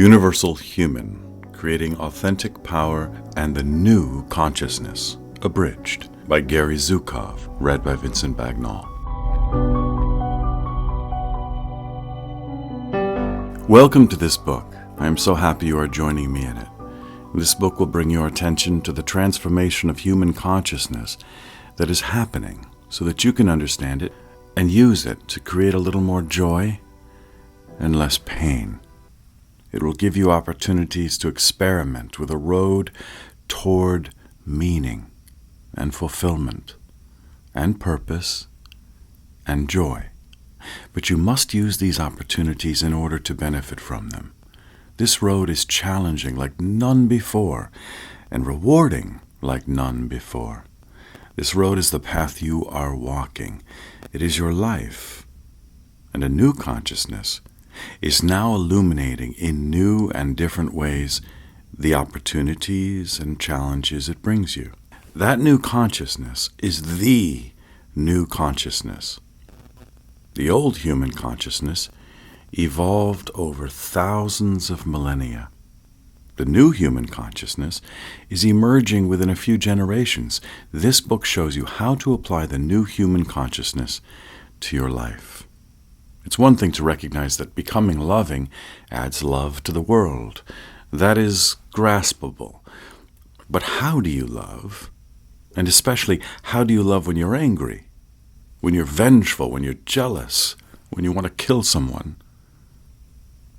Universal Human, Creating Authentic Power and the New Consciousness, abridged by Gary Zukav, read by Vincent Bagnall. Welcome to this book. I am so happy you are joining me in it. This book will bring your attention to the transformation of human consciousness that is happening so that you can understand it and use it to create a little more joy and less pain. It will give you opportunities to experiment with a road toward meaning and fulfillment and purpose and joy. But you must use these opportunities in order to benefit from them. This road is challenging like none before and rewarding like none before. This road is the path you are walking. It is your life. And a new consciousness is now illuminating in new and different ways the opportunities and challenges it brings you. That new consciousness is the new consciousness. The old human consciousness evolved over thousands of millennia. The new human consciousness is emerging within a few generations. This book shows you how to apply the new human consciousness to your life. It's one thing to recognize that becoming loving adds love to the world. That is graspable. But how do you love? And especially, how do you love when you're angry? When you're vengeful, when you're jealous, when you want to kill someone?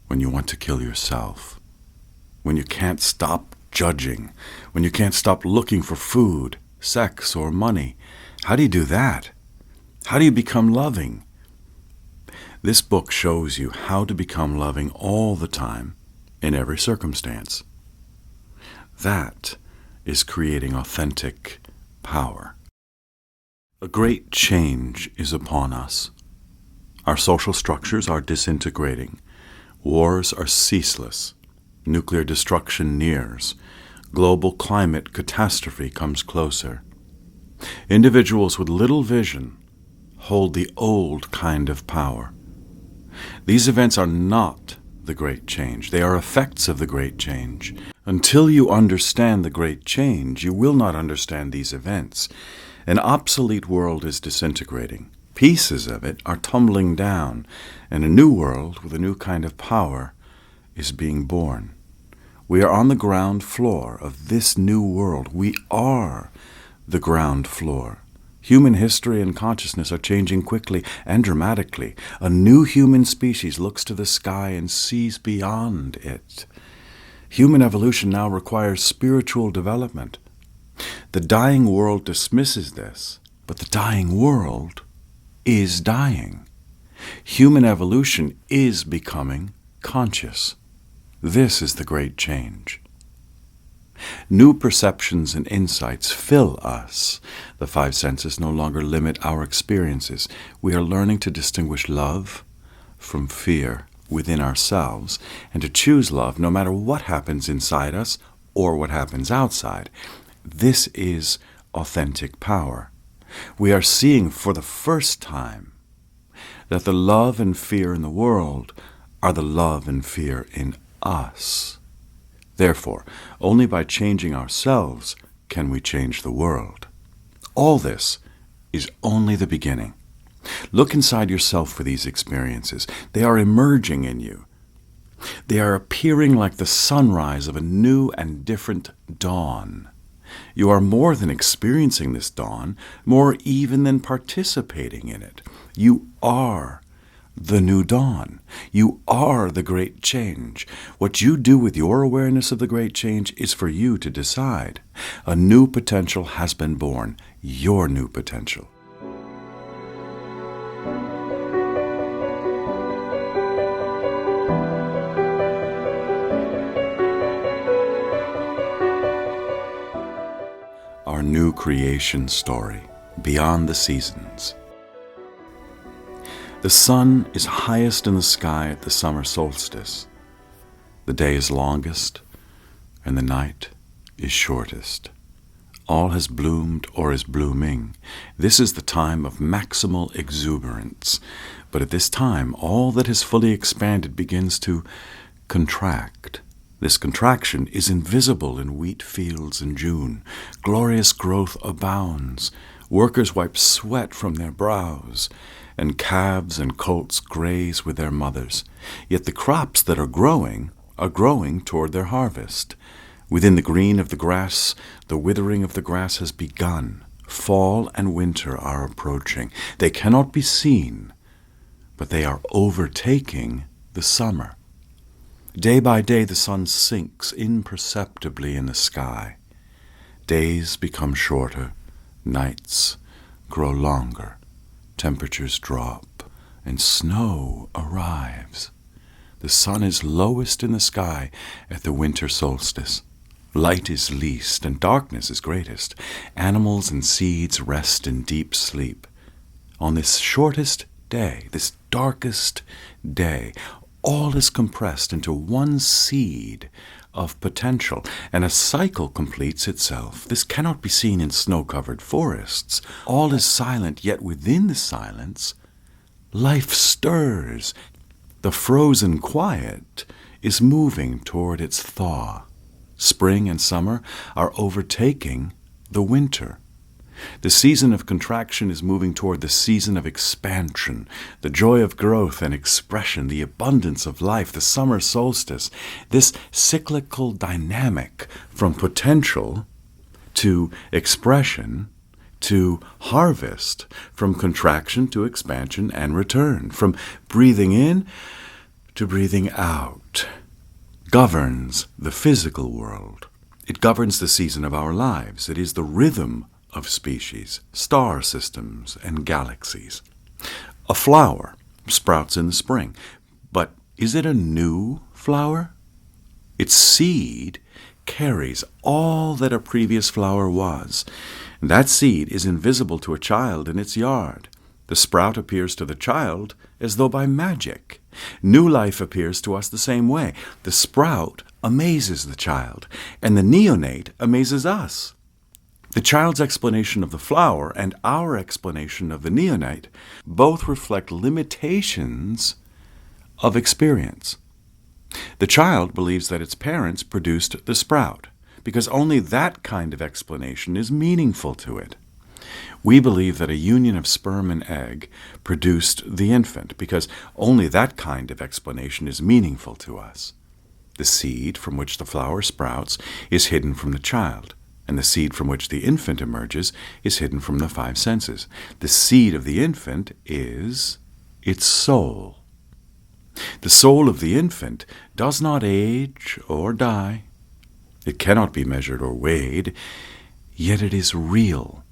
When you want to kill yourself? When you can't stop judging? When you can't stop looking for food, sex, or money? How do you do that? How do you become loving? This book shows you how to become loving all the time, in every circumstance. That is creating authentic power. A great change is upon us. Our social structures are disintegrating. Wars are ceaseless. Nuclear destruction nears. Global climate catastrophe comes closer. Individuals with little vision hold the old kind of power. These events are not the great change. They are effects of the great change. Until you understand the great change, you will not understand these events. An obsolete world is disintegrating. Pieces of it are tumbling down, and a new world with a new kind of power is being born. We are on the ground floor of this new world. We are the ground floor. Human history and consciousness are changing quickly and dramatically. A new human species looks to the sky and sees beyond it. Human evolution now requires spiritual development. The dying world dismisses this, but the dying world is dying. Human evolution is becoming conscious. This is the great change. New perceptions and insights fill us. The five senses no longer limit our experiences. We are learning to distinguish love from fear within ourselves and to choose love no matter what happens inside us or what happens outside. This is authentic power. We are seeing for the first time that the love and fear in the world are the love and fear in us. Therefore, only by changing ourselves can we change the world. All this is only the beginning. Look inside yourself for these experiences. They are emerging in you. They are appearing like the sunrise of a new and different dawn. You are more than experiencing this dawn, more even than participating in it. You are the new dawn. You are the great change. What you do with your awareness of the great change is for you to decide. A new potential has been born, your new potential. Our new creation story, Beyond the Seasons. The sun is highest in the sky at the summer solstice. The day is longest, and the night is shortest. All has bloomed or is blooming. This is the time of maximal exuberance. But at this time, all that has fully expanded begins to contract. This contraction is invisible in wheat fields in June. Glorious growth abounds. Workers wipe sweat from their brows, and calves and colts graze with their mothers. Yet the crops that are growing toward their harvest. Within the green of the grass, the withering of the grass has begun. Fall and winter are approaching. They cannot be seen, but they are overtaking the summer. Day by day the sun sinks imperceptibly in the sky. Days become shorter, nights grow longer, temperatures drop, and snow arrives. The sun is lowest in the sky at the winter solstice. Light is least, and darkness is greatest. Animals and seeds rest in deep sleep. On this shortest day, this darkest day, all is compressed into one seed of potential, and a cycle completes itself. This cannot be seen in snow-covered forests. All is silent, yet within the silence, life stirs. The frozen quiet is moving toward its thaw. Spring and summer are overtaking the winter. The season of contraction is moving toward the season of expansion, the joy of growth and expression, the abundance of life, the summer solstice, this cyclical dynamic from potential to expression to harvest, from contraction to expansion and return, from breathing in to breathing out, governs the physical world. It governs the season of our lives. It is the rhythm of species, star systems, and galaxies. A flower sprouts in the spring, but is it a new flower? Its seed carries all that a previous flower was. That seed is invisible to a child in its yard. The sprout appears to the child as though by magic. New life appears to us the same way. The sprout amazes the child, and the neonate amazes us. The child's explanation of the flower and our explanation of the neonate both reflect limitations of experience. The child believes that its parents produced the sprout, because only that kind of explanation is meaningful to it. We believe that a union of sperm and egg produced the infant, because only that kind of explanation is meaningful to us. The seed from which the flower sprouts is hidden from the child, and the seed from which the infant emerges is hidden from the five senses. The seed of the infant is its soul. The soul of the infant does not age or die. It cannot be measured or weighed, yet it is real.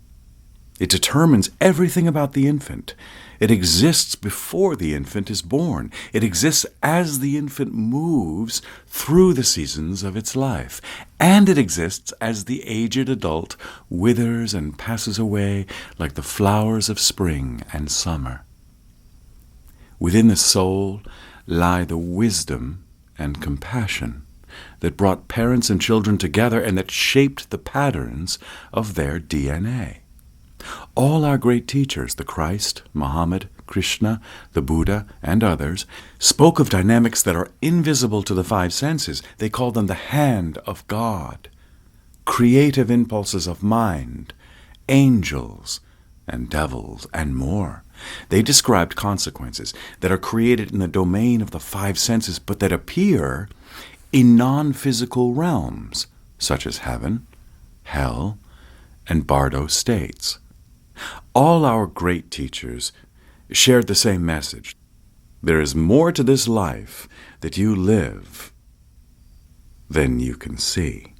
It determines everything about the infant. It exists before the infant is born. It exists as the infant moves through the seasons of its life. And it exists as the aged adult withers and passes away like the flowers of spring and summer. Within the soul lie the wisdom and compassion that brought parents and children together and that shaped the patterns of their DNA. All our great teachers, the Christ, Muhammad, Krishna, the Buddha, and others, spoke of dynamics that are invisible to the five senses. They called them the hand of God, creative impulses of mind, angels, and devils, and more. They described consequences that are created in the domain of the five senses, but that appear in non-physical realms, such as heaven, hell, and bardo states. All our great teachers shared the same message. There is more to this life that you live than you can see.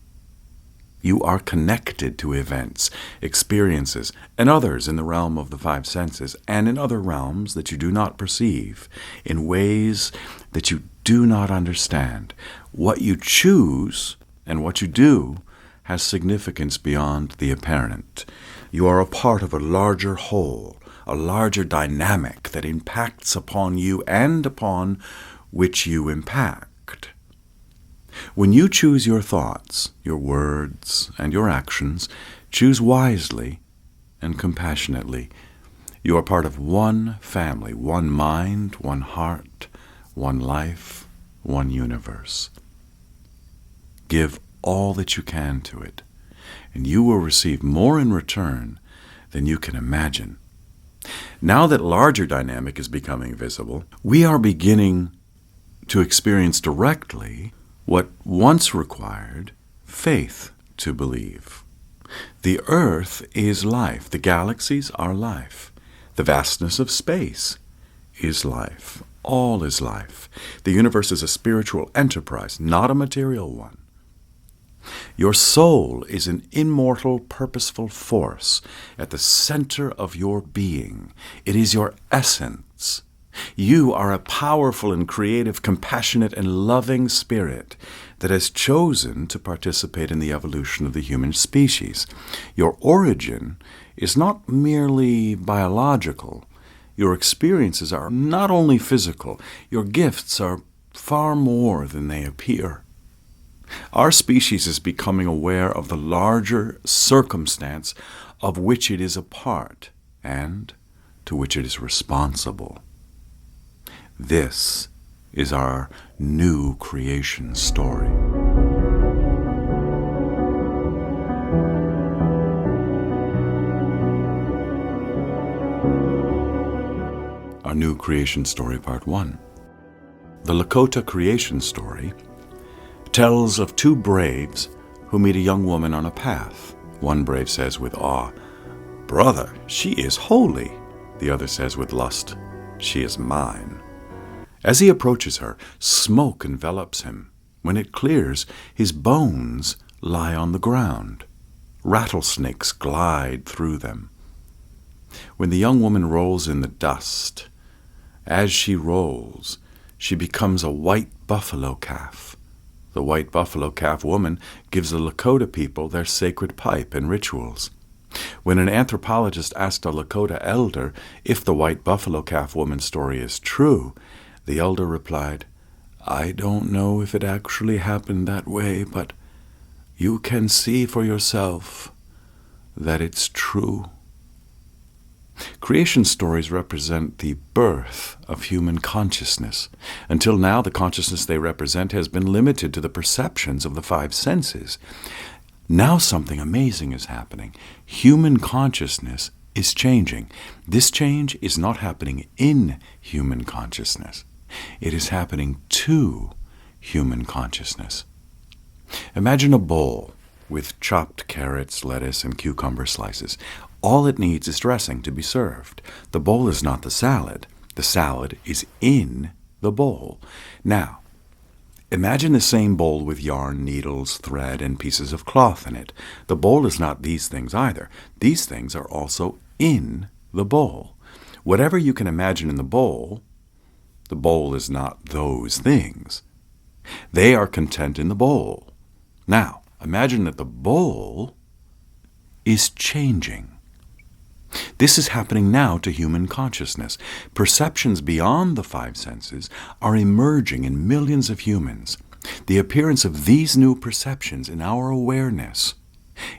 You are connected to events, experiences, and others in the realm of the five senses and in other realms that you do not perceive, in ways that you do not understand. What you choose and what you do has significance beyond the apparent. You are a part of a larger whole, a larger dynamic that impacts upon you and upon which you impact. When you choose your thoughts, your words, and your actions, choose wisely and compassionately. You are part of one family, one mind, one heart, one life, one universe. Give all that you can to it, and you will receive more in return than you can imagine. Now that larger dynamic is becoming visible, we are beginning to experience directly what once required faith to believe. The earth is life. The galaxies are life. The vastness of space is life. All is life. The universe is a spiritual enterprise, not a material one. Your soul is an immortal, purposeful force at the center of your being. It is your essence. You are a powerful and creative, compassionate and loving spirit that has chosen to participate in the evolution of the human species. Your origin is not merely biological. Your experiences are not only physical. Your gifts are far more than they appear. Our species is becoming aware of the larger circumstance of which it is a part and to which it is responsible. This is our new creation story. Our new creation story, part 1. The Lakota creation story tells of two braves who meet a young woman on a path. One brave says with awe, "Brother, she is holy." The other says with lust, "She is mine." As he approaches her, smoke envelops him. When it clears, his bones lie on the ground. Rattlesnakes glide through them. When the young woman rolls in the dust, as she rolls, she becomes a white buffalo calf. The white buffalo calf woman gives the Lakota people their sacred pipe and rituals. When an anthropologist asked a Lakota elder if the white buffalo calf woman's story is true, the elder replied, "I don't know if it actually happened that way, but you can see for yourself that it's true." Creation stories represent the birth of human consciousness. Until now, the consciousness they represent has been limited to the perceptions of the five senses. Now something amazing is happening. Human consciousness is changing. This change is not happening in human consciousness. It is happening to human consciousness. Imagine a bowl with chopped carrots, lettuce, and cucumber slices. All it needs is dressing to be served. The bowl is not the salad. The salad is in the bowl. Now, imagine the same bowl with yarn, needles, thread, and pieces of cloth in it. The bowl is not these things either. These things are also in the bowl. Whatever you can imagine in the bowl is not those things. They are content in the bowl. Now, imagine that the bowl is changing. This is happening now to human consciousness. Perceptions beyond the five senses are emerging in millions of humans. The appearance of these new perceptions in our awareness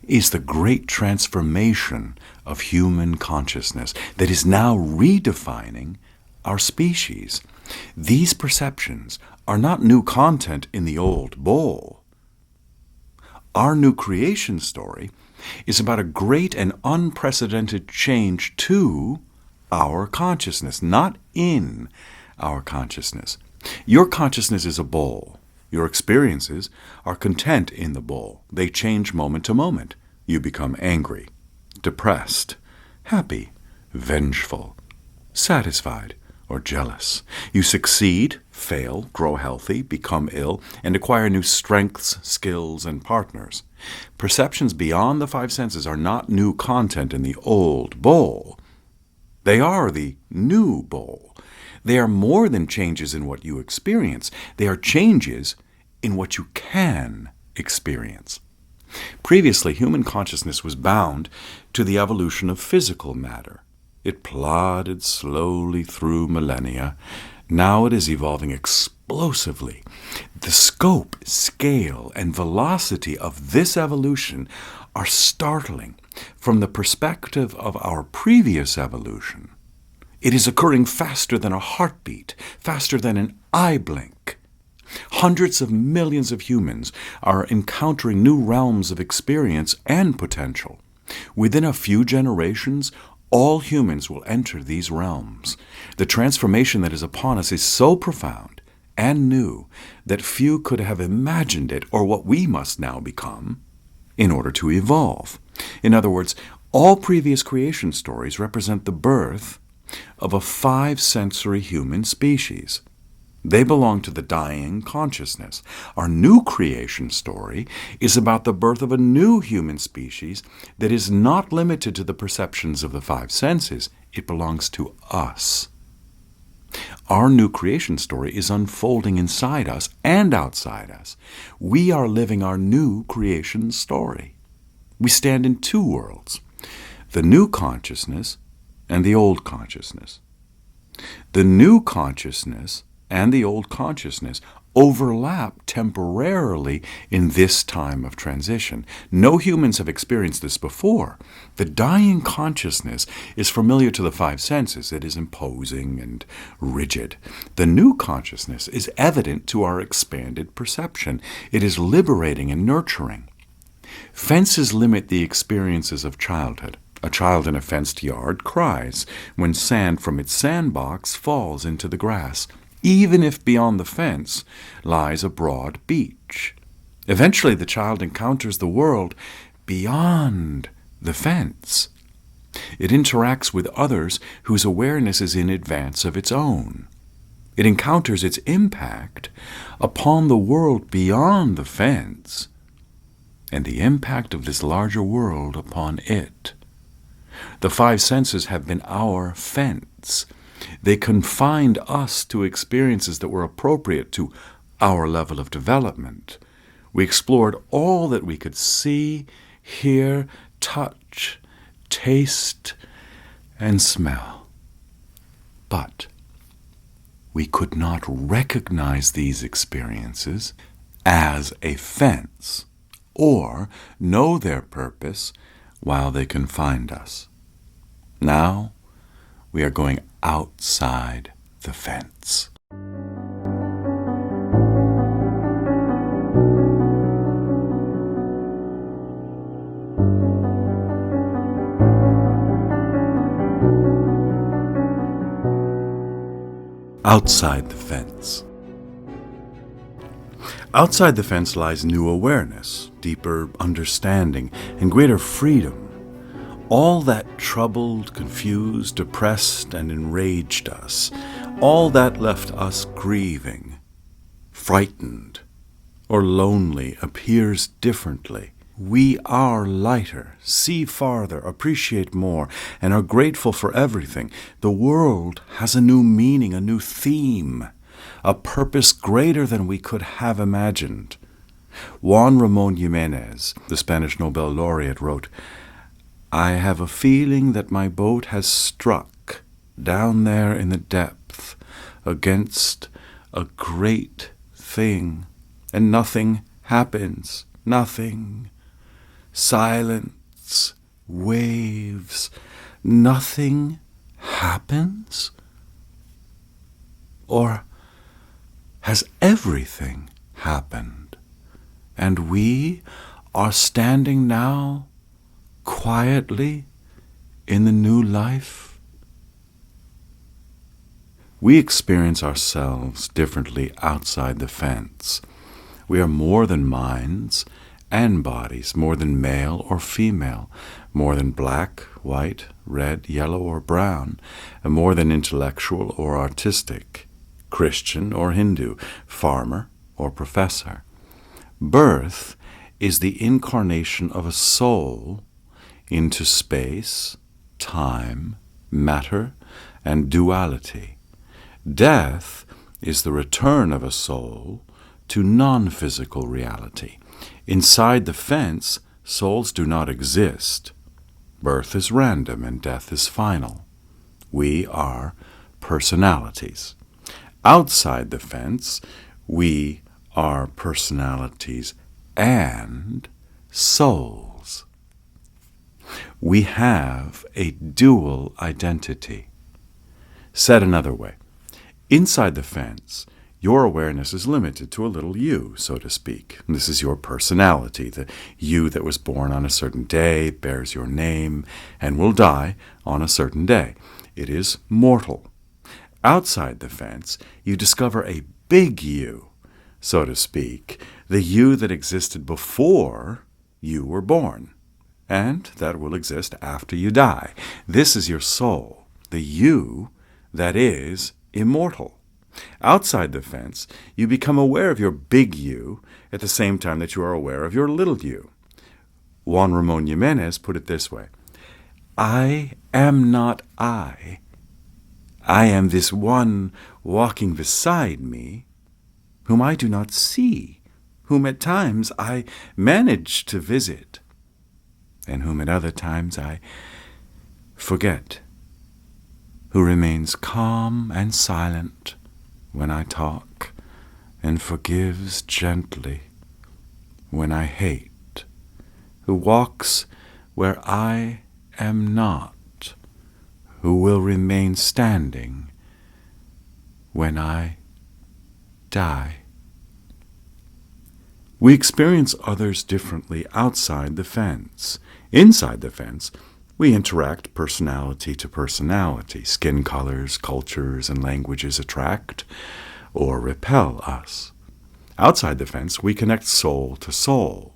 is the great transformation of human consciousness that is now redefining our species. These perceptions are not new content in the old bowl. Our new creation story is about a great and unprecedented change to our consciousness, not in our consciousness. Your consciousness is a bowl. Your experiences are content in the bowl. They change moment to moment. You become angry, depressed, happy, vengeful, satisfied, or jealous. You succeed, fail, grow healthy, become ill, and acquire new strengths, skills, and partners. Perceptions beyond the five senses are not new content in the old bowl. They are the new bowl. They are more than changes in what you experience. They are changes in what you can experience. Previously, human consciousness was bound to the evolution of physical matter. It plodded slowly through millennia. Now it is evolving explosively. The scope, scale, and velocity of this evolution are startling from the perspective of our previous evolution. It is occurring faster than a heartbeat, faster than an eye blink. Hundreds of millions of humans are encountering new realms of experience and potential. Within a few generations, all humans will enter these realms. The transformation that is upon us is so profound and new that few could have imagined it or what we must now become in order to evolve. In other words, all previous creation stories represent the birth of a five-sensory human species. They belong to the dying consciousness. Our new creation story is about the birth of a new human species that is not limited to the perceptions of the five senses. It belongs to us. Our new creation story is unfolding inside us and outside us. We are living our new creation story. We stand in two worlds, the new consciousness and the old consciousness. The new consciousness and the old consciousness overlap temporarily in this time of transition. No humans have experienced this before. The dying consciousness is familiar to the five senses. It is imposing and rigid. The new consciousness is evident to our expanded perception. It is liberating and nurturing. Fences limit the experiences of childhood. A child in a fenced yard cries when sand from its sandbox falls into the grass, even if beyond the fence lies a broad beach. Eventually, the child encounters the world beyond the fence. It interacts with others whose awareness is in advance of its own. It encounters its impact upon the world beyond the fence and the impact of this larger world upon it. The five senses have been our fence. They confined us to experiences that were appropriate to our level of development. We explored all that we could see, hear, touch, taste, and smell. But we could not recognize these experiences as a fence or know their purpose while they confined us. Now we are going outside the fence. Outside the fence. Outside the fence lies new awareness, deeper understanding, and greater freedom. All that troubled, confused, depressed, and enraged us, all that left us grieving, frightened, or lonely appears differently. We are lighter, see farther, appreciate more, and are grateful for everything. The world has a new meaning, a new theme, a purpose greater than we could have imagined. Juan Ramón Jiménez, the Spanish Nobel laureate, wrote, "I have a feeling that my boat has struck down there in the depth against a great thing, and nothing happens, nothing. Silence, waves, nothing happens? Or has everything happened, and we are standing now quietly in the new life?" We experience ourselves differently outside the fence. We are more than minds and bodies, more than male or female, more than black, white, red, yellow, or brown, and more than intellectual or artistic, Christian or Hindu, farmer or professor. Birth is the incarnation of a soul into space, time, matter, and duality. Death is the return of a soul to non-physical reality. Inside the fence, souls do not exist. Birth is random and death is final. We are personalities. Outside the fence, we are personalities and souls. We have a dual identity. Said another way, inside the fence, Your awareness is limited to a little you, so to speak. This is your personality, the you that was born on a certain day, bears your name, and will die on a certain day. It is mortal. Outside the fence, you discover a big you, so to speak, the you that existed before you were born, and that will exist after you die. This is your soul, the you that is immortal. Outside the fence, you become aware of your big you at the same time that you are aware of your little you. Juan Ramon Jimenez put it this way: I am not I. I am this one walking beside me, whom I do not see, whom at times I manage to visit, and whom at other times I forget, who remains calm and silent when I talk, and forgives gently when I hate, who walks where I am not, who will remain standing when I die. We experience others differently outside the fence. Inside the fence, we interact personality to personality. Skin colors, cultures, and languages attract or repel us. Outside the fence, we connect soul to soul.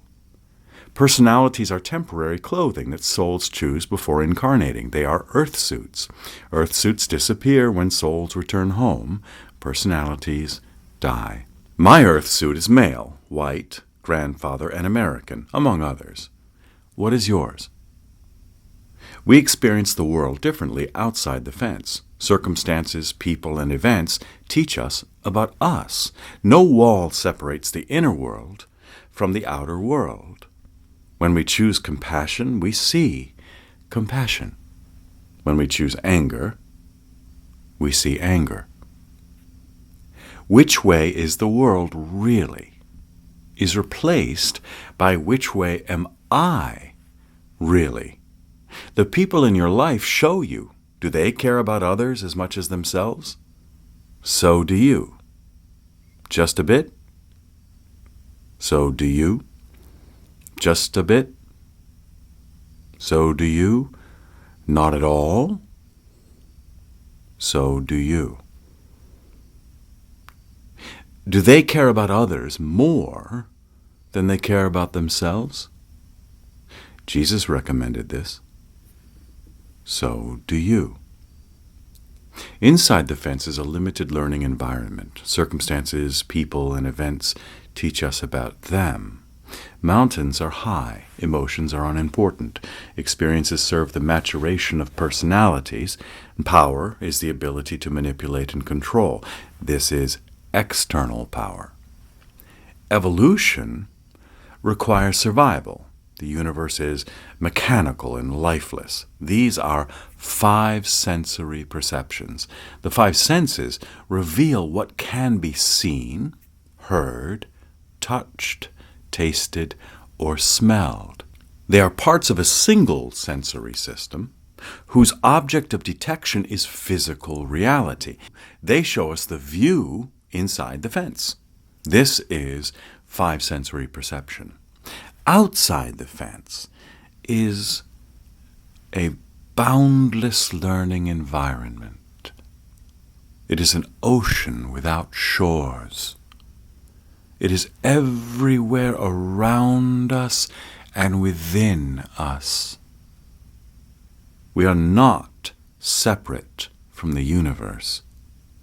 Personalities are temporary clothing that souls choose before incarnating. They are earth suits. Earth suits disappear when souls return home. Personalities die. My earth suit is male, white, grandfather, and American, among others. What is yours? We experience the world differently outside the fence. Circumstances, people, and events teach us about us. No wall separates the inner world from the outer world. When we choose compassion, we see compassion. When we choose anger, we see anger. Which way is the world really is replaced by which way am I really. The people in your life show you. Do they care about others as much as themselves? So do you. Just a bit? So do you. Just a bit? So do you. Not at all? So do you. Do they care about others more than they care about themselves? Jesus recommended this. So do you. Inside the fence is a limited learning environment. Circumstances, people, and events teach us about them. Mountains are high. Emotions are unimportant. Experiences serve the maturation of personalities. Power is the ability to manipulate and control. This is external power. Evolution requires survival. The universe is mechanical and lifeless. These are 5 sensory perceptions. The 5 senses reveal what can be seen, heard, touched, tasted, or smelled. They are parts of a single sensory system whose object of detection is physical reality. They show us the view inside the fence. This is 5 sensory perception. Outside the fence is a boundless learning environment. It is an ocean without shores. It is everywhere around us and within us. We are not separate from the universe,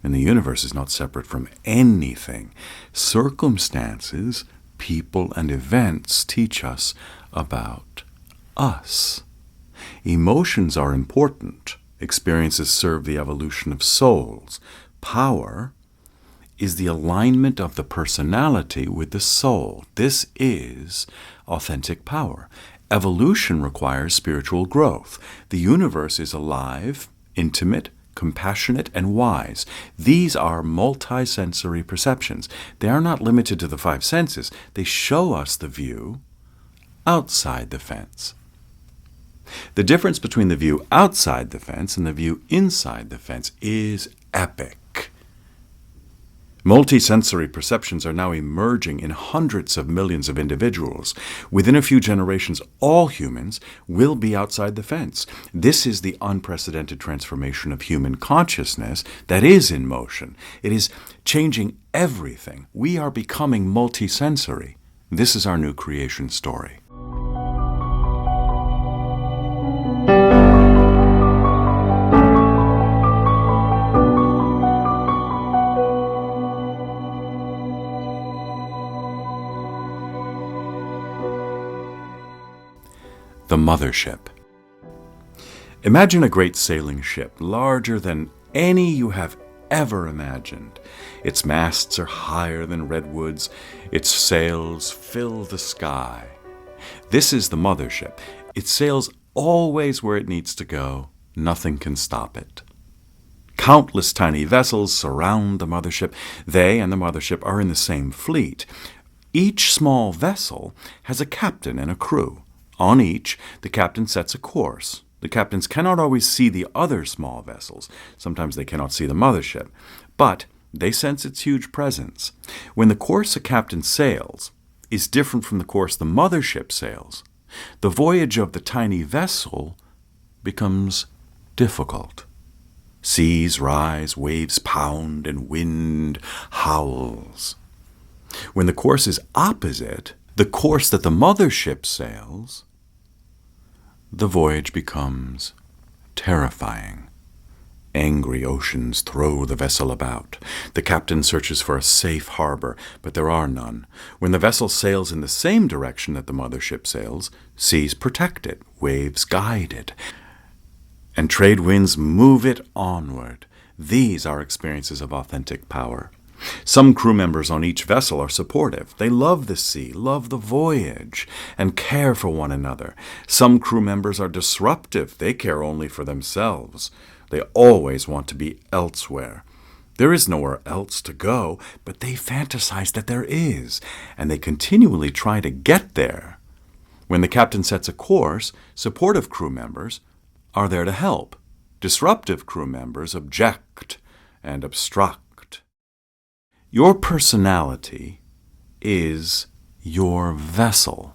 and the universe is not separate from anything. Circumstances, people, and events teach us about us. Emotions are important. Experiences serve the evolution of souls. Power is the alignment of the personality with the soul. This is authentic power. Evolution requires spiritual growth. The universe is alive, intimate, compassionate, and wise. These are multisensory perceptions. They are not limited to the 5 senses. They show us the view outside the fence. The difference between the view outside the fence and the view inside the fence is epic. Multisensory perceptions are now emerging in hundreds of millions of individuals. Within a few generations, all humans will be outside the fence. This is the unprecedented transformation of human consciousness that is in motion. It is changing everything. We are becoming multisensory. This is our new creation story. The mothership. Imagine a great sailing ship, larger than any you have ever imagined. Its masts are higher than redwoods. Its sails fill the sky. This is the mothership. It sails always where it needs to go. Nothing can stop it. Countless tiny vessels surround the mothership. They and the mothership are in the same fleet. Each small vessel has a captain and a crew. On each, the captain sets a course. The captains cannot always see the other small vessels. Sometimes they cannot see the mothership, but they sense its huge presence. When the course a captain sails is different from the course the mothership sails, the voyage of the tiny vessel becomes difficult. Seas rise, waves pound, and wind howls. When the course is opposite the course that the mothership sails, the voyage becomes terrifying. Angry oceans throw the vessel about. The captain searches for a safe harbor, but there are none. When the vessel sails in the same direction that the mothership sails, seas protect it, waves guide it, and trade winds move it onward. These are experiences of authentic power. Some crew members on each vessel are supportive. They love the sea, love the voyage, and care for one another. Some crew members are disruptive. They care only for themselves. They always want to be elsewhere. There is nowhere else to go, but they fantasize that there is, and they continually try to get there. When the captain sets a course, supportive crew members are there to help. Disruptive crew members object and obstruct. Your personality is your vessel.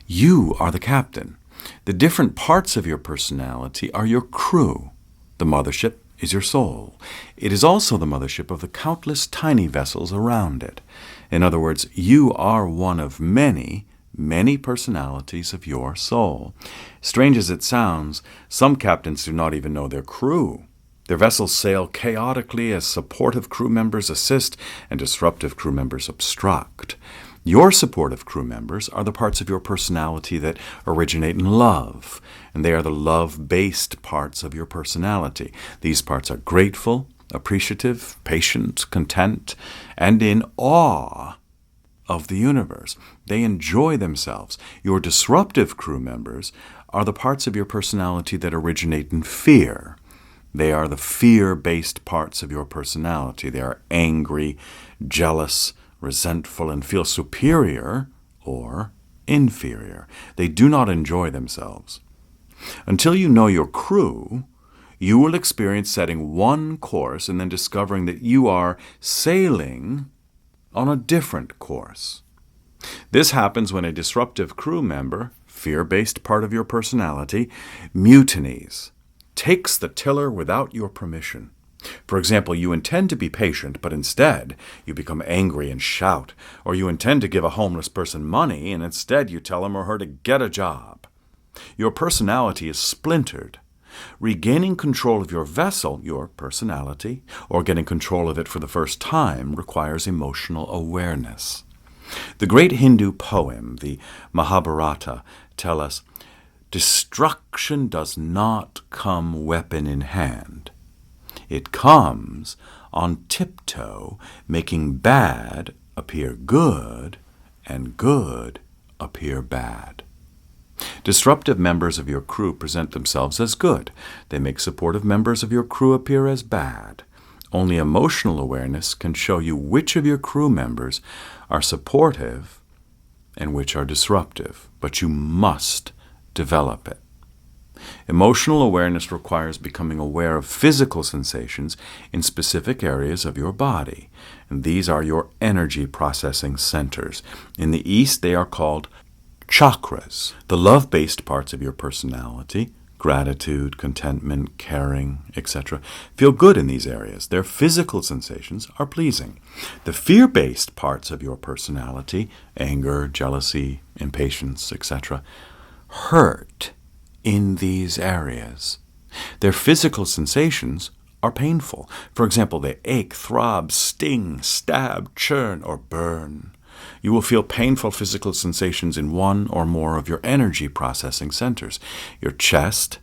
You are the captain. The different parts of your personality are your crew. The mothership is your soul. It is also the mothership of the countless tiny vessels around it. In other words, you are one of many personalities of your soul. Strange as it sounds, some captains do not even know their crew. Their vessels sail chaotically as supportive crew members assist and disruptive crew members obstruct. Your supportive crew members are the parts of your personality that originate in love, and they are the love-based parts of your personality. These parts are grateful, appreciative, patient, content, and in awe of the universe. They enjoy themselves. Your disruptive crew members are the parts of your personality that originate in fear. They are the fear-based parts of your personality. They are angry, jealous, resentful, and feel superior or inferior. They do not enjoy themselves. Until you know your crew, you will experience setting one course and then discovering that you are sailing on a different course. This happens when a disruptive crew member, fear-based part of your personality, mutinies, takes the tiller without your permission. For example, you intend to be patient, but instead you become angry and shout. Or you intend to give a homeless person money, and instead you tell him or her to get a job. Your personality is splintered. Regaining control of your vessel, your personality, or getting control of it for the first time requires emotional awareness. The great Hindu poem, the Mahabharata, tell us, destruction does not come weapon in hand. It comes on tiptoe, making bad appear good and good appear bad. Disruptive members of your crew present themselves as good. They make supportive members of your crew appear as bad. Only emotional awareness can show you which of your crew members are supportive and which are disruptive, but you must develop it. Emotional awareness requires becoming aware of physical sensations in specific areas of your body. And these are your energy processing centers. In the East, they are called chakras. The love-based parts of your personality, gratitude, contentment, caring, etc., feel good in these areas. Their physical sensations are pleasing. The fear-based parts of your personality, anger, jealousy, impatience, etc., hurt in these areas. Their physical sensations are painful. For example, they ache, throb, sting, stab, churn, or burn. You will feel painful physical sensations in one or more of your energy processing centers: your chest,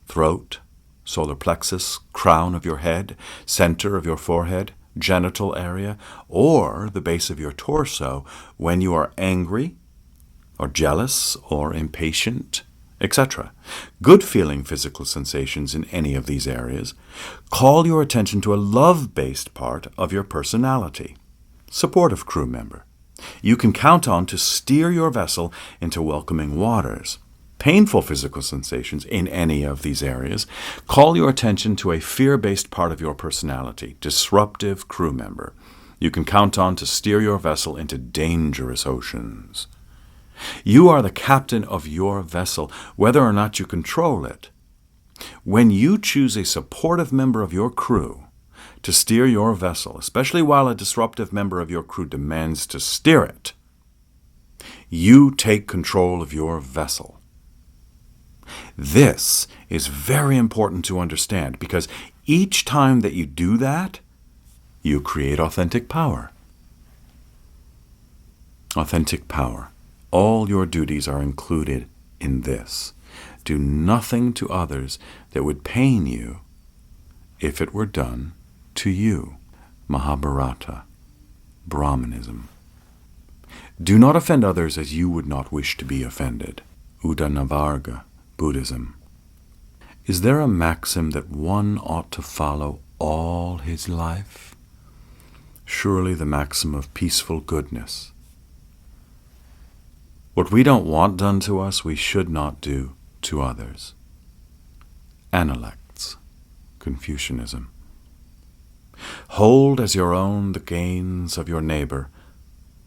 throat, solar plexus, crown of your head, center of your forehead, genital area, or the base of your torso when you are angry, or jealous, or impatient, etc. Good feeling physical sensations in any of these areas call your attention to a love-based part of your personality. Supportive crew member. You can count on to steer your vessel into welcoming waters. Painful physical sensations in any of these areas call your attention to a fear-based part of your personality. Disruptive crew member. You can count on to steer your vessel into dangerous oceans. You are the captain of your vessel, whether or not you control it. When you choose a supportive member of your crew to steer your vessel, especially while a disruptive member of your crew demands to steer it, you take control of your vessel. This is very important to understand because each time that you do that, you create authentic power. Authentic power. All your duties are included in this. Do nothing to others that would pain you if it were done to you. Mahabharata, Brahmanism. Do not offend others as you would not wish to be offended. Udanavarga, Buddhism. Is there a maxim that one ought to follow all his life? Surely the maxim of peaceful goodness. What we don't want done to us, we should not do to others. Analects, Confucianism. Hold as your own the gains of your neighbor,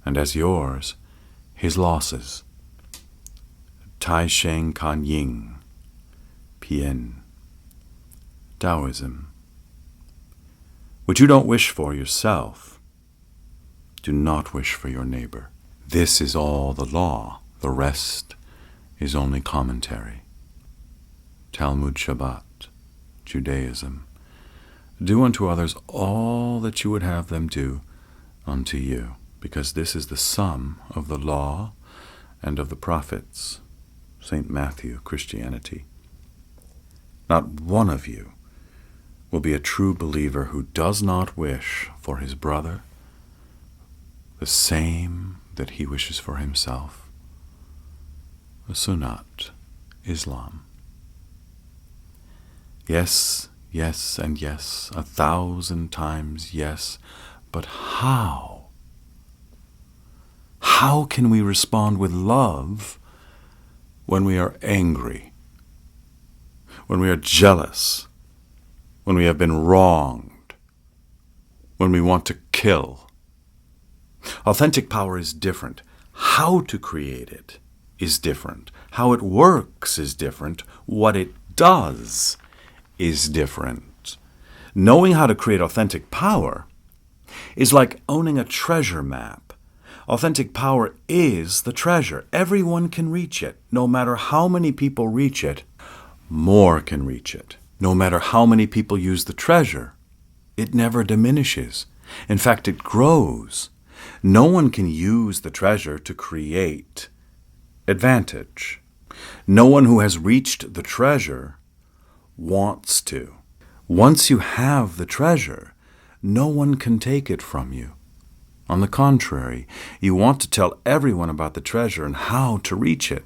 and as yours his losses. Tai Sheng Kan Ying, Pien. Taoism. What you don't wish for yourself, do not wish for your neighbor. This is all the law. The rest is only commentary. Talmud Shabbat, Judaism. Do unto others all that you would have them do unto you, because this is the sum of the law and of the prophets. St. Matthew, Christianity. Not one of you will be a true believer who does not wish for his brother the same that he wishes for himself. Sunnat, Islam. Yes, yes, and yes, 1,000 times yes, but how? How can we respond with love when we are angry, when we are jealous, when we have been wronged, when we want to kill? Authentic power is different. How to create it is different. How it works is different. What it does is different. Knowing how to create authentic power is like owning a treasure map. Authentic power is the treasure. Everyone can reach it. No matter how many people reach it, more can reach it. No matter how many people use the treasure, it never diminishes. In fact, it grows. No one can use the treasure to create advantage. No one who has reached the treasure wants to. Once you have the treasure, no one can take it from you. On the contrary, you want to tell everyone about the treasure and how to reach it.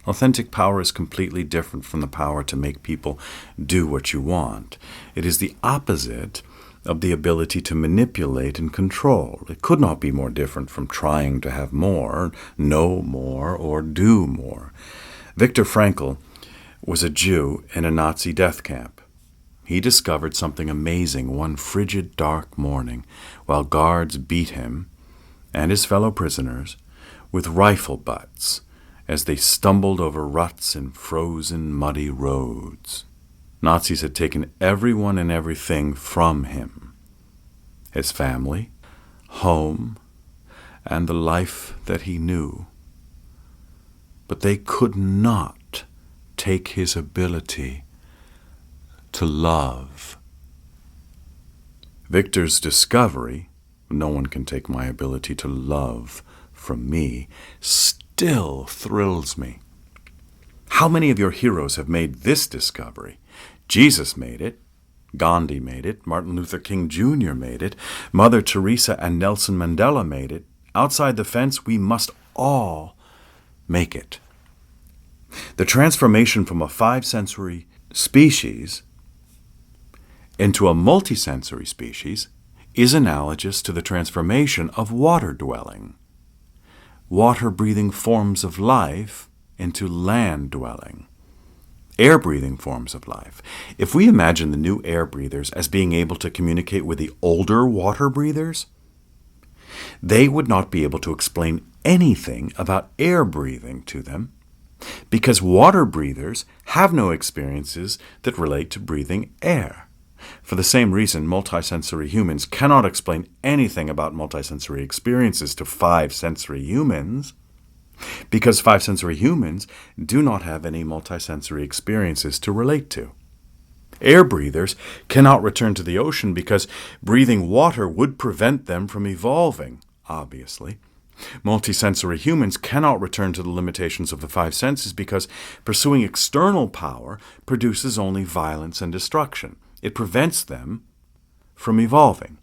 Authentic power is completely different from the power to make people do what you want. It is the opposite of the ability to manipulate and control. It could not be more different from trying to have more, know more, or do more. Viktor Frankl was a Jew in a Nazi death camp. He discovered something amazing one frigid, dark morning while guards beat him and his fellow prisoners with rifle butts as they stumbled over ruts in frozen, muddy roads. Nazis had taken everyone and everything from him: his family, home, and the life that he knew. But they could not take his ability to love. Victor's discovery, no one can take my ability to love from me, still thrills me. How many of your heroes have made this discovery? Jesus made it. Gandhi made it. Martin Luther King Jr. made it. Mother Teresa and Nelson Mandela made it. Outside the fence, we must all make it. The transformation from a five-sensory species into a multisensory species is analogous to the transformation of water-dwelling, water-breathing forms of life into land-dwelling, air-breathing forms of life. If we imagine the new air-breathers as being able to communicate with the older water-breathers, they would not be able to explain anything about air-breathing to them, because water-breathers have no experiences that relate to breathing air. For the same reason, multisensory humans cannot explain anything about multisensory experiences to five-sensory humans, because five-sensory humans do not have any multisensory experiences to relate to. Air breathers cannot return to the ocean because breathing water would prevent them from evolving, obviously. Multisensory humans cannot return to the limitations of the five senses because pursuing external power produces only violence and destruction. It prevents them from evolving.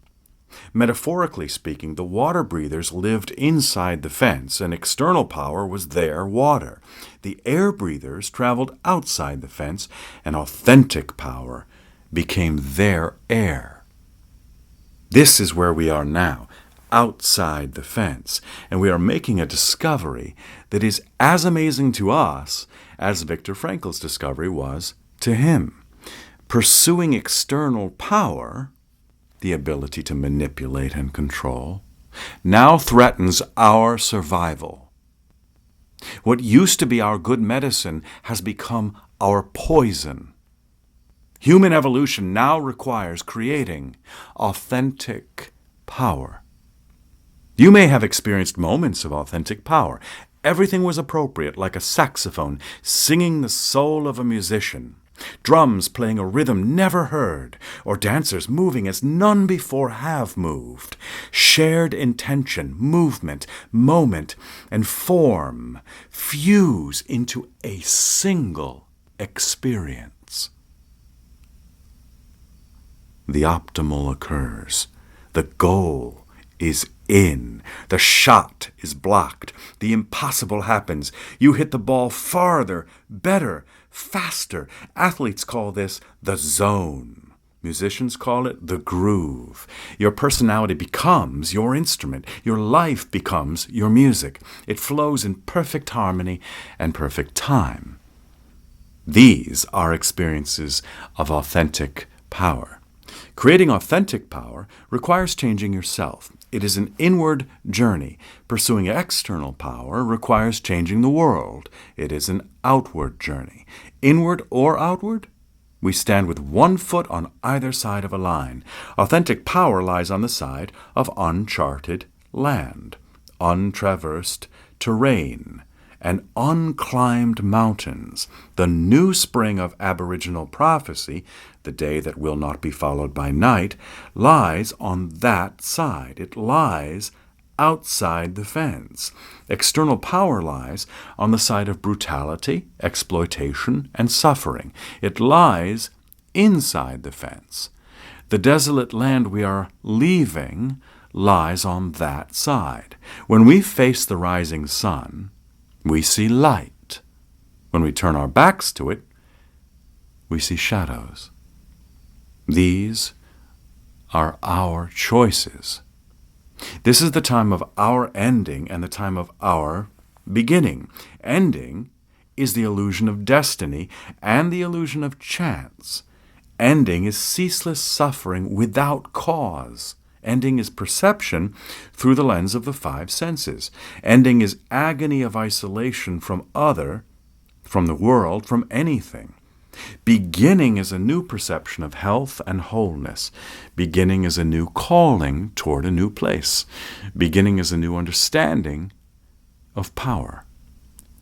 Metaphorically speaking, the water breathers lived inside the fence, and external power was their water. The air breathers traveled outside the fence, and authentic power became their air. This is where we are now, outside the fence, and we are making a discovery that is as amazing to us as Viktor Frankl's discovery was to him. Pursuing external power, the ability to manipulate and control, now threatens our survival. What used to be our good medicine has become our poison. Human evolution now requires creating authentic power. You may have experienced moments of authentic power. Everything was appropriate, like a saxophone singing the soul of a musician, drums playing a rhythm never heard, or dancers moving as none before have moved. Shared intention, movement, moment, and form fuse into a single experience. The optimal occurs. The goal is in. The shot is blocked. The impossible happens. You hit the ball farther, better, faster. Athletes call this the zone. Musicians call it the groove. Your personality becomes your instrument. Your life becomes your music. It flows in perfect harmony and perfect time. These are experiences of authentic power. Creating authentic power requires changing yourself. It is an inward journey. Pursuing external power requires changing the world. It is an outward journey. Inward or outward, we stand with one foot on either side of a line. Authentic power lies on the side of uncharted land, untraversed terrain, and unclimbed mountains. The new spring of Aboriginal prophecy, the day that will not be followed by night, lies on that side. It lies outside the fence. External power lies on the side of brutality, exploitation, and suffering. It lies inside the fence. The desolate land we are leaving lies on that side. When we face the rising sun, we see light. When we turn our backs to it, we see shadows. These are our choices. This is the time of our ending and the time of our beginning. Ending is the illusion of destiny and the illusion of chance. Ending is ceaseless suffering without cause. Ending is perception through the lens of the five senses. Ending is agony of isolation from the world, from anything. Beginning is a new perception of health and wholeness. Beginning is a new calling toward a new place. Beginning is a new understanding of power.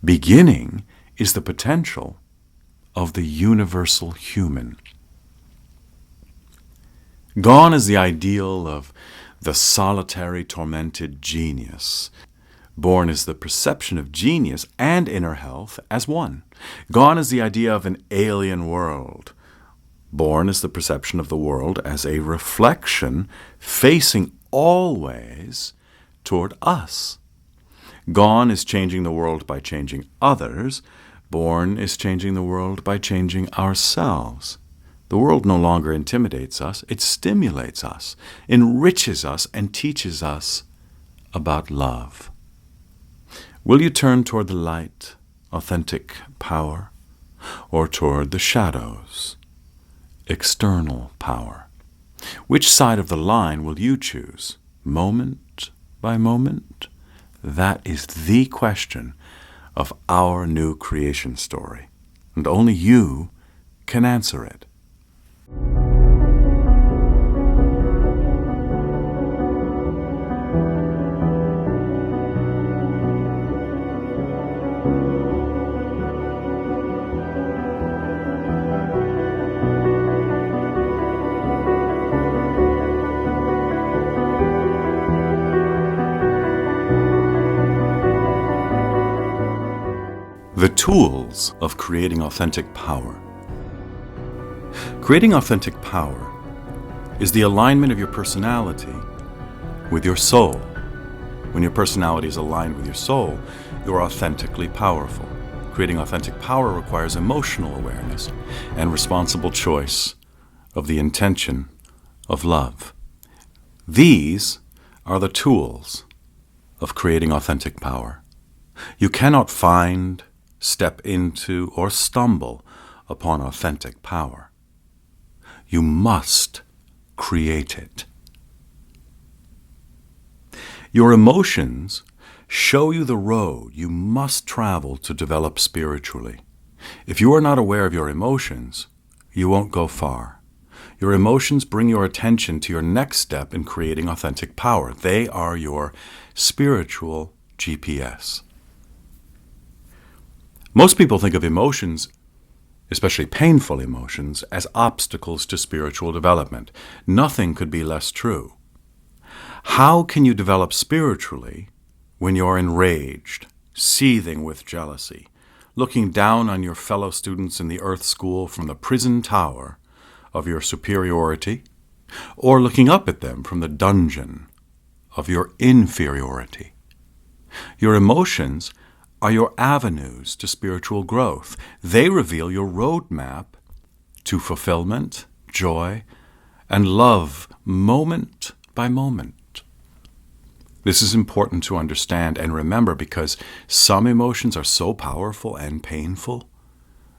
Beginning is the potential of the universal human. Gone is the ideal of the solitary, tormented genius. Born is the perception of genius and inner health as one. Gone is the idea of an alien world. Born is the perception of the world as a reflection facing always toward us. Gone is changing the world by changing others. Born is changing the world by changing ourselves. The world no longer intimidates us. It stimulates us, enriches us, and teaches us about love. Will you turn toward the light, authentic power, or toward the shadows, external power? Which side of the line will you choose, moment by moment? That is the question of our new creation story, and only you can answer it. The tools of creating authentic power. Creating authentic power is the alignment of your personality with your soul. When your personality is aligned with your soul, you are authentically powerful. Creating authentic power requires emotional awareness and responsible choice of the intention of love. These are the tools of creating authentic power. You cannot find, step into, or stumble upon authentic power. You must create it. Your emotions show you the road you must travel to develop spiritually. If you are not aware of your emotions, you won't go far. Your emotions bring your attention to your next step in creating authentic power. They are your spiritual GPS. Most people think of emotions, especially painful emotions, as obstacles to spiritual development. Nothing could be less true. How can you develop spiritually when you're enraged, seething with jealousy, looking down on your fellow students in the Earth School from the prison tower of your superiority, or looking up at them from the dungeon of your inferiority? Your emotions are your avenues to spiritual growth. They reveal your roadmap to fulfillment, joy, and love moment by moment. This is important to understand and remember because some emotions are so powerful and painful,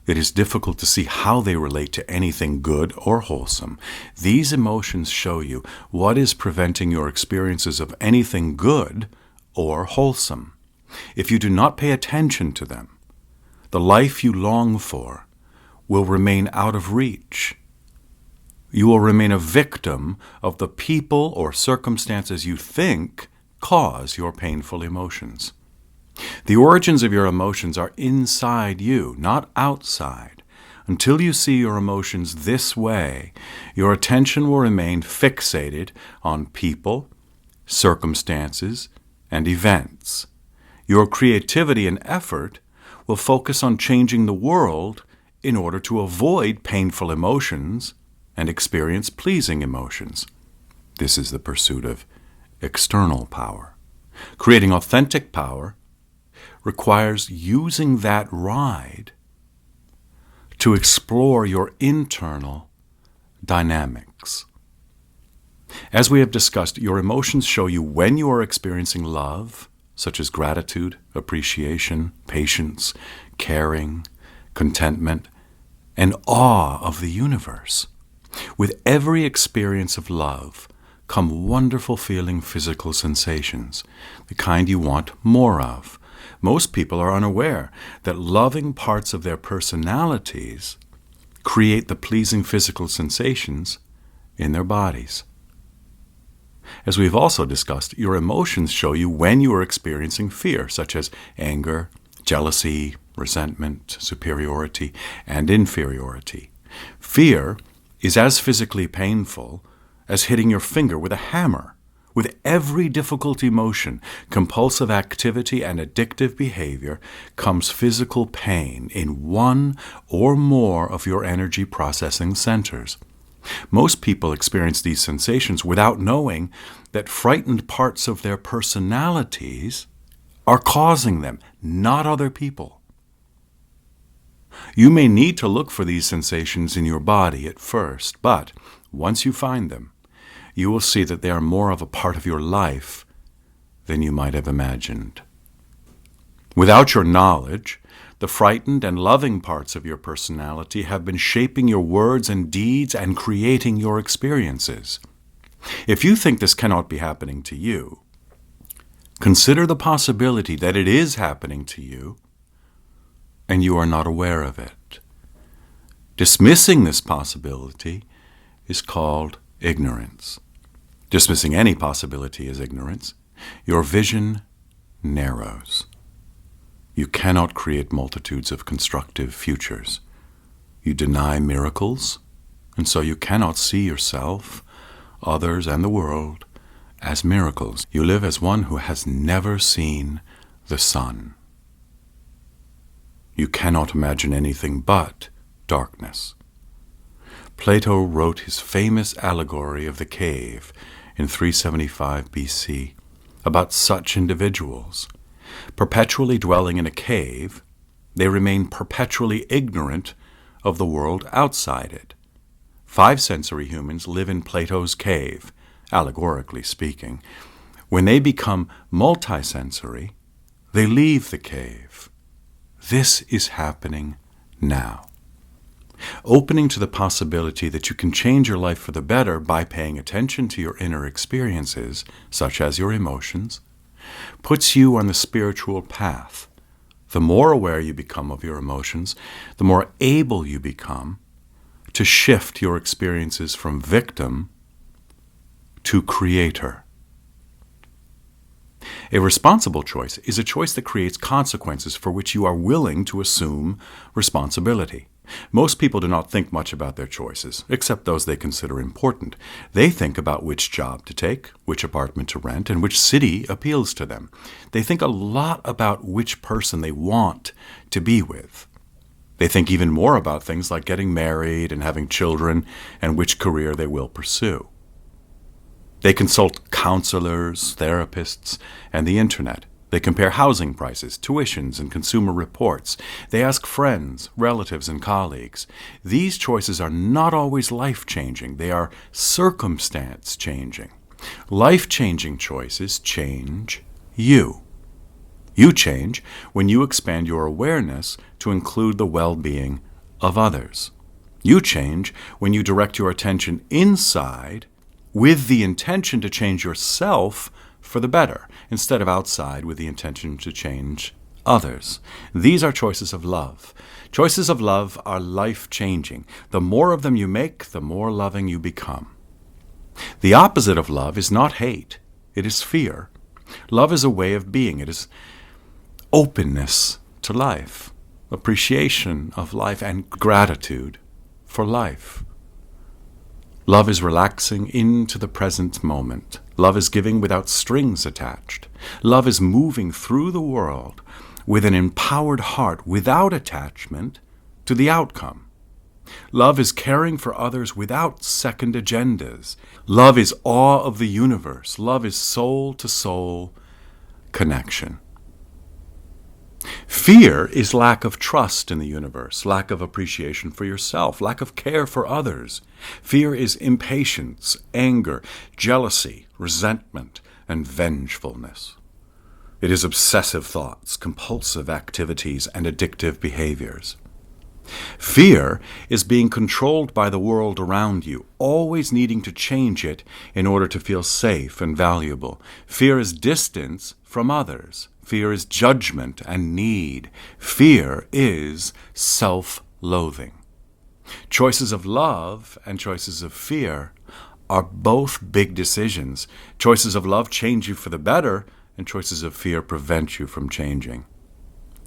it is difficult to see how they relate to anything good or wholesome. These emotions show you what is preventing your experiences of anything good or wholesome. If you do not pay attention to them, the life you long for will remain out of reach. You will remain a victim of the people or circumstances you think cause your painful emotions. The origins of your emotions are inside you, not outside. Until you see your emotions this way, your attention will remain fixated on people, circumstances, and events. Your creativity and effort will focus on changing the world in order to avoid painful emotions and experience pleasing emotions. This is the pursuit of external power. Creating authentic power requires using that ride to explore your internal dynamics. As we have discussed, your emotions show you when you are experiencing love, such as gratitude, appreciation, patience, caring, contentment, and awe of the universe. With every experience of love come wonderful feeling physical sensations, the kind you want more of. Most people are unaware that loving parts of their personalities create the pleasing physical sensations in their bodies. As we've also discussed, your emotions show you when you are experiencing fear, such as anger, jealousy, resentment, superiority, and inferiority. Fear is as physically painful as hitting your finger with a hammer. With every difficult emotion, compulsive activity, and addictive behavior comes physical pain in one or more of your energy processing centers. Most people experience these sensations without knowing that frightened parts of their personalities are causing them, not other people. You may need to look for these sensations in your body at first, but once you find them, you will see that they are more of a part of your life than you might have imagined. Without your knowledge, the frightened and loving parts of your personality have been shaping your words and deeds and creating your experiences. If you think this cannot be happening to you, consider the possibility that it is happening to you and you are not aware of it. Dismissing this possibility is called ignorance. Dismissing any possibility is ignorance. Your vision narrows. You cannot create multitudes of constructive futures. You deny miracles, and so you cannot see yourself, others, and the world as miracles. You live as one who has never seen the sun. You cannot imagine anything but darkness. Plato wrote his famous allegory of the cave in 375 BC about such individuals. Perpetually dwelling in a cave, they remain perpetually ignorant of the world outside it. 5-sensory humans live in Plato's cave, allegorically speaking. When they become multisensory, they leave the cave. This is happening now. Opening to the possibility that you can change your life for the better by paying attention to your inner experiences, such as your emotions, puts you on the spiritual path. The more aware you become of your emotions, the more able you become to shift your experiences from victim to creator. A responsible choice is a choice that creates consequences for which you are willing to assume responsibility. Most people do not think much about their choices, except those they consider important. They think about which job to take, which apartment to rent, and which city appeals to them. They think a lot about which person they want to be with. They think even more about things like getting married and having children and which career they will pursue. They consult counselors, therapists, and the internet. They compare housing prices, tuitions, and consumer reports. They ask friends, relatives, and colleagues. These choices are not always life-changing. They are circumstance-changing. Life-changing choices change you. You change when you expand your awareness to include the well-being of others. You change when you direct your attention inside with the intention to change yourself for the better, instead of outside with the intention to change others. These are choices of love. Choices of love are life-changing. The more of them you make, the more loving you become. The opposite of love is not hate. It is fear. Love is a way of being. It is openness to life, appreciation of life, and gratitude for life. Love is relaxing into the present moment. Love is giving without strings attached. Love is moving through the world with an empowered heart without attachment to the outcome. Love is caring for others without second agendas. Love is awe of the universe. Love is soul-to-soul connection. Fear is lack of trust in the universe, lack of appreciation for yourself, lack of care for others. Fear is impatience, anger, jealousy, resentment, and vengefulness. It is obsessive thoughts, compulsive activities, and addictive behaviors. Fear is being controlled by the world around you, always needing to change it in order to feel safe and valuable. Fear is distance from others. Fear is judgment and need. Fear is self-loathing. Choices of love and choices of fear are both big decisions. Choices of love change you for the better, and choices of fear prevent you from changing.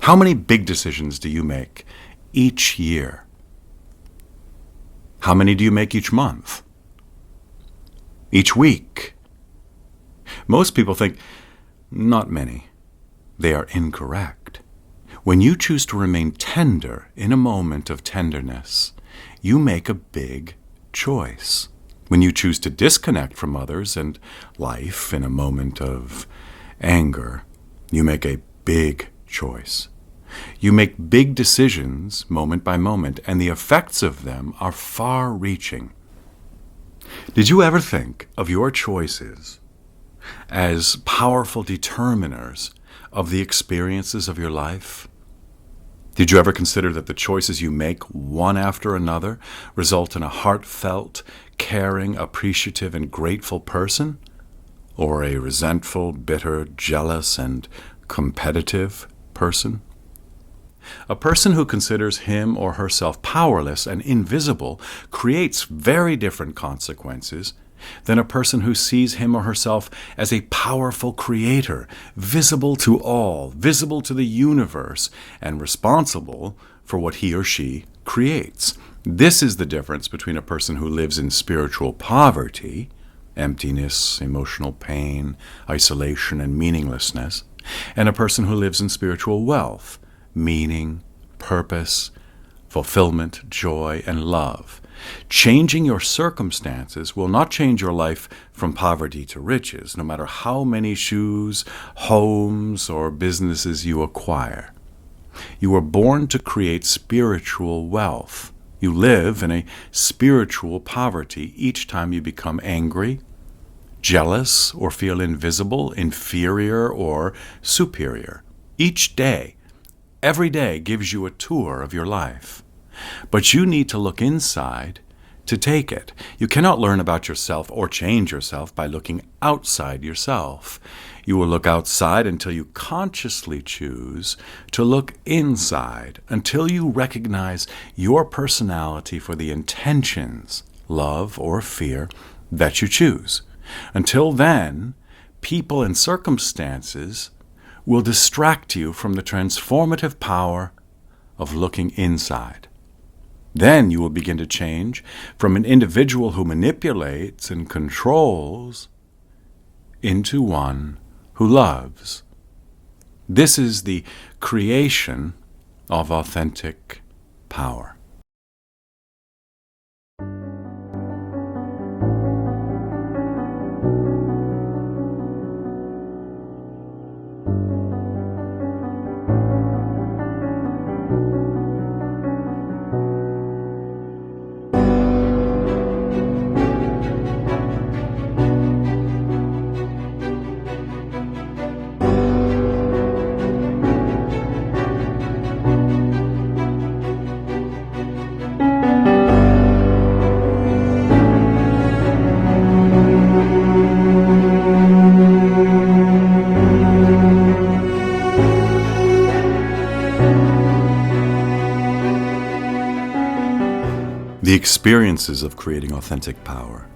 How many big decisions do you make each year? How many do you make each month? Each week? Most people think, not many. They are incorrect. When you choose to remain tender in a moment of tenderness, you make a big choice. When you choose to disconnect from others and life in a moment of anger, you make a big choice. You make big decisions moment by moment, and the effects of them are far-reaching. Did you ever think of your choices as powerful determiners of the experiences of your life? Did you ever consider that the choices you make one after another result in a heartfelt, caring, appreciative, and grateful person? Or a resentful, bitter, jealous, and competitive person? A person who considers him or herself powerless and invisible creates very different consequences than a person who sees him or herself as a powerful creator, visible to all, visible to the universe, and responsible for what he or she creates. This is the difference between a person who lives in spiritual poverty, emptiness, emotional pain, isolation, and meaninglessness, and a person who lives in spiritual wealth, meaning, purpose, fulfillment, joy, and love. Changing your circumstances will not change your life from poverty to riches, no matter how many shoes, homes, or businesses you acquire. You were born to create spiritual wealth. You live in a spiritual poverty each time you become angry, jealous, or feel invisible, inferior, or superior. Each day, every day gives you a tour of your life. But you need to look inside to take it. You cannot learn about yourself or change yourself by looking outside yourself. You will look outside until you consciously choose to look inside, until you recognize your personality for the intentions, love or fear, that you choose. Until then, people and circumstances will distract you from the transformative power of looking inside. Then you will begin to change from an individual who manipulates and controls into one who loves. This is the creation of authentic power. The experiences of creating authentic power.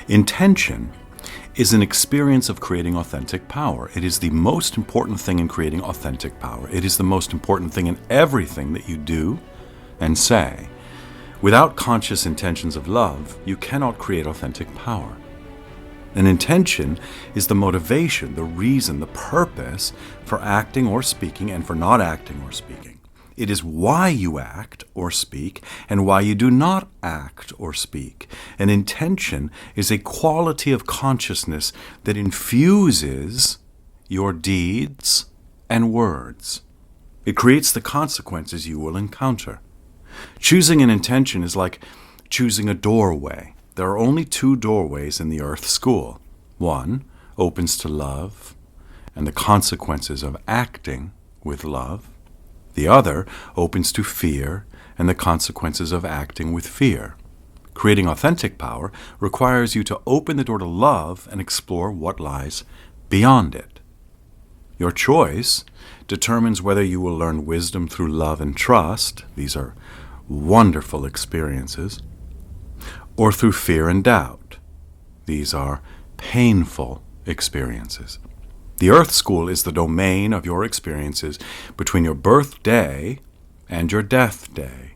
Intention is an experience of creating authentic power. It is the most important thing in creating authentic power. It is the most important thing in everything that you do and say. Without conscious intentions of love, you cannot create authentic power. An intention is the motivation, the reason, the purpose for acting or speaking and for not acting or speaking. It is why you act or speak and why you do not act or speak. An intention is a quality of consciousness that infuses your deeds and words. It creates the consequences you will encounter. Choosing an intention is like choosing a doorway. There are only two doorways in the Earth School. One opens to love, and the consequences of acting with love. The other opens to fear and the consequences of acting with fear. Creating authentic power requires you to open the door to love and explore what lies beyond it. Your choice determines whether you will learn wisdom through love and trust — these are wonderful experiences — or through fear and doubt — these are painful experiences. The Earth School is the domain of your experiences between your birthday and your death day.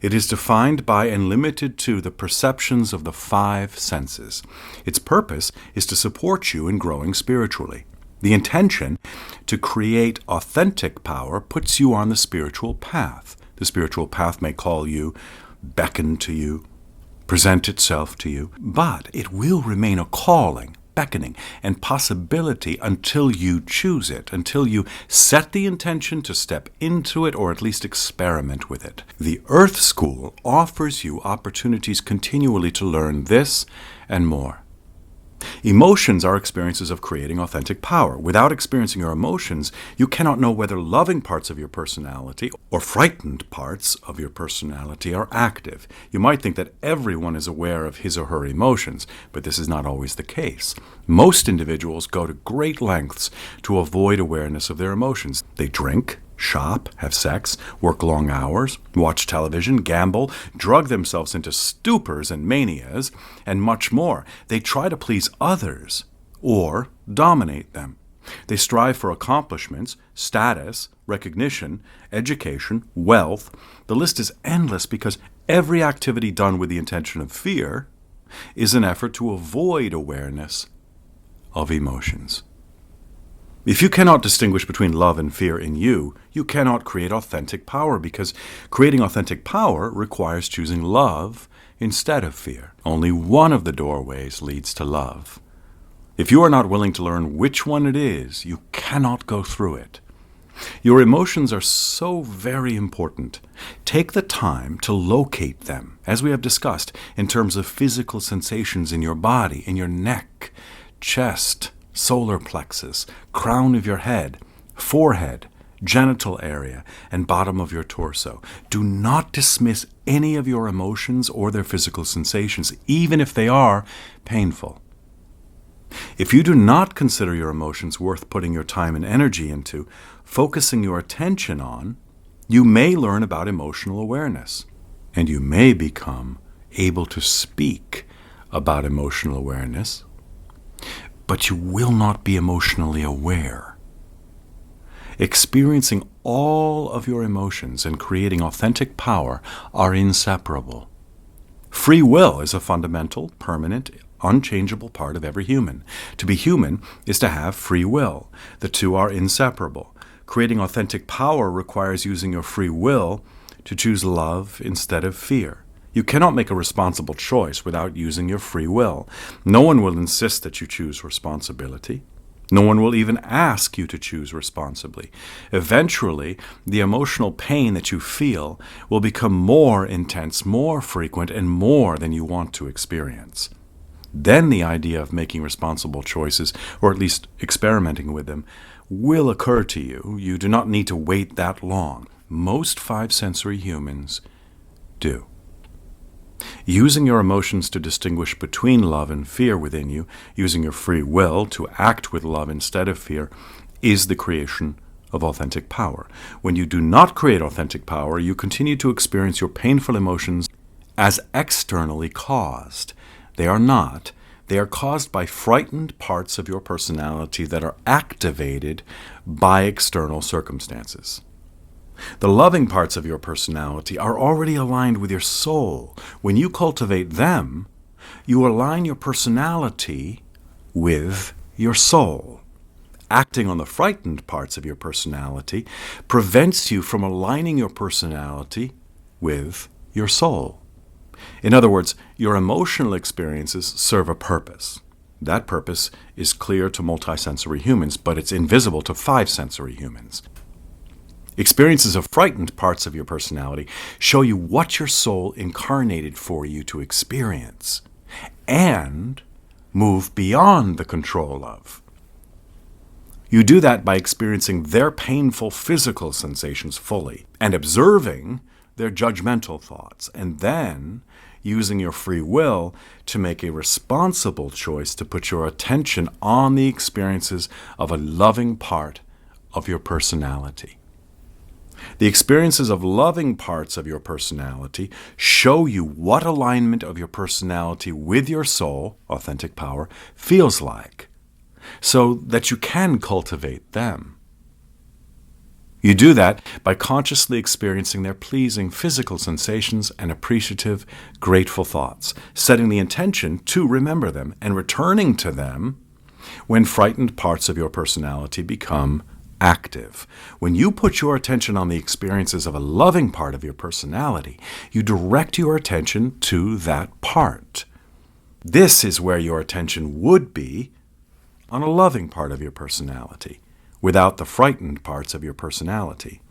It is defined by and limited to the perceptions of the 5 senses. Its purpose is to support you in growing spiritually. The intention to create authentic power puts you on the spiritual path. The spiritual path may call you, beckon to you, present itself to you, but it will remain a calling, beckoning, and possibility until you choose it, until you set the intention to step into it or at least experiment with it. The Earth School offers you opportunities continually to learn this and more. Emotions are experiences of creating authentic power. Without experiencing your emotions, you cannot know whether loving parts of your personality or frightened parts of your personality are active. You might think that everyone is aware of his or her emotions, but this is not always the case. Most individuals go to great lengths to avoid awareness of their emotions. They drink, shop, have sex, work long hours, watch television, gamble, drug themselves into stupors and manias, and much more. They try to please others or dominate them. They strive for accomplishments, status, recognition, education, wealth. The list is endless because every activity done with the intention of fear is an effort to avoid awareness of emotions. If you cannot distinguish between love and fear in you, you cannot create authentic power, because creating authentic power requires choosing love instead of fear. Only one of the doorways leads to love. If you are not willing to learn which one it is, you cannot go through it. Your emotions are so very important. Take the time to locate them, as we have discussed, in terms of physical sensations in your body, in your neck, chest, solar plexus, crown of your head, forehead, genital area, and bottom of your torso. Do not dismiss any of your emotions or their physical sensations, even if they are painful. If you do not consider your emotions worth putting your time and energy into, focusing your attention on, you may learn about emotional awareness, and you may become able to speak about emotional awareness, but you will not be emotionally aware. Experiencing all of your emotions and creating authentic power are inseparable. Free will is a fundamental, permanent, unchangeable part of every human. To be human is to have free will. The two are inseparable. Creating authentic power requires using your free will to choose love instead of fear. You cannot make a responsible choice without using your free will. No one will insist that you choose responsibility. No one will even ask you to choose responsibly. Eventually, the emotional pain that you feel will become more intense, more frequent, and more than you want to experience. Then the idea of making responsible choices, or at least experimenting with them, will occur to you. You do not need to wait that long. Most 5-sensory humans do. Using your emotions to distinguish between love and fear within you, using your free will to act with love instead of fear, is the creation of authentic power. When you do not create authentic power, you continue to experience your painful emotions as externally caused. They are not. They are caused by frightened parts of your personality that are activated by external circumstances. The loving parts of your personality are already aligned with your soul. When you cultivate them, you align your personality with your soul. Acting on the frightened parts of your personality prevents you from aligning your personality with your soul. In other words, your emotional experiences serve a purpose. That purpose is clear to multisensory humans, but it's invisible to 5-sensory humans. Experiences of frightened parts of your personality show you what your soul incarnated for you to experience and move beyond the control of. You do that by experiencing their painful physical sensations fully and observing their judgmental thoughts, and then using your free will to make a responsible choice to put your attention on the experiences of a loving part of your personality. The experiences of loving parts of your personality show you what alignment of your personality with your soul, authentic power, feels like, so that you can cultivate them. You do that by consciously experiencing their pleasing physical sensations and appreciative, grateful thoughts, setting the intention to remember them and returning to them when frightened parts of your personality become active. When you put your attention on the experiences of a loving part of your personality, you direct your attention to that part. This is where your attention would be on a loving part of your personality, without the frightened parts of your personality.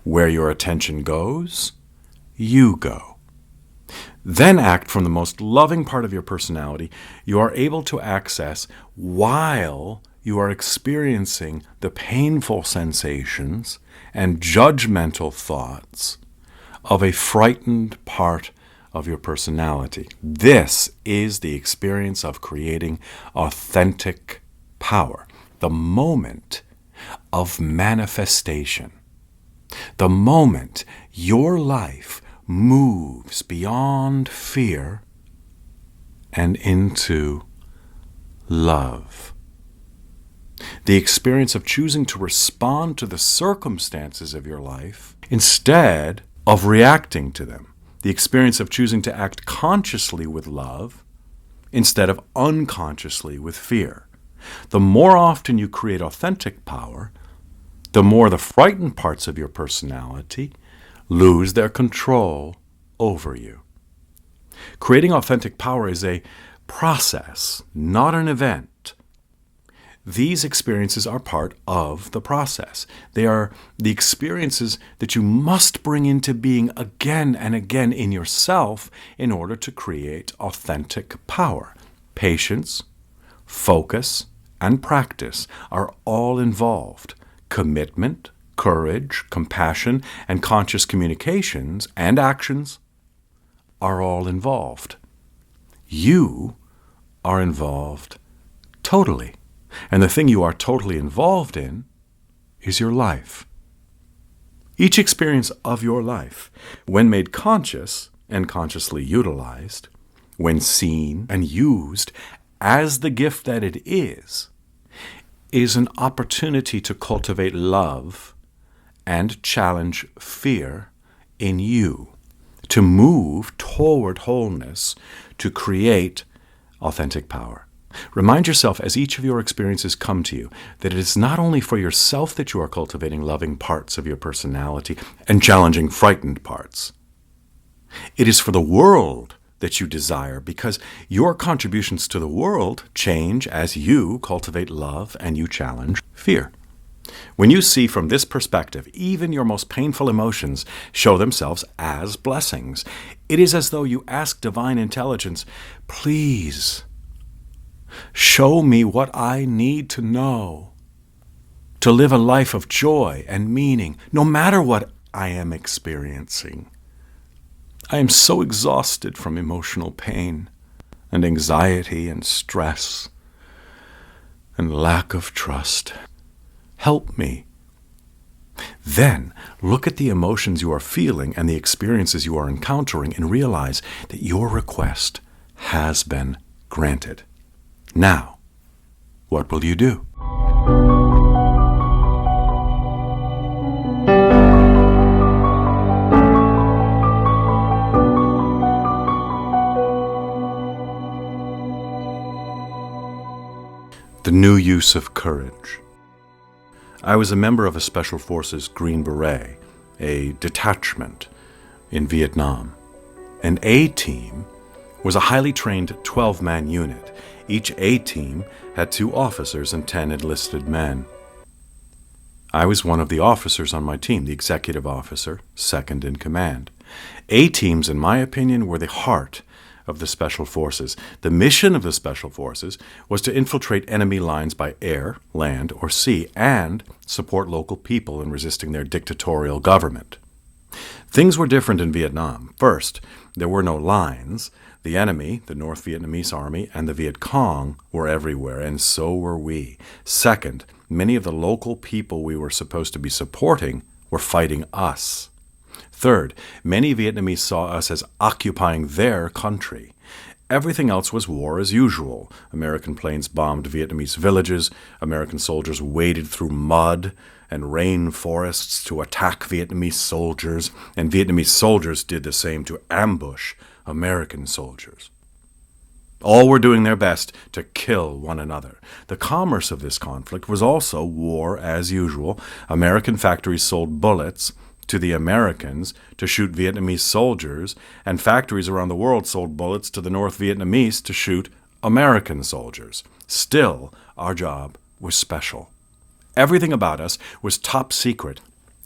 Where your attention goes, you go. Then act from the most loving part of your personality you are able to access while you are experiencing the painful sensations and judgmental thoughts of a frightened part of your personality. This is the experience of creating authentic power, the moment of manifestation, the moment your life moves beyond fear and into love. The experience of choosing to respond to the circumstances of your life instead of reacting to them. The experience of choosing to act consciously with love instead of unconsciously with fear. The more often you create authentic power, the more the frightened parts of your personality lose their control over you. Creating authentic power is a process, not an event. These experiences are part of the process. They are the experiences that you must bring into being again and again in yourself in order to create authentic power. Patience, focus, and practice are all involved. Commitment, courage, compassion, and conscious communications and actions are all involved. You are involved totally. And the thing you are totally involved in is your life. Each experience of your life, when made conscious and consciously utilized, when seen and used as the gift that it is an opportunity to cultivate love and challenge fear in you, to move toward wholeness, to create authentic power. Remind yourself as each of your experiences come to you that it is not only for yourself that you are cultivating loving parts of your personality and challenging frightened parts. It is for the world that you desire, because your contributions to the world change as you cultivate love and you challenge fear. When you see from this perspective, even your most painful emotions show themselves as blessings. It is as though you ask divine intelligence, please, show me what I need to know to live a life of joy and meaning, no matter what I am experiencing. I am so exhausted from emotional pain and anxiety and stress and lack of trust. Help me. Then look at the emotions you are feeling and the experiences you are encountering and realize that your request has been granted. Now, what will you do? The new use of courage. I was a member of a Special Forces Green Beret, a detachment in Vietnam. An A-team was a highly trained 12-man unit. Each A-team had 2 officers and 10 enlisted men. I was one of the officers on my team, the executive officer, second in command. A-teams, in my opinion, were the heart of the Special Forces. The mission of the Special Forces was to infiltrate enemy lines by air, land, or sea and support local people in resisting their dictatorial government. Things were different in Vietnam. First, there were no lines. The enemy, the North Vietnamese Army, and the Viet Cong were everywhere, and so were we. Second, many of the local people we were supposed to be supporting were fighting us. Third, many Vietnamese saw us as occupying their country. Everything else was war as usual. American planes bombed Vietnamese villages. American soldiers waded through mud and rainforests to attack Vietnamese soldiers, and Vietnamese soldiers did the same to ambush American soldiers. All were doing their best to kill one another. The commerce of this conflict was also war as usual. American factories sold bullets to the Americans to shoot Vietnamese soldiers, and factories around the world sold bullets to the North Vietnamese to shoot American soldiers. Still, our job was special. Everything about us was top secret.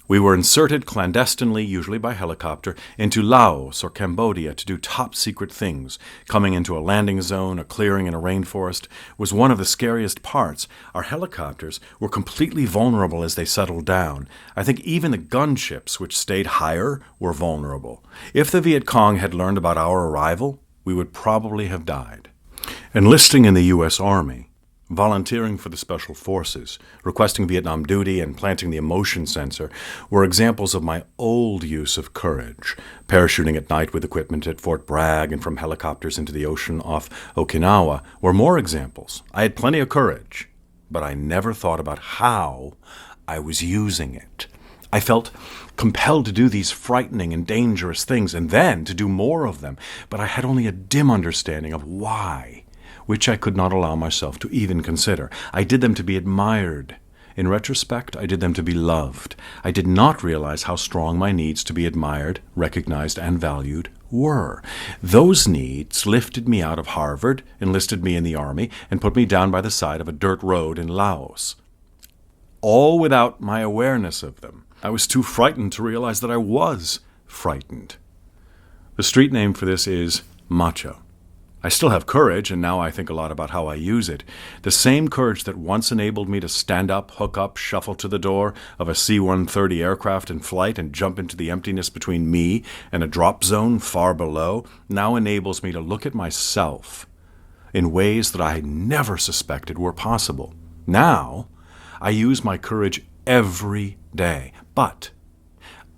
We were inserted clandestinely, usually by helicopter, into Laos or Cambodia to do top-secret things. Coming into a landing zone, a clearing in a rainforest, was one of the scariest parts. Our helicopters were completely vulnerable as they settled down. I think even the gunships, which stayed higher, were vulnerable. If the Viet Cong had learned about our arrival, we would probably have died. Enlisting in the U.S. Army, volunteering for the Special Forces, requesting Vietnam duty, and planting the emotion sensor were examples of my old use of courage. Parachuting at night with equipment at Fort Bragg and from helicopters into the ocean off Okinawa were more examples. I had plenty of courage, but I never thought about how I was using it. I felt compelled to do these frightening and dangerous things and then to do more of them, but I had only a dim understanding of why, which I could not allow myself to even consider. I did them to be admired. In retrospect, I did them to be loved. I did not realize how strong my needs to be admired, recognized, and valued were. Those needs lifted me out of Harvard, enlisted me in the Army, and put me down by the side of a dirt road in Laos. All without my awareness of them. I was too frightened to realize that I was frightened. The street name for this is macho. I still have courage, and now I think a lot about how I use it. The same courage that once enabled me to stand up, hook up, shuffle to the door of a C-130 aircraft in flight and jump into the emptiness between me and a drop zone far below, now enables me to look at myself in ways that I never suspected were possible. Now, I use my courage every day, but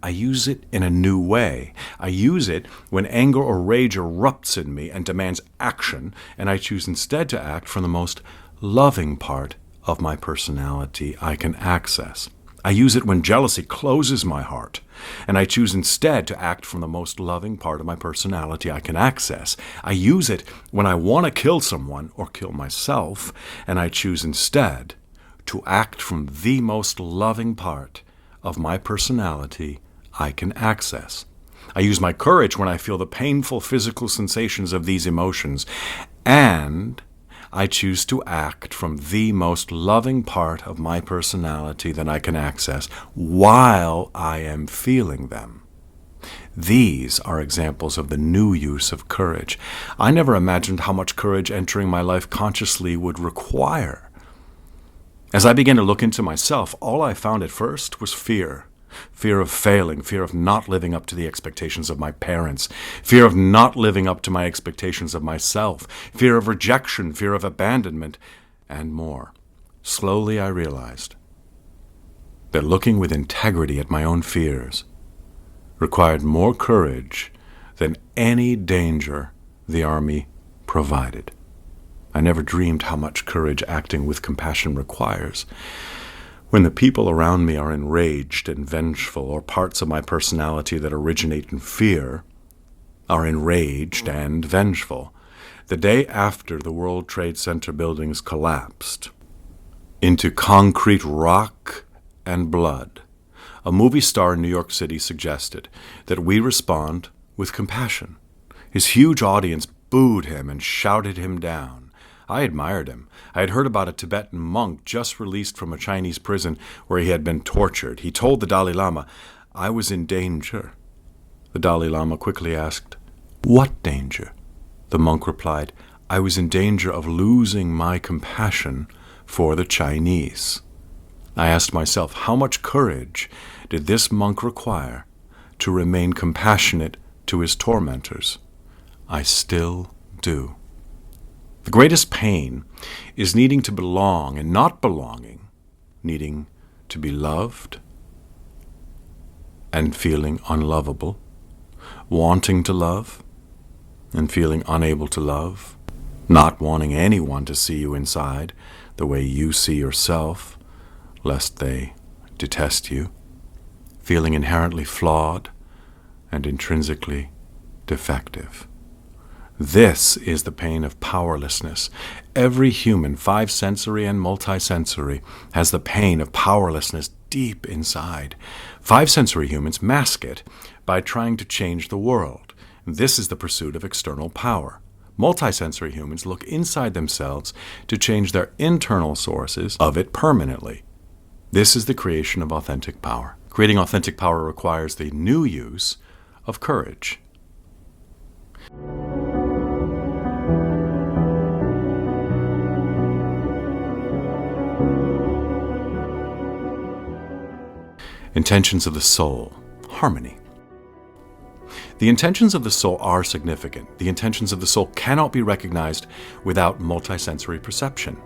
I use it in a new way. I use it when anger or rage erupts in me and demands action, and I choose instead to act from the most loving part of my personality I can access. I use it when jealousy closes my heart, and I choose instead to act from the most loving part of my personality I can access. I use it when I want to kill someone or kill myself, and I choose instead to act from the most loving part of my personality I can access. I use my courage when I feel the painful physical sensations of these emotions, and I choose to act from the most loving part of my personality that I can access while I am feeling them. These are examples of the new use of courage. I never imagined how much courage entering my life consciously would require. As I began to look into myself, all I found at first was fear. Fear of failing, fear of not living up to the expectations of my parents, fear of not living up to my expectations of myself, fear of rejection, fear of abandonment, and more. Slowly I realized that looking with integrity at my own fears required more courage than any danger the Army provided. I never dreamed how much courage acting with compassion requires. When the people around me are enraged and vengeful, or parts of my personality that originate in fear are enraged and vengeful, the day after the World Trade Center buildings collapsed into concrete rock and blood, a movie star in New York City suggested that we respond with compassion. His huge audience booed him and shouted him down. I admired him. I had heard about a Tibetan monk just released from a Chinese prison where he had been tortured. He told the Dalai Lama, "I was in danger." The Dalai Lama quickly asked, "What danger?" The monk replied, "I was in danger of losing my compassion for the Chinese." I asked myself, how much courage did this monk require to remain compassionate to his tormentors? I still do. The greatest pain is needing to belong and not belonging, needing to be loved and feeling unlovable, wanting to love and feeling unable to love, not wanting anyone to see you inside the way you see yourself, lest they detest you, feeling inherently flawed and intrinsically defective. This is the pain of powerlessness. Every human, 5-sensory and multisensory, has the pain of powerlessness deep inside. 5-sensory humans mask it by trying to change the world. This is the pursuit of external power. Multisensory humans look inside themselves to change their internal sources of it permanently. This is the creation of authentic power. Creating authentic power requires the new use of courage. Intentions of the soul. Harmony. The intentions of the soul are significant. The intentions of the soul cannot be recognized without multisensory perception.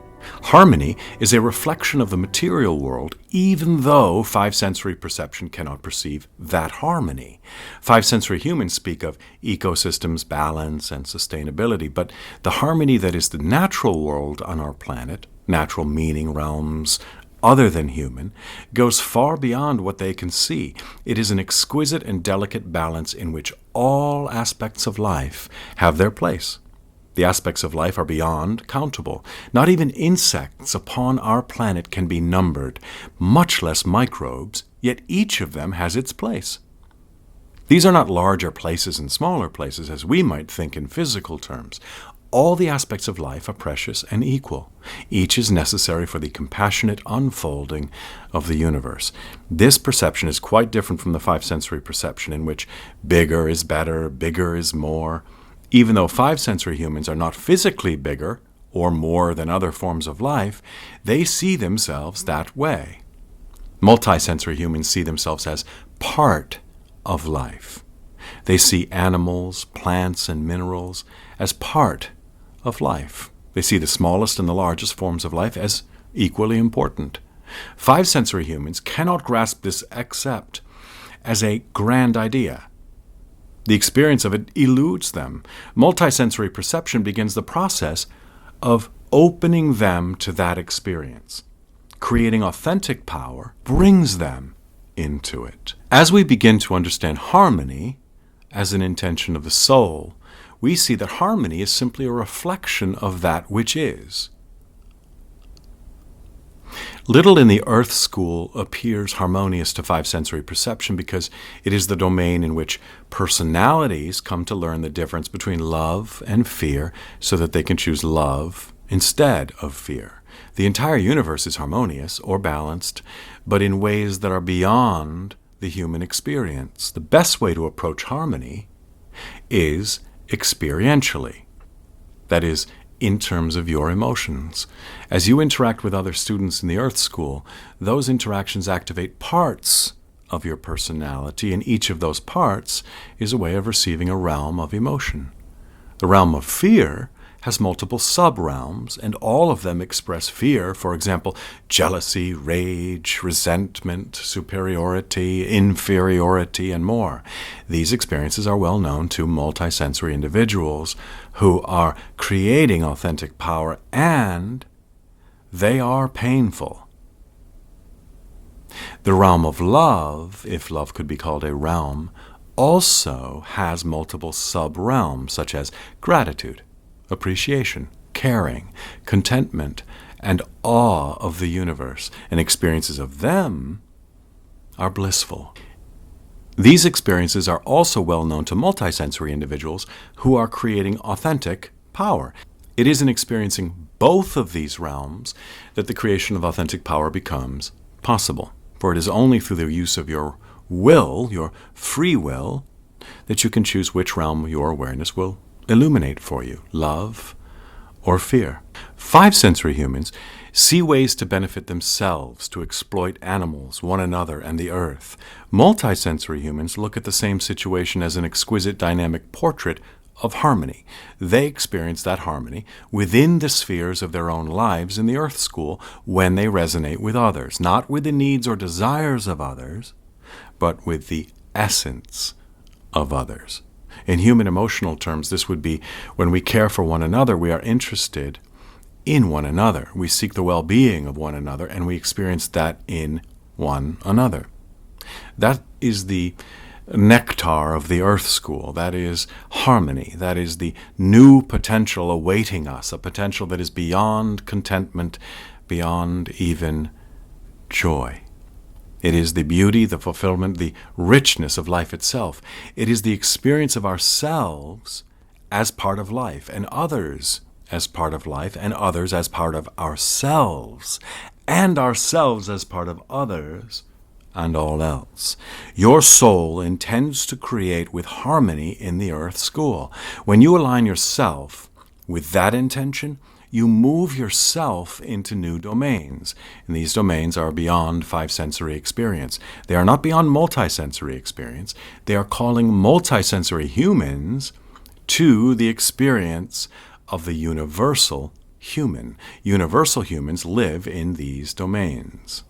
Harmony is a reflection of the material world, even though 5-sensory perception cannot perceive that harmony. 5-sensory humans speak of ecosystems, balance, and sustainability, but the harmony that is the natural world on our planet, natural meaning realms other than human, goes far beyond what they can see. It is an exquisite and delicate balance in which all aspects of life have their place. The aspects of life are beyond countable. Not even insects upon our planet can be numbered, much less microbes, yet each of them has its place. These are not larger places and smaller places as we might think in physical terms. All the aspects of life are precious and equal. Each is necessary for the compassionate unfolding of the universe. This perception is quite different from the 5-sensory perception in which bigger is better, bigger is more. Even though 5-sensory humans are not physically bigger or more than other forms of life, they see themselves that way. Multisensory humans see themselves as part of life. They see animals, plants, and minerals as part of life. They see the smallest and the largest forms of life as equally important. 5-sensory humans cannot grasp this except as a grand idea. The experience of it eludes them. Multisensory perception begins the process of opening them to that experience. Creating authentic power brings them into it. As we begin to understand harmony as an intention of the soul, we see that harmony is simply a reflection of that which is. Little in the Earth School appears harmonious to 5-sensory perception because it is the domain in which personalities come to learn the difference between love and fear so that they can choose love instead of fear. The entire universe is harmonious or balanced, but in ways that are beyond the human experience. The best way to approach harmony is experientially. That is, in terms of your emotions. As you interact with other students in the Earth School, those interactions activate parts of your personality, and each of those parts is a way of receiving a realm of emotion. The realm of fear has multiple sub-realms, and all of them express fear. For example, jealousy, rage, resentment, superiority, inferiority, and more. These experiences are well known to multisensory individuals who are creating authentic power, and they are painful. The realm of love, if love could be called a realm, also has multiple sub-realms, such as gratitude, appreciation, caring, contentment, and awe of the universe, and experiences of them are blissful. These experiences are also well known to multisensory individuals who are creating authentic power. It is in experiencing both of these realms that the creation of authentic power becomes possible. For it is only through the use of your will, your free will, that you can choose which realm your awareness will illuminate for you? Love or fear? Five-sensory humans see ways to benefit themselves, to exploit animals, one another, and the earth. Multisensory humans look at the same situation as an exquisite dynamic portrait of harmony. They experience that harmony within the spheres of their own lives in the Earth School when they resonate with others, not with the needs or desires of others, but with the essence of others. In human emotional terms, this would be when we care for one another, we are interested in one another. We seek the well-being of one another, and we experience that in one another. That is the nectar of the Earth School. That is harmony. That is the new potential awaiting us, a potential that is beyond contentment, beyond even joy. It is the beauty, the fulfillment, the richness of life itself. It is the experience of ourselves as part of life, and others as part of life, and others as part of ourselves, and ourselves as part of others, and all else. Your soul intends to create with harmony in the Earth School. When you align yourself with that intention, you move yourself into new domains. And these domains are beyond five-sensory experience. They are not beyond multisensory experience. They are calling multisensory humans to the experience of the universal human. Universal humans live in these domains.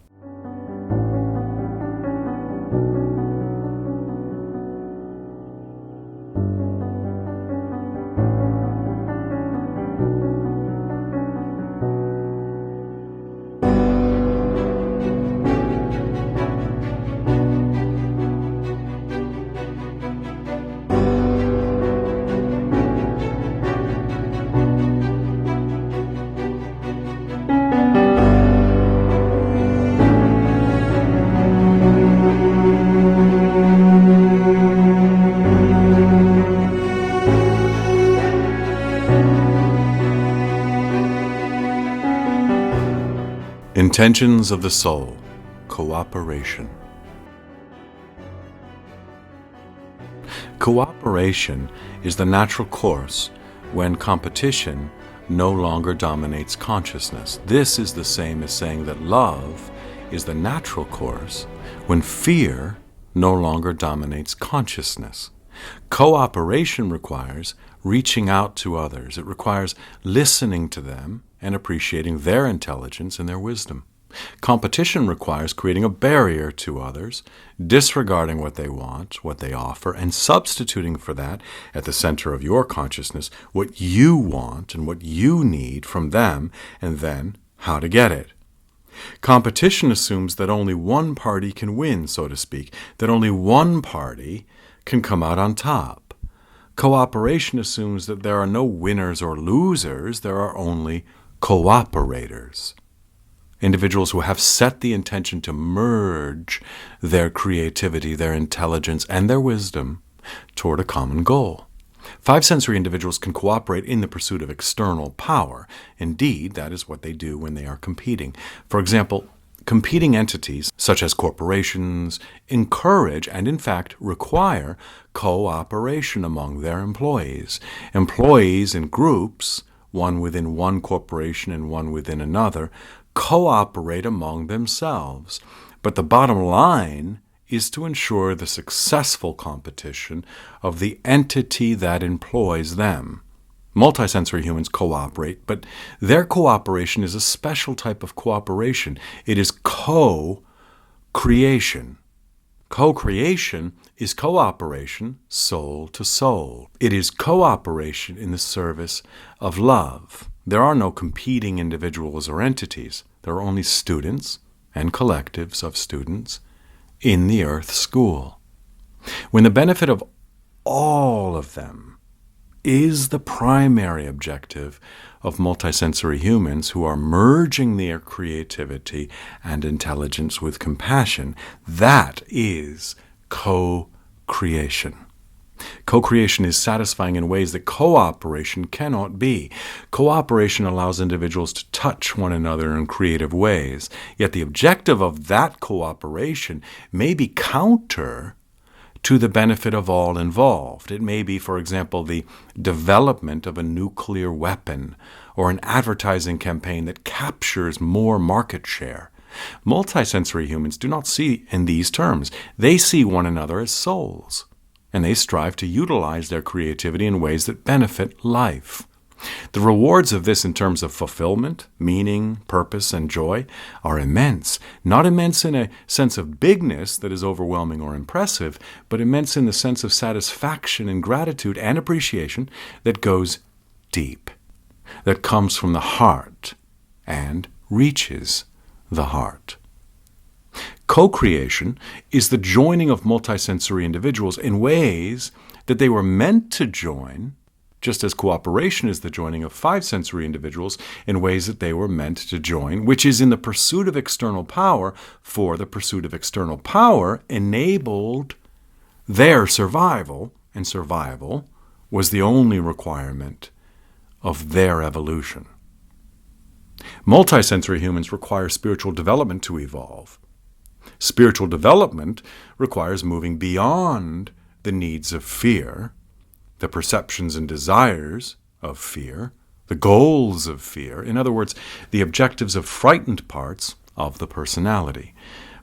Intentions of the soul, cooperation. Cooperation is the natural course when competition no longer dominates consciousness. This is the same as saying that love is the natural course when fear no longer dominates consciousness. Cooperation requires reaching out to others. It requires listening to them and appreciating their intelligence and their wisdom. Competition requires creating a barrier to others, disregarding what they want, what they offer, and substituting for that, at the center of your consciousness, what you want and what you need from them, and then how to get it. Competition assumes that only one party can win, so to speak, that only one party can come out on top. Cooperation assumes that there are no winners or losers, there are only cooperators. Individuals who have set the intention to merge their creativity, their intelligence, and their wisdom toward a common goal. Five-sensory individuals can cooperate in the pursuit of external power. Indeed, that is what they do when they are competing. For example, competing entities, such as corporations, encourage and in fact require cooperation among their employees. Employees in groups, one within one corporation and one within another, cooperate among themselves. But the bottom line is to ensure the successful competition of the entity that employs them. Multisensory humans cooperate, but their cooperation is a special type of cooperation. It is co-creation. Co-creation is cooperation soul to soul. It is cooperation in the service of love. There are no competing individuals or entities. There are only students and collectives of students in the Earth School. When the benefit of all of them is the primary objective of multisensory humans who are merging their creativity and intelligence with compassion, that is co-creation. Co-creation is satisfying in ways that cooperation cannot be. Cooperation allows individuals to touch one another in creative ways, yet the objective of that cooperation may be counter to the benefit of all involved. It may be, for example, the development of a nuclear weapon or an advertising campaign that captures more market share. Multisensory humans do not see in these terms. They see one another as souls, and they strive to utilize their creativity in ways that benefit life. The rewards of this in terms of fulfillment, meaning, purpose, and joy are immense. Not immense in a sense of bigness that is overwhelming or impressive, but immense in the sense of satisfaction and gratitude and appreciation that goes deep, that comes from the heart and reaches the heart. Co-creation is the joining of multisensory individuals in ways that they were meant to join, just as cooperation is the joining of five-sensory individuals in ways that they were meant to join, which is in the pursuit of external power, for the pursuit of external power enabled their survival, and survival was the only requirement of their evolution. Multisensory humans require spiritual development to evolve. Spiritual development requires moving beyond the needs of fear, the perceptions and desires of fear, the goals of fear, in other words, the objectives of frightened parts of the personality.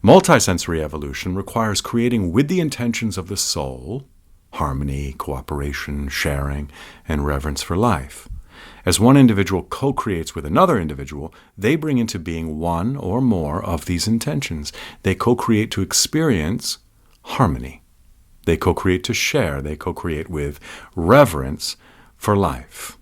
Multisensory evolution requires creating with the intentions of the soul harmony, cooperation, sharing, and reverence for life. As one individual co-creates with another individual, they bring into being one or more of these intentions. They co-create to experience harmony. They co-create to share. They co-create with reverence for life.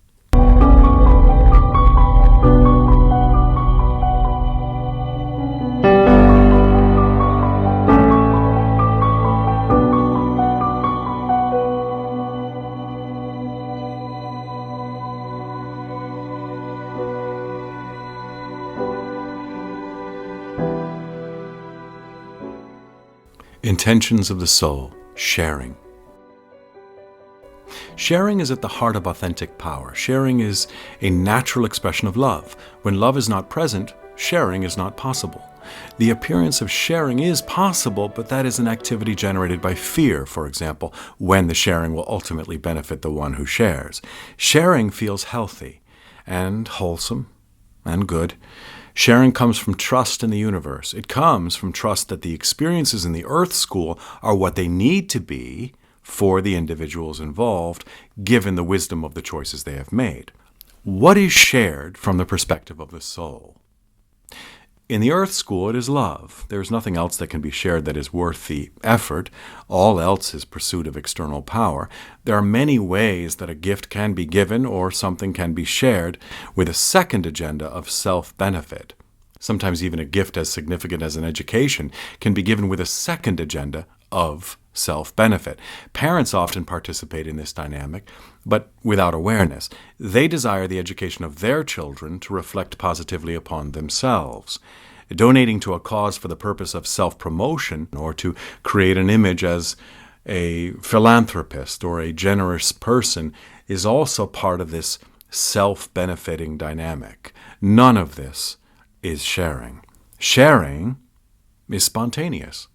Intentions of the soul. Sharing. Sharing is at the heart of authentic power. Sharing is a natural expression of love. When love is not present, sharing is not possible. The appearance of sharing is possible, but that is an activity generated by fear, for example, when the sharing will ultimately benefit the one who shares. Sharing feels healthy and wholesome and good. Sharing comes from trust in the universe. It comes from trust that the experiences in the Earth School are what they need to be for the individuals involved, given the wisdom of the choices they have made. What is shared from the perspective of the soul? In the Earth School, it is love. There is nothing else that can be shared that is worth the effort. All else is pursuit of external power. There are many ways that a gift can be given or something can be shared with a second agenda of self-benefit. Sometimes even a gift as significant as an education can be given with a second agenda of self-benefit. Parents often participate in this dynamic, but without awareness. They desire the education of their children to reflect positively upon themselves. Donating to a cause for the purpose of self-promotion or to create an image as a philanthropist or a generous person is also part of this self-benefiting dynamic. None of this is sharing. Sharing is spontaneous.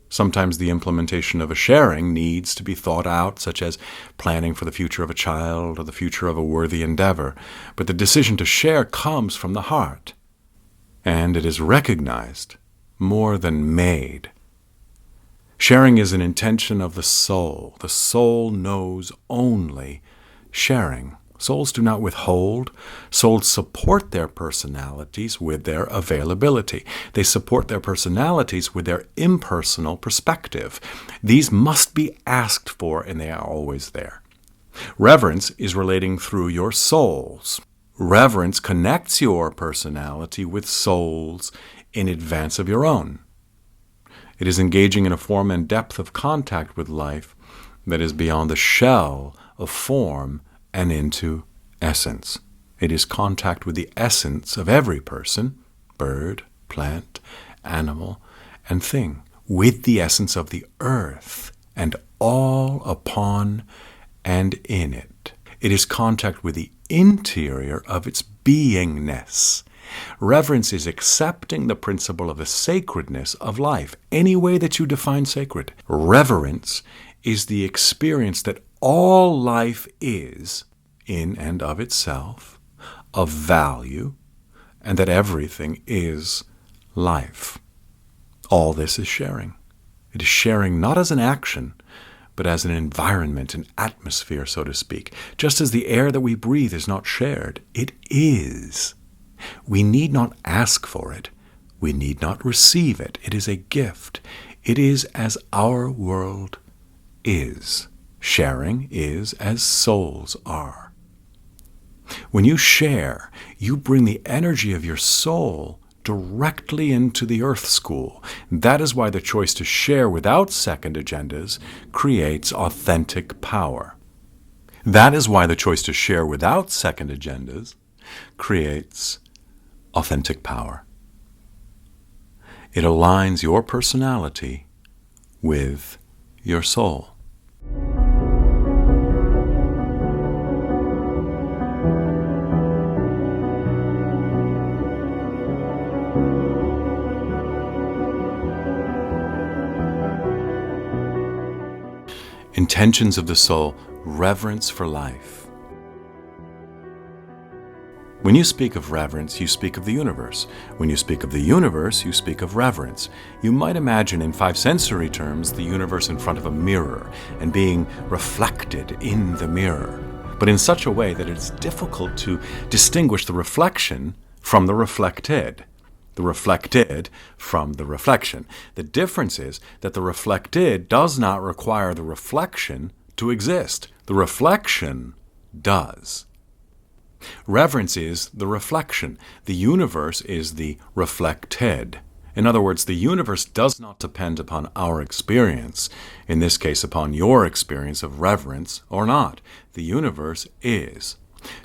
Sometimes the implementation of a sharing needs to be thought out, such as planning for the future of a child or the future of a worthy endeavor. But the decision to share comes from the heart, and it is recognized more than made. Sharing is an intention of the soul. The soul knows only sharing. Souls do not withhold. Souls support their personalities with their availability. They support their personalities with their impersonal perspective. These must be asked for, and they are always there. Reverence is relating through your souls. Reverence connects your personality with souls in advance of your own. It is engaging in a form and depth of contact with life that is beyond the shell of form and into essence. It is contact with the essence of every person, bird, plant, animal, and thing, with the essence of the earth and all upon and in it. It is contact with the interior of its beingness. Reverence is accepting the principle of the sacredness of life, any way that you define sacred. Reverence is the experience that all life is, in and of itself, of value, and that everything is life. All this is sharing. It is sharing not as an action, but as an environment, an atmosphere, so to speak. Just as the air that we breathe is not shared, it is. We need not ask for it. We need not receive it. It is a gift. It is as our world is. Sharing is as souls are. When you share, you bring the energy of your soul directly into the earth school. That is why the choice to share without second agendas creates authentic power. That is why the choice to share without second agendas creates authentic power. It aligns your personality with your soul. Intentions of the soul, reverence for life. When you speak of reverence, you speak of the universe. When you speak of the universe, you speak of reverence. You might imagine in five sensory terms the universe in front of a mirror and being reflected in the mirror, but in such a way that it's difficult to distinguish the reflection from the reflected. The reflected from the reflection. The difference is that the reflected does not require the reflection to exist. The reflection does. Reverence is the reflection. The universe is the reflected. In other words, the universe does not depend upon our experience, in this case upon your experience of reverence or not. The universe is.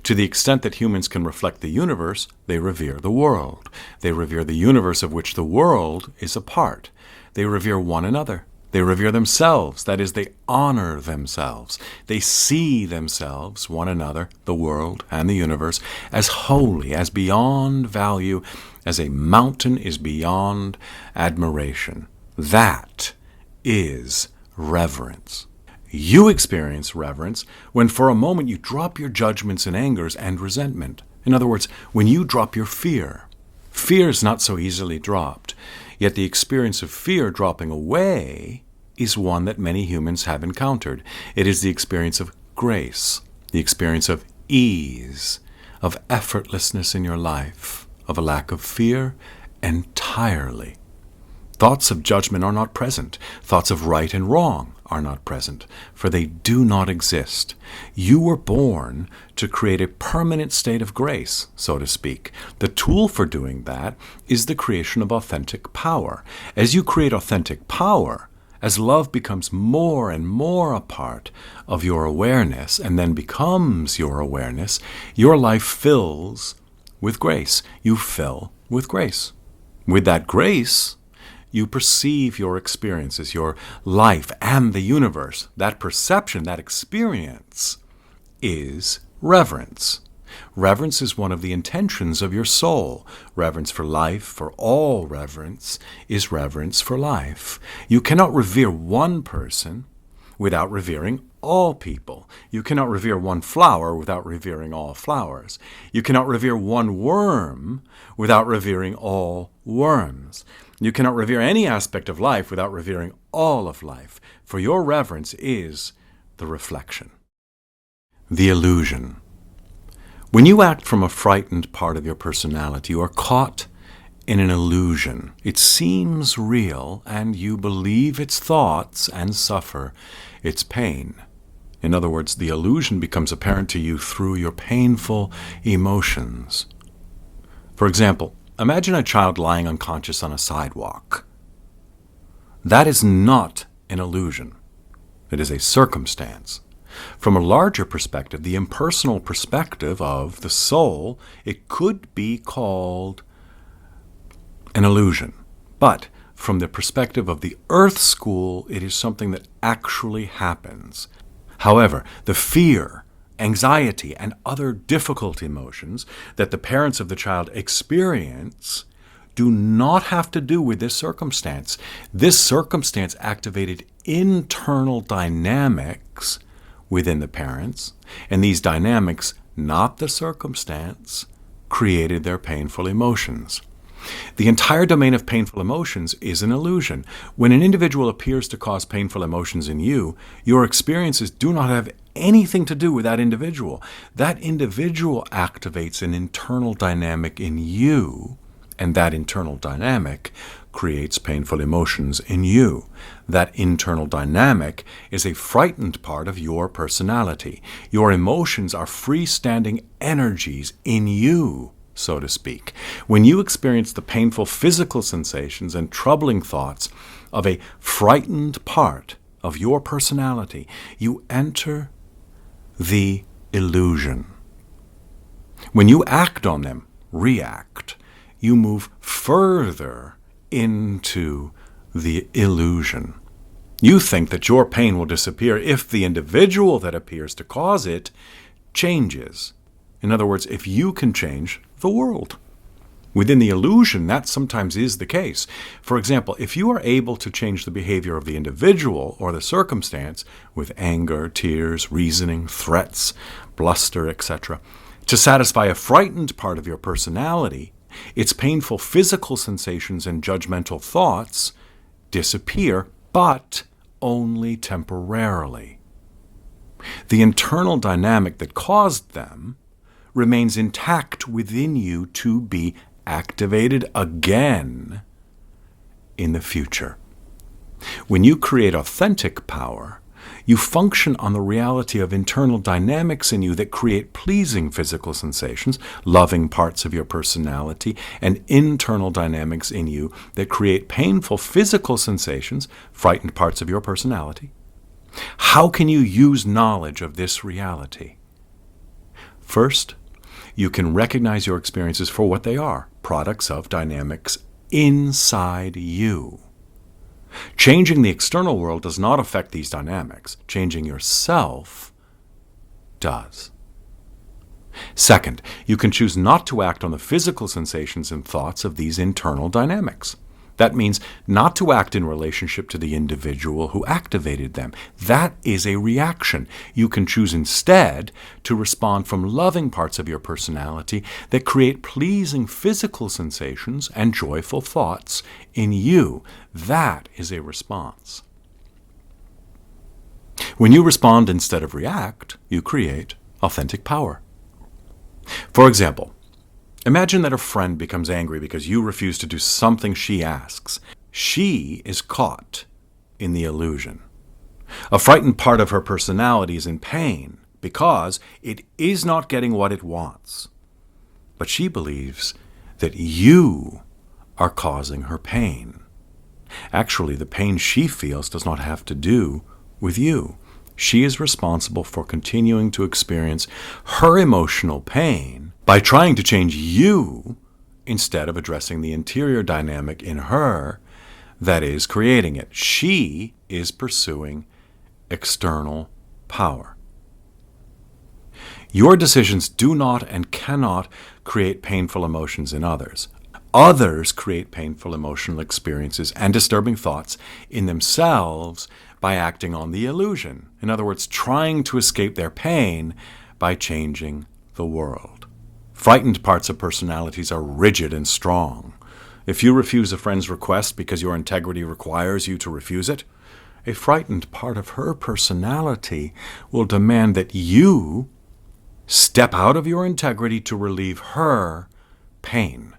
To the extent that humans can reflect the universe, they revere the world. They revere the universe of which the world is a part. They revere one another. They revere themselves. That is, they honor themselves. They see themselves, one another, the world, and the universe, as holy, as beyond value, as a mountain is beyond admiration. That is reverence. You experience reverence when for a moment you drop your judgments and angers and resentment. In other words, when you drop your fear. Fear is not so easily dropped, yet the experience of fear dropping away is one that many humans have encountered. It is the experience of grace, the experience of ease, of effortlessness in your life, of a lack of fear entirely. Thoughts of judgment are not present. Thoughts of right and wrong are not present, for they do not exist. You were born to create a permanent state of grace, so to speak. The tool for doing that is the creation of authentic power. As you create authentic power, as love becomes more and more a part of your awareness and then becomes your awareness, your life fills with grace. You fill with grace. With that grace, you perceive your experiences, your life, and the universe. That perception, that experience, is reverence. Reverence is one of the intentions of your soul. Reverence for life, for all reverence, is reverence for life. You cannot revere one person without revering all people. You cannot revere one flower without revering all flowers. You cannot revere one worm without revering all worms. You cannot revere any aspect of life without revering all of life, for your reverence is the reflection. The illusion. When you act from a frightened part of your personality, you are caught in an illusion. It seems real, and you believe its thoughts and suffer its pain. In other words, the illusion becomes apparent to you through your painful emotions. For example, imagine a child lying unconscious on a sidewalk. That is not an illusion. It is a circumstance. From a larger perspective, the impersonal perspective of the soul, it could be called an illusion. But from the perspective of the earth school, it is something that actually happens. However, the fear anxiety, and other difficult emotions that the parents of the child experience do not have to do with this circumstance. This circumstance activated internal dynamics within the parents, and these dynamics, not the circumstance, created their painful emotions. The entire domain of painful emotions is an illusion. When an individual appears to cause painful emotions in you, your experiences do not have anything to do with that individual. That individual activates an internal dynamic in you, and that internal dynamic creates painful emotions in you. That internal dynamic is a frightened part of your personality. Your emotions are freestanding energies in you, so to speak. When you experience the painful physical sensations and troubling thoughts of a frightened part of your personality, you enter the illusion. When you act on them, react, you move further into the illusion. You think that your pain will disappear if the individual that appears to cause it changes. In other words, if you can change the world. Within the illusion, that sometimes is the case. For example, if you are able to change the behavior of the individual or the circumstance with anger, tears, reasoning, threats, bluster, etc., to satisfy a frightened part of your personality, its painful physical sensations and judgmental thoughts disappear, but only temporarily. The internal dynamic that caused them remains intact within you to be activated again in the future. When you create authentic power, you function on the reality of internal dynamics in you that create pleasing physical sensations, loving parts of your personality, and internal dynamics in you that create painful physical sensations, frightened parts of your personality. How can you use knowledge of this reality? First, you can recognize your experiences for what they are, products of dynamics inside you. Changing the external world does not affect these dynamics. Changing yourself does. Second, you can choose not to act on the physical sensations and thoughts of these internal dynamics. That means not to act in relationship to the individual who activated them. That is a reaction. You can choose instead to respond from loving parts of your personality that create pleasing physical sensations and joyful thoughts in you. That is a response. When you respond instead of react, you create authentic power. For example, imagine that a friend becomes angry because you refuse to do something she asks. She is caught in the illusion. A frightened part of her personality is in pain because it is not getting what it wants. But she believes that you are causing her pain. Actually, the pain she feels does not have to do with you. She is responsible for continuing to experience her emotional pain by trying to change you instead of addressing the interior dynamic in her that is creating it. She is pursuing external power. Your decisions do not and cannot create painful emotions in others. Others create painful emotional experiences and disturbing thoughts in themselves by acting on the illusion. In other words, trying to escape their pain by changing the world. Frightened parts of personalities are rigid and strong. If you refuse a friend's request because your integrity requires you to refuse it, a frightened part of her personality will demand that you step out of your integrity to relieve her pain.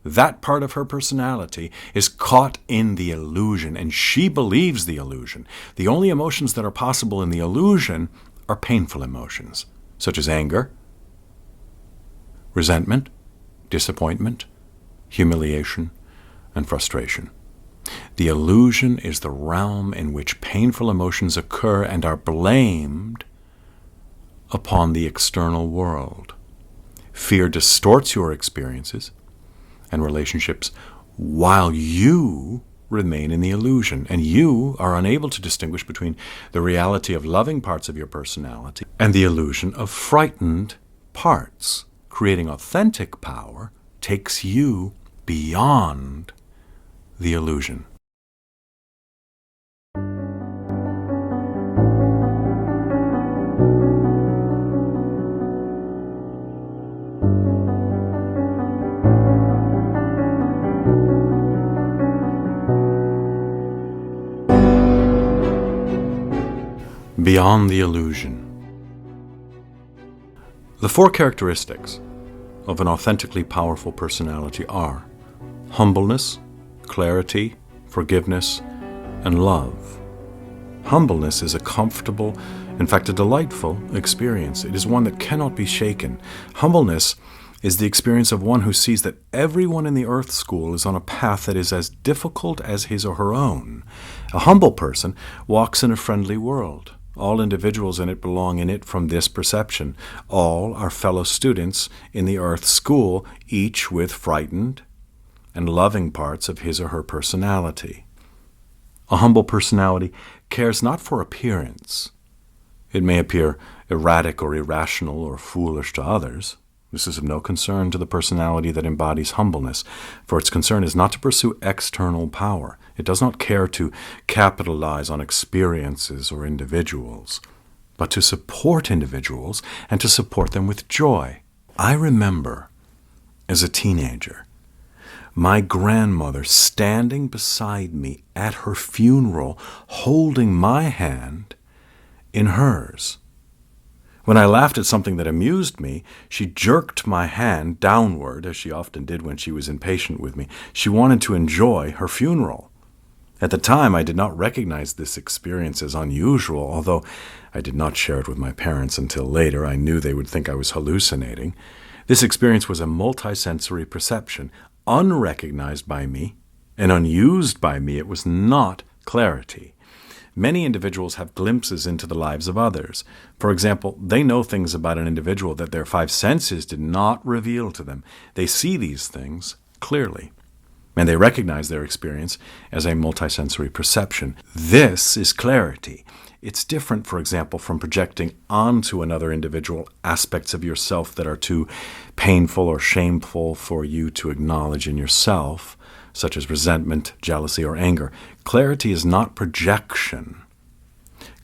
That part of her personality is caught in the illusion, and she believes the illusion. The only emotions that are possible in the illusion are painful emotions, such as anger, resentment, disappointment, humiliation, and frustration. The illusion is the realm in which painful emotions occur and are blamed upon the external world. Fear distorts your experiences and relationships while you remain in the illusion, and you are unable to distinguish between the reality of loving parts of your personality and the illusion of frightened parts. Creating authentic power takes you beyond the illusion. Beyond the illusion. The four characteristics of an authentically powerful personality are humbleness, clarity, forgiveness, and love. Humbleness is a comfortable, in fact a delightful experience. It is one that cannot be shaken. Humbleness is the experience of one who sees that everyone in the Earth School is on a path that is as difficult as his or her own. A humble person walks in a friendly world. All individuals in it belong in it from this perception. All are fellow students in the Earth School, each with frightened and loving parts of his or her personality. A humble personality cares not for appearance. It may appear erratic or irrational or foolish to others. This is of no concern to the personality that embodies humbleness, for its concern is not to pursue external power. It does not care to capitalize on experiences or individuals, but to support individuals and to support them with joy. I remember, as a teenager, my grandmother standing beside me at her funeral, holding my hand in hers. When I laughed at something that amused me, she jerked my hand downward, as she often did when she was impatient with me. She wanted to enjoy her funeral. At the time, I did not recognize this experience as unusual, although I did not share it with my parents until later. I knew they would think I was hallucinating. This experience was a multisensory perception, unrecognized by me and unused by me. It was not clarity. Many individuals have glimpses into the lives of others. For example, they know things about an individual that their five senses did not reveal to them. They see these things clearly, and they recognize their experience as a multisensory perception. This is clarity. It's different, for example, from projecting onto another individual aspects of yourself that are too painful or shameful for you to acknowledge in yourself, such as resentment, jealousy, or anger. Clarity is not projection.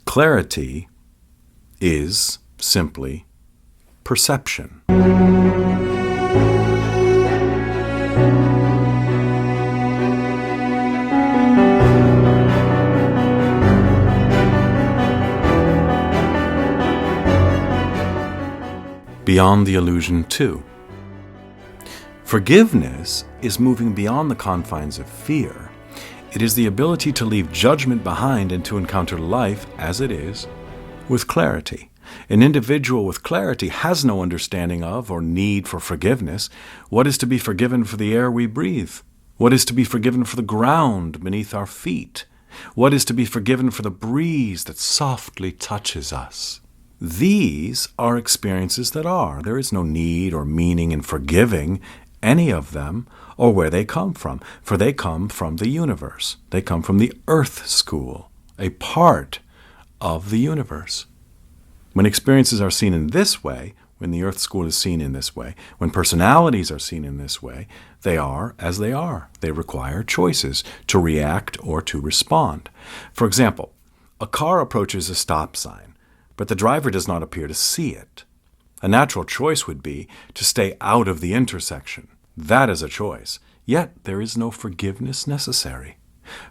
Clarity is simply perception. Beyond the illusion, too. Forgiveness is moving beyond the confines of fear. It is the ability to leave judgment behind and to encounter life as it is with clarity. An individual with clarity has no understanding of or need for forgiveness. What is to be forgiven for the air we breathe? What is to be forgiven for the ground beneath our feet? What is to be forgiven for the breeze that softly touches us? These are experiences that are. There is no need or meaning in forgiving any of them or where they come from, for they come from the universe. They come from the Earth School, a part of the universe. When experiences are seen in this way, when the Earth School is seen in this way, when personalities are seen in this way, they are as they are. They require choices to react or to respond. For example, a car approaches a stop sign, but the driver does not appear to see it. A natural choice would be to stay out of the intersection. That is a choice. Yet there is no forgiveness necessary.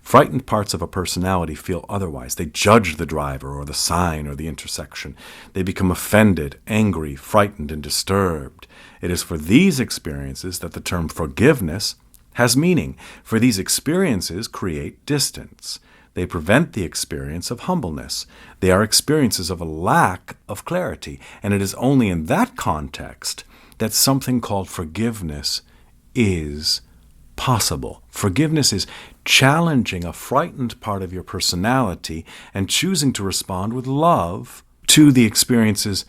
Frightened parts of a personality feel otherwise. They judge the driver or the sign or the intersection. They become offended, angry, frightened, and disturbed. It is for these experiences that the term forgiveness has meaning, for these experiences create distance. They prevent the experience of humbleness. They are experiences of a lack of clarity, and it is only in that context that something called forgiveness is possible. Forgiveness is challenging a frightened part of your personality and choosing to respond with love to the experiences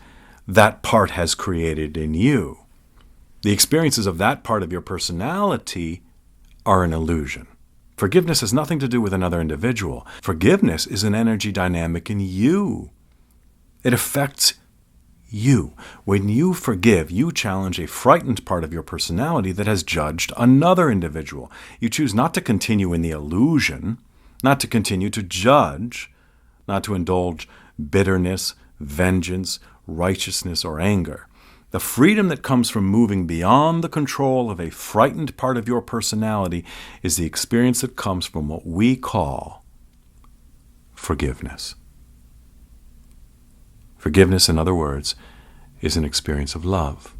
that part has created in you. The experiences of that part of your personality are an illusion. Forgiveness has nothing to do with another individual. Forgiveness is an energy dynamic in you. It affects you. When you forgive, you challenge a frightened part of your personality that has judged another individual. You choose not to continue in the illusion, not to continue to judge, not to indulge bitterness, vengeance, righteousness, or anger. The freedom that comes from moving beyond the control of a frightened part of your personality is the experience that comes from what we call forgiveness. Forgiveness, in other words, is an experience of love.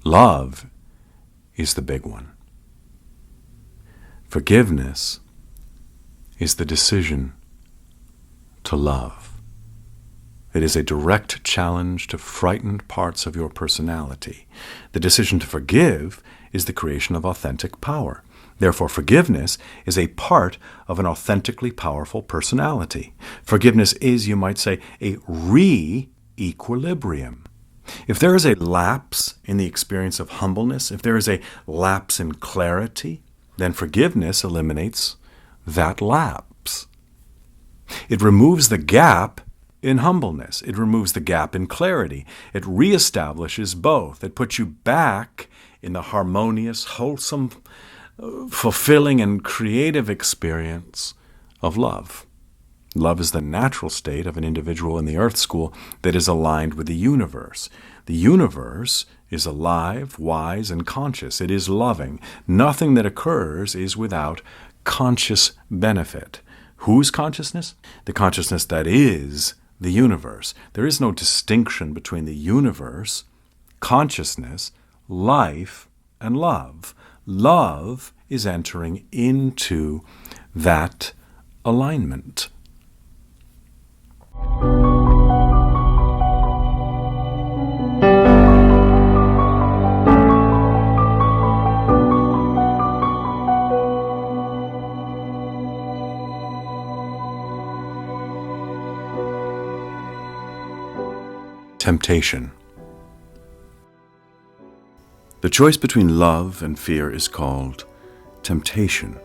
Love is the big one. Forgiveness is the decision to love. It is a direct challenge to frightened parts of your personality. The decision to forgive is the creation of authentic power. Therefore, forgiveness is a part of an authentically powerful personality. Forgiveness is, you might say, a re-equilibrium. If there is a lapse in the experience of humbleness, if there is a lapse in clarity, then forgiveness eliminates that lapse. It removes the gap in humbleness. It removes the gap in clarity. It reestablishes both. It puts you back in the harmonious, wholesome, fulfilling, and creative experience of love. Love is the natural state of an individual in the Earth School that is aligned with the universe. The universe is alive, wise, and conscious. It is loving. Nothing that occurs is without conscious benefit. Whose consciousness? The consciousness that is the universe. There is no distinction between the universe, consciousness, life, and love. Love is entering into that alignment. Temptation. The choice between love and fear is called temptation.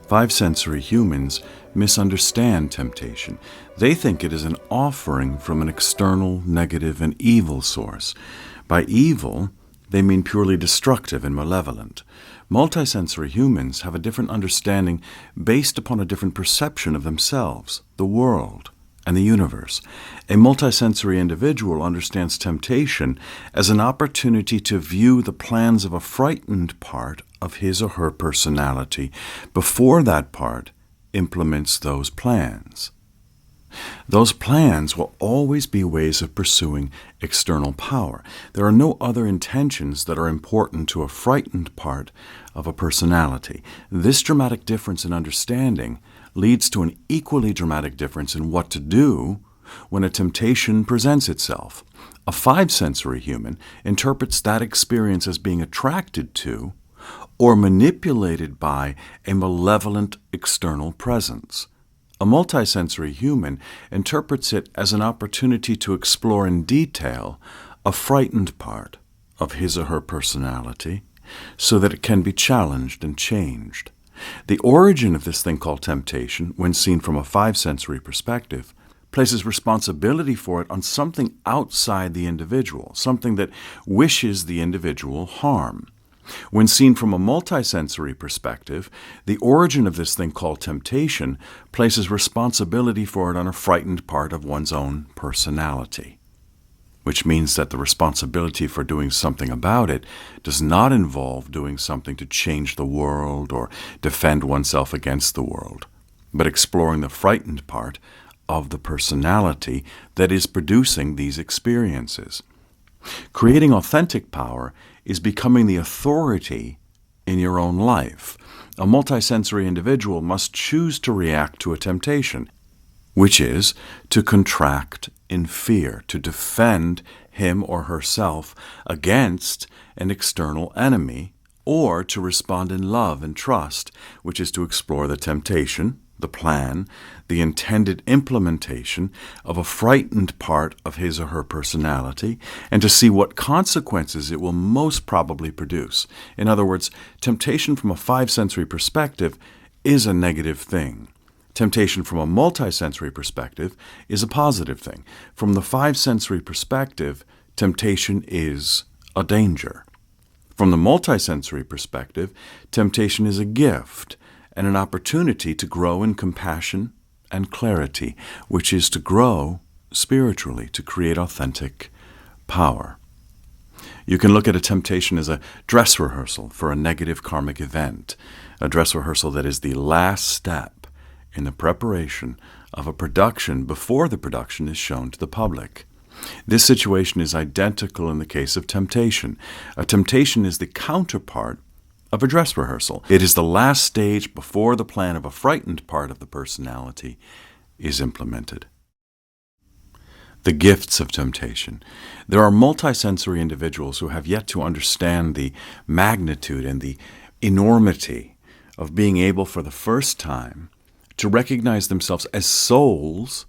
Five-sensory humans misunderstand temptation. They think it is an offering from an external, negative, and evil source. By evil, they mean purely destructive and malevolent. Multisensory humans have a different understanding based upon a different perception of themselves, the world, and the universe. A multisensory individual understands temptation as an opportunity to view the plans of a frightened part of his or her personality before that part implements those plans. Those plans will always be ways of pursuing external power. There are no other intentions that are important to a frightened part of a personality. This dramatic difference in understanding leads to an equally dramatic difference in what to do when a temptation presents itself. A five-sensory human interprets that experience as being attracted to or manipulated by a malevolent external presence. A multisensory human interprets it as an opportunity to explore in detail a frightened part of his or her personality so that it can be challenged and changed. The origin of this thing called temptation, when seen from a five-sensory perspective, places responsibility for it on something outside the individual, something that wishes the individual harm. When seen from a multisensory perspective, the origin of this thing called temptation places responsibility for it on a frightened part of one's own personality, which means that the responsibility for doing something about it does not involve doing something to change the world or defend oneself against the world, but exploring the frightened part of the personality that is producing these experiences. Creating authentic power is becoming the authority in your own life. A multisensory individual must choose to react to a temptation, which is to contract in fear, to defend him or herself against an external enemy, or to respond in love and trust, which is to explore the temptation, the plan, the intended implementation of a frightened part of his or her personality, and to see what consequences it will most probably produce. In other words, temptation from a five-sensory perspective is a negative thing. Temptation from a multisensory perspective is a positive thing. From the five-sensory perspective, temptation is a danger. From the multisensory perspective, temptation is a gift and an opportunity to grow in compassion and clarity, which is to grow spiritually, to create authentic power. You can look at a temptation as a dress rehearsal for a negative karmic event, a dress rehearsal that is the last step in the preparation of a production before the production is shown to the public. This situation is identical in the case of temptation. A temptation is the counterpart of a dress rehearsal. It is the last stage before the plan of a frightened part of the personality is implemented. The gifts of temptation. There are multisensory individuals who have yet to understand the magnitude and the enormity of being able for the first time to recognize themselves as souls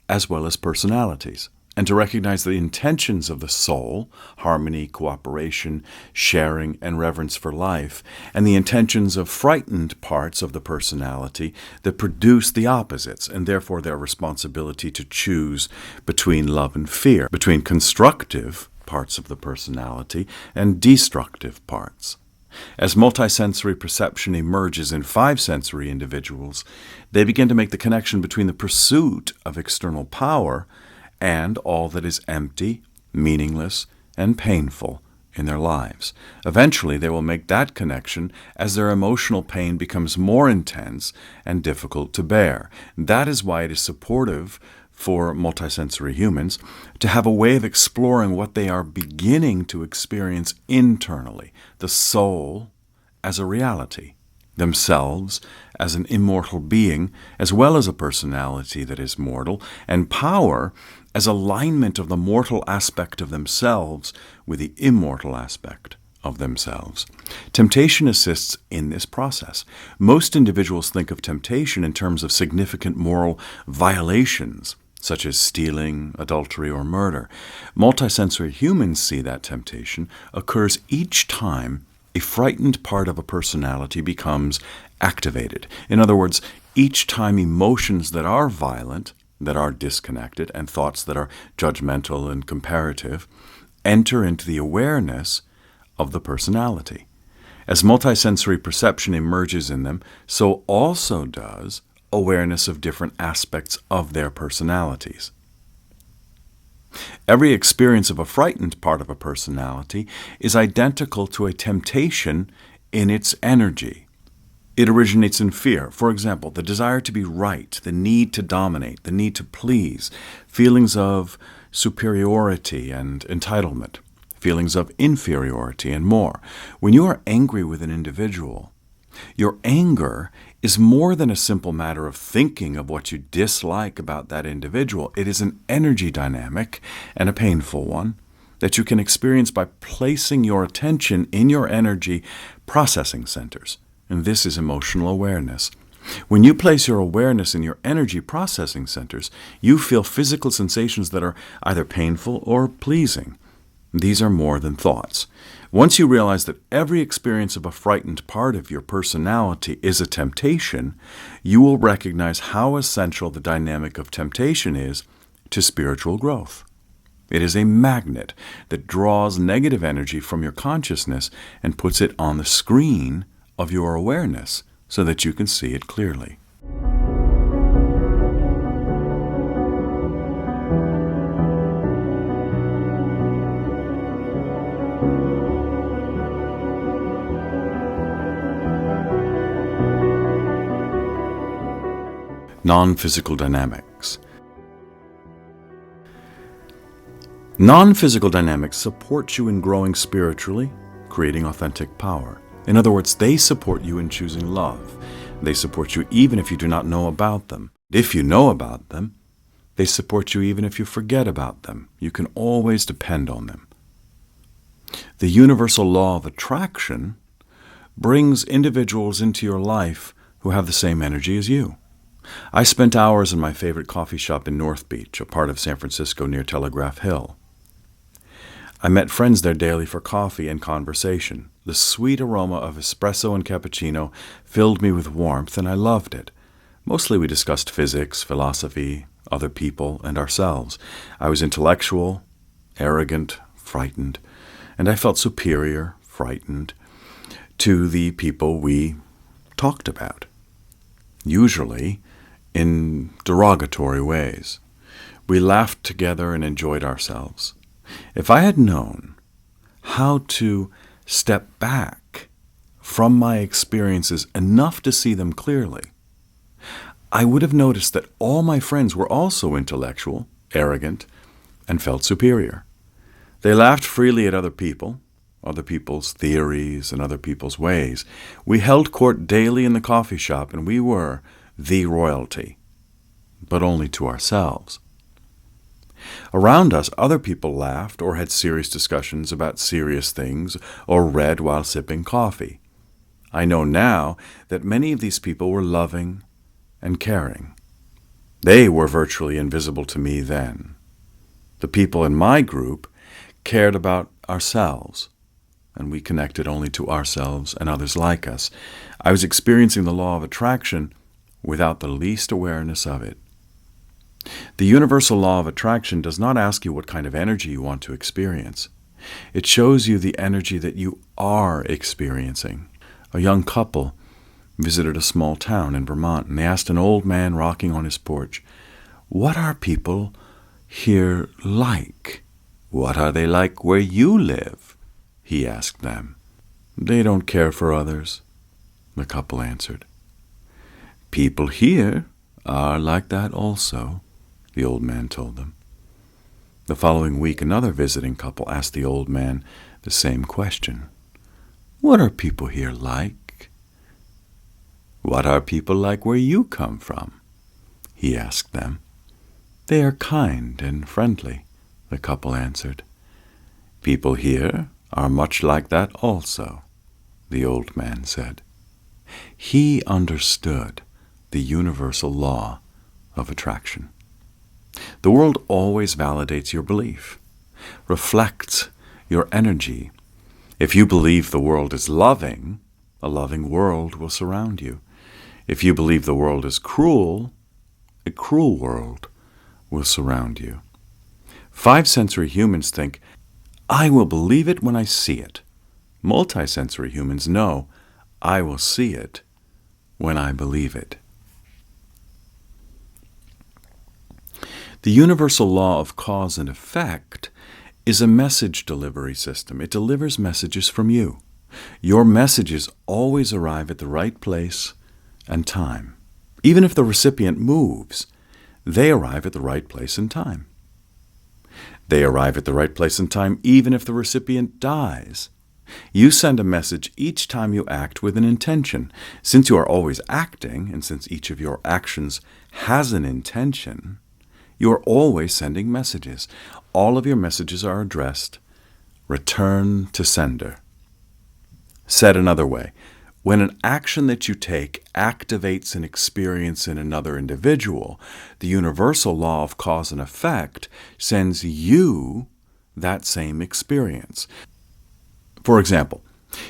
as well as personalities, and to recognize the intentions of the soul, harmony, cooperation, sharing, and reverence for life, and the intentions of frightened parts of the personality that produce the opposites, and therefore their responsibility to choose between love and fear, between constructive parts of the personality and destructive parts. As multisensory perception emerges in five-sensory individuals, they begin to make the connection between the pursuit of external power and all that is empty, meaningless, and painful in their lives. Eventually, they will make that connection as their emotional pain becomes more intense and difficult to bear. That is why it is supportive for multisensory humans to have a way of exploring what they are beginning to experience internally, the soul as a reality, themselves as an immortal being, as well as a personality that is mortal, and power as alignment of the mortal aspect of themselves with the immortal aspect of themselves. Temptation assists in this process. Most individuals think of temptation in terms of significant moral violations, such as stealing, adultery, or murder. Multisensory humans see that temptation occurs each time a frightened part of a personality becomes activated. In other words, each time emotions that are violent, that are disconnected, and thoughts that are judgmental and comparative enter into the awareness of the personality. As multisensory perception emerges in them, so also does awareness of different aspects of their personalities. Every experience of a frightened part of a personality is identical to a temptation in its energy. It originates in fear. For example, the desire to be right, the need to dominate, the need to please, feelings of superiority and entitlement, feelings of inferiority, and more. When you are angry with an individual, your anger is more than a simple matter of thinking of what you dislike about that individual. It is an energy dynamic, and a painful one, that you can experience by placing your attention in your energy processing centers. And this is emotional awareness. When you place your awareness in your energy processing centers, you feel physical sensations that are either painful or pleasing. These are more than thoughts. Once you realize that every experience of a frightened part of your personality is a temptation, you will recognize how essential the dynamic of temptation is to spiritual growth. It is a magnet that draws negative energy from your consciousness and puts it on the screen of your awareness so that you can see it clearly. Non-physical dynamics. Non-physical dynamics support you in growing spiritually, creating authentic power. In other words, they support you in choosing love. They support you even if you do not know about them. If you know about them, they support you even if you forget about them. You can always depend on them. The universal law of attraction brings individuals into your life who have the same energy as you. I spent hours in my favorite coffee shop in North Beach, a part of San Francisco near Telegraph Hill. I met friends there daily for coffee and conversation. The sweet aroma of espresso and cappuccino filled me with warmth, and I loved it. Mostly we discussed physics, philosophy, other people, and ourselves. I was intellectual, arrogant, frightened, and I felt superior, frightened, to the people we talked about, usually in derogatory ways. We laughed together and enjoyed ourselves. If I had known how to step back from my experiences enough to see them clearly, I would have noticed that all my friends were also intellectual, arrogant, and felt superior. They laughed freely at other people's theories, and other people's ways. We held court daily in the coffee shop, and we were the royalty, but only to ourselves. Around us, other people laughed or had serious discussions about serious things or read while sipping coffee. I know now that many of these people were loving and caring. They were virtually invisible to me then. The people in my group cared about ourselves, and we connected only to ourselves and others like us. I was experiencing the law of attraction without the least awareness of it. The universal law of attraction does not ask you what kind of energy you want to experience. It shows you the energy that you are experiencing. A young couple visited a small town in Vermont, and they asked an old man rocking on his porch, "What are people here like? What are they like where you live?" he asked them. "They don't care for others," the couple answered. "People here are like that also," the old man told them. The following week, another visiting couple asked the old man the same question. "What are people here like?" "What are people like where you come from?" he asked them. "They are kind and friendly," the couple answered. "People here are much like that also," the old man said. He understood the universal law of attraction. The world always validates your belief, reflects your energy. If you believe the world is loving, a loving world will surround you. If you believe the world is cruel, a cruel world will surround you. Five-sensory humans think, "I will believe it when I see it." Multisensory humans know, "I will see it when I believe it." The universal law of cause and effect is a message delivery system. It delivers messages from you. Your messages always arrive at the right place and time. Even if the recipient moves, they arrive at the right place and time. They arrive at the right place and time even if the recipient dies. You send a message each time you act with an intention. Since you are always acting, and since each of your actions has an intention, you are always sending messages. All of your messages are addressed, "Return to sender." Said another way, when an action that you take activates an experience in another individual, the universal law of cause and effect sends you that same experience. For example,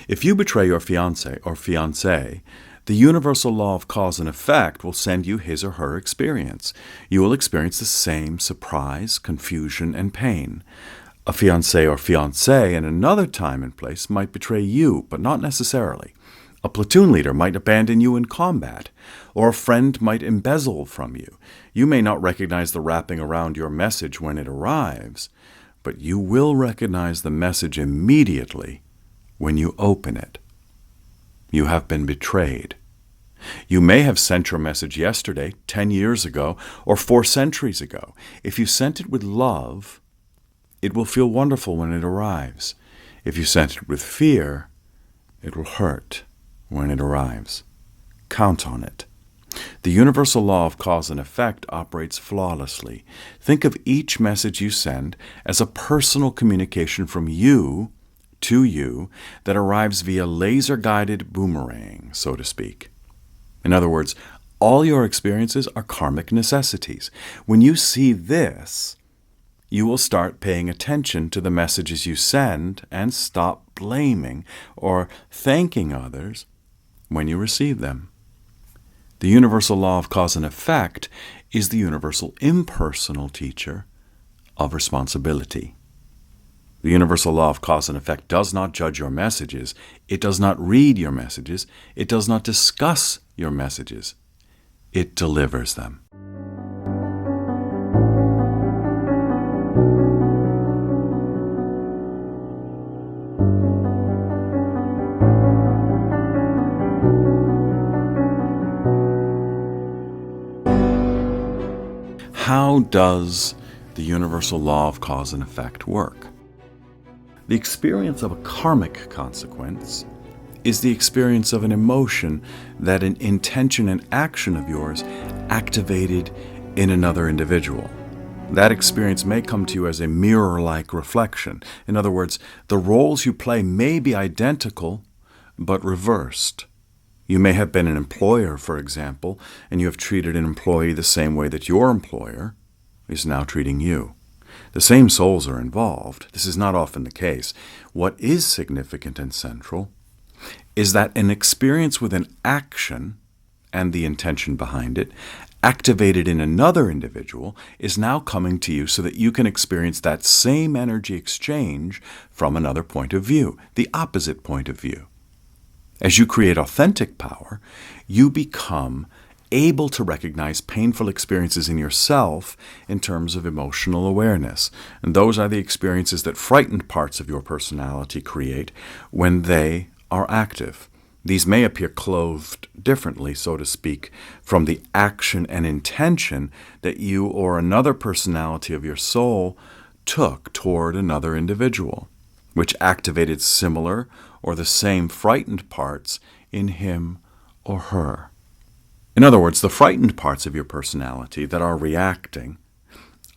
if you betray your fiancé or fiancée, the universal law of cause and effect will send you his or her experience. You will experience the same surprise, confusion, and pain. A fiancé or fiancée in another time and place might betray you, but not necessarily. A platoon leader might abandon you in combat, or a friend might embezzle from you. You may not recognize the wrapping around your message when it arrives, but you will recognize the message immediately when you open it. You have been betrayed. You may have sent your message yesterday, 10 years ago, or 4 centuries ago. If you sent it with love, it will feel wonderful when it arrives. If you sent it with fear, it will hurt when it arrives. Count on it. The universal law of cause and effect operates flawlessly. Think of each message you send as a personal communication from you to you that arrives via laser-guided boomerang, so to speak. In other words, All your experiences are karmic necessities. When you see this, you will start paying attention to the messages you send and stop blaming or thanking others when you receive them. The universal law of cause and effect is the universal impersonal teacher of responsibility. The universal law of cause and effect does not judge your messages. It does not read your messages. It does not discuss your messages. It delivers them. How does the universal law of cause and effect work? The experience of a karmic consequence is the experience of an emotion that an intention and action of yours activated in another individual. That experience may come to you as a mirror-like reflection. In other words, the roles you play may be identical, but reversed. You may have been an employer, for example, and you have treated an employee the same way that your employer is now treating you. The same souls are involved. This is not often the case. What is significant and central is that an experience with an action and the intention behind it activated in another individual is now coming to you so that you can experience that same energy exchange from another point of view, the opposite point of view. As you create authentic power, you become able to recognize painful experiences in yourself in terms of emotional awareness. And those are the experiences that frightened parts of your personality create when they are active. These may appear clothed differently, so to speak, from the action and intention that you or another personality of your soul took toward another individual, which activated similar or the same frightened parts in him or her. In other words, the frightened parts of your personality that are reacting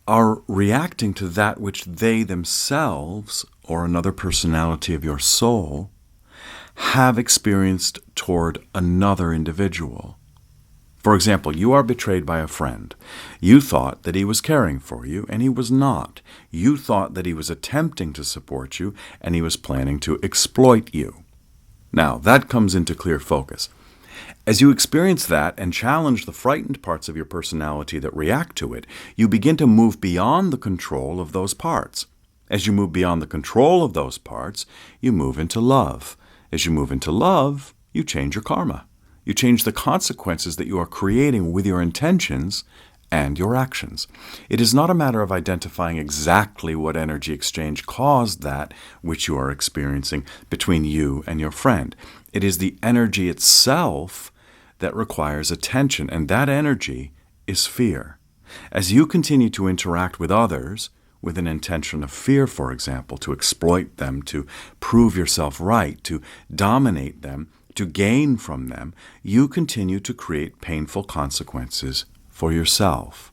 to that which they themselves or another personality of your soul have experienced toward another individual. For example, you are betrayed by a friend. You thought that he was caring for you, and he was not. You thought that he was attempting to support you, and he was planning to exploit you. Now, that comes into clear focus. As you experience that and challenge the frightened parts of your personality that react to it, you begin to move beyond the control of those parts. As you move beyond the control of those parts, you move into love. As you move into love, you change your karma. You change the consequences that you are creating with your intentions and your actions. It is not a matter of identifying exactly what energy exchange caused that which you are experiencing between you and your friend. It is the energy itself that requires attention, and that energy is fear. As you continue to interact with others with an intention of fear, for example, to exploit them, to prove yourself right, to dominate them, to gain from them, you continue to create painful consequences for yourself.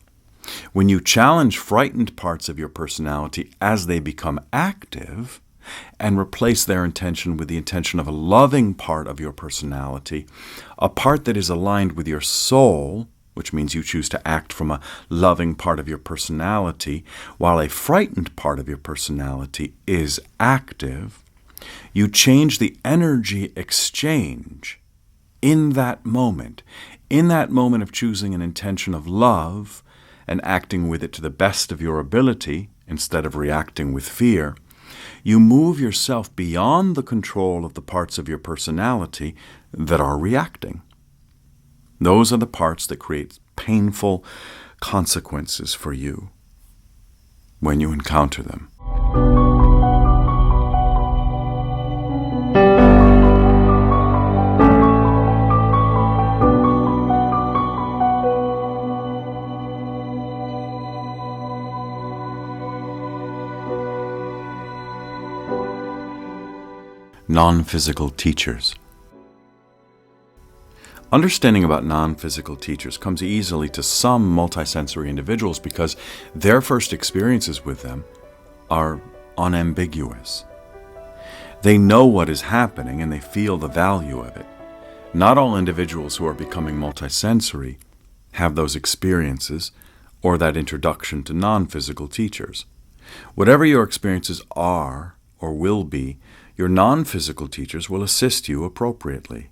When you challenge frightened parts of your personality as they become active and replace their intention with the intention of a loving part of your personality, a part that is aligned with your soul, which means you choose to act from a loving part of your personality, while a frightened part of your personality is active, you change the energy exchange in that moment of choosing an intention of love and acting with it to the best of your ability instead of reacting with fear. You move yourself beyond the control of the parts of your personality that are reacting. Those are the parts that create painful consequences for you when you encounter them. Non-physical teachers. Understanding about non-physical teachers comes easily to some multisensory individuals because their first experiences with them are unambiguous. They know what is happening and they feel the value of it. Not all individuals who are becoming multisensory have those experiences or that introduction to non-physical teachers. Whatever your experiences are or will be, your non-physical teachers will assist you appropriately.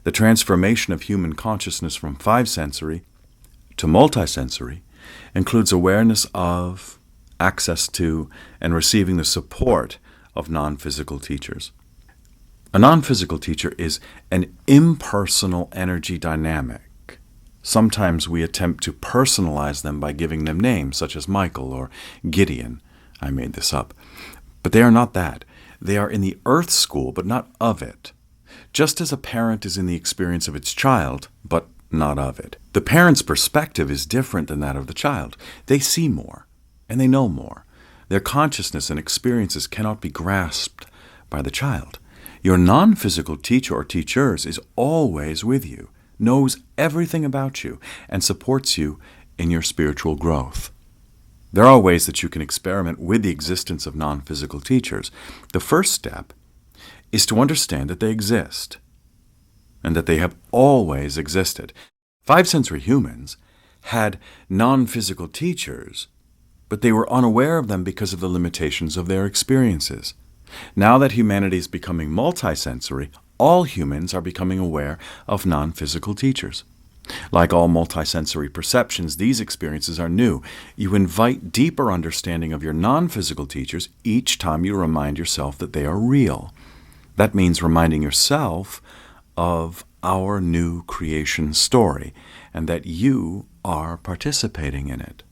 The transformation of human consciousness from five-sensory to multisensory includes awareness of, access to, and receiving the support of non-physical teachers. A non-physical teacher is an impersonal energy dynamic. Sometimes we attempt to personalize them by giving them names, such as Michael or Gideon. I made this up. But they are not that. They are in the earth school, but not of it. Just as a parent is in the experience of its child, but not of it. The parent's perspective is different than that of the child. They see more, and they know more. Their consciousness and experiences cannot be grasped by the child. Your non-physical teacher or teachers is always with you, knows everything about you, and supports you in your spiritual growth. There are ways that you can experiment with the existence of non-physical teachers. The first step is to understand that they exist, and that they have always existed. Five-sensory humans had non-physical teachers, but they were unaware of them because of the limitations of their experiences. Now that humanity is becoming multisensory, all humans are becoming aware of non-physical teachers. Like all multisensory perceptions, these experiences are new. You invite deeper understanding of your non-physical teachers each time you remind yourself that they are real. That means reminding yourself of our new creation story and that you are participating in it.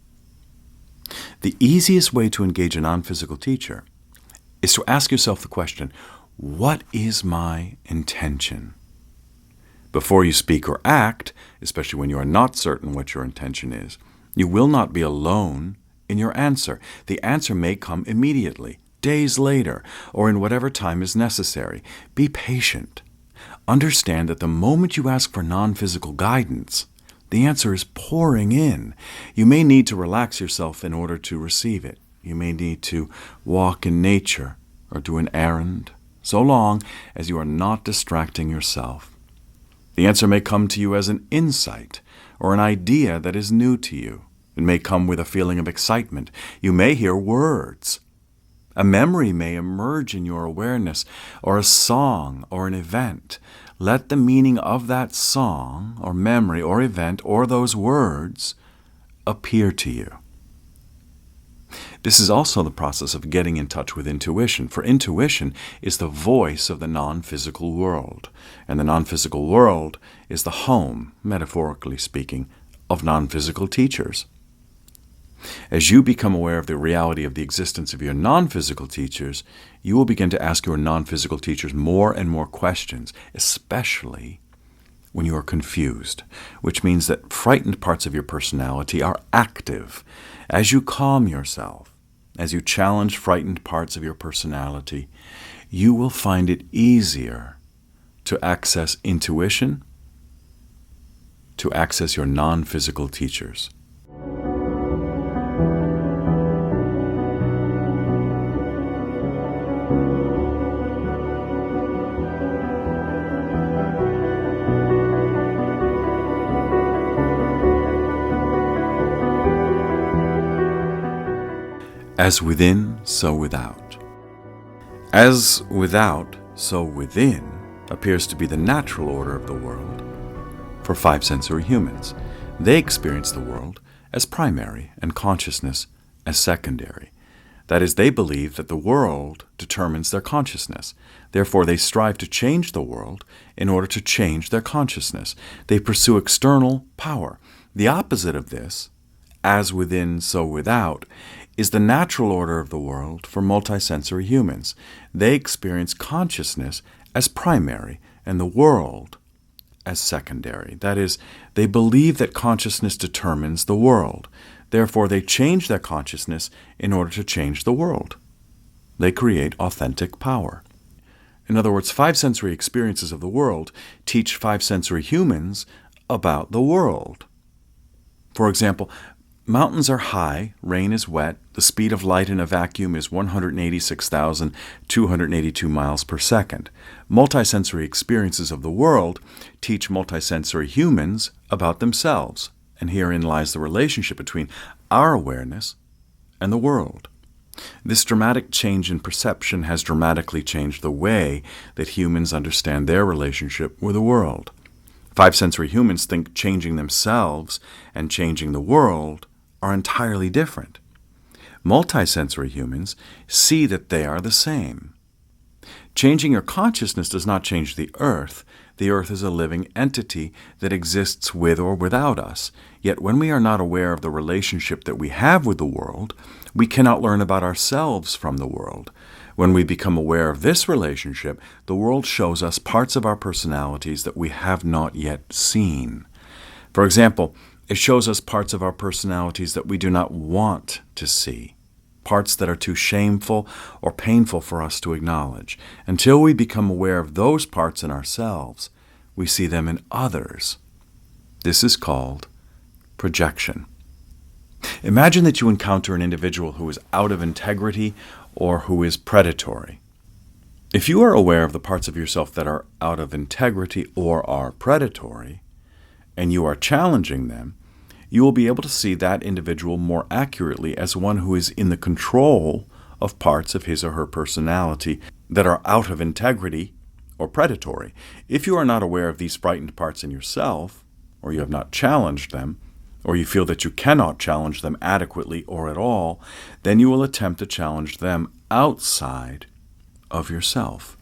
The easiest way to engage a non-physical teacher is to ask yourself the question, what is my intention? Before you speak or act, especially when you are not certain what your intention is, you will not be alone in your answer. The answer may come immediately, days later, or in whatever time is necessary. Be patient. Understand that the moment you ask for non-physical guidance, the answer is pouring in. You may need to relax yourself in order to receive it. You may need to walk in nature or do an errand, so long as you are not distracting yourself. The answer may come to you as an insight or an idea that is new to you. It may come with a feeling of excitement. You may hear words. A memory may emerge in your awareness, or a song or an event. Let the meaning of that song or memory or event or those words appear to you. This is also the process of getting in touch with intuition, for intuition is the voice of the non-physical world, and the non-physical world is the home, metaphorically speaking, of non-physical teachers. As you become aware of the reality of the existence of your non-physical teachers, you will begin to ask your non-physical teachers more and more questions, especially when you are confused, which means that frightened parts of your personality are active. As you calm yourself, as you challenge frightened parts of your personality, you will find it easier to access intuition, to access your non-physical teachers. As within, so without. As without, so within appears to be the natural order of the world for five-sensory humans. They experience the world as primary and consciousness as secondary. That is, they believe that the world determines their consciousness. Therefore, they strive to change the world in order to change their consciousness. They pursue external power. The opposite of this, as within, so without, is the natural order of the world for multisensory humans. They experience consciousness as primary and the world as secondary. That is, they believe that consciousness determines the world. Therefore, they change their consciousness in order to change the world. They create authentic power. In other words, five-sensory experiences of the world teach five-sensory humans about the world. For example, Mountains are high, rain is wet, the speed of light in a vacuum is 186,282 miles per second. Multisensory experiences of the world teach multisensory humans about themselves, and herein lies the relationship between our awareness and the world. This dramatic change in perception has dramatically changed the way that humans understand their relationship with the world. Five-sensory humans think changing themselves and changing the world are entirely different. Multisensory humans see that they are the same. Changing your consciousness does not change the earth. The earth is a living entity that exists with or without us. Yet when we are not aware of the relationship that we have with the world, we cannot learn about ourselves from the world. When we become aware of this relationship, the world shows us parts of our personalities that we have not yet seen. For example, it shows us parts of our personalities that we do not want to see, parts that are too shameful or painful for us to acknowledge. Until we become aware of those parts in ourselves, we see them in others. This is called projection. Imagine that you encounter an individual who is out of integrity or who is predatory. If you are aware of the parts of yourself that are out of integrity or are predatory, and you are challenging them, you will be able to see that individual more accurately as one who is in the control of parts of his or her personality that are out of integrity or predatory. If you are not aware of these frightened parts in yourself, or you have not challenged them, or you feel that you cannot challenge them adequately or at all, then you will attempt to challenge them outside of yourself,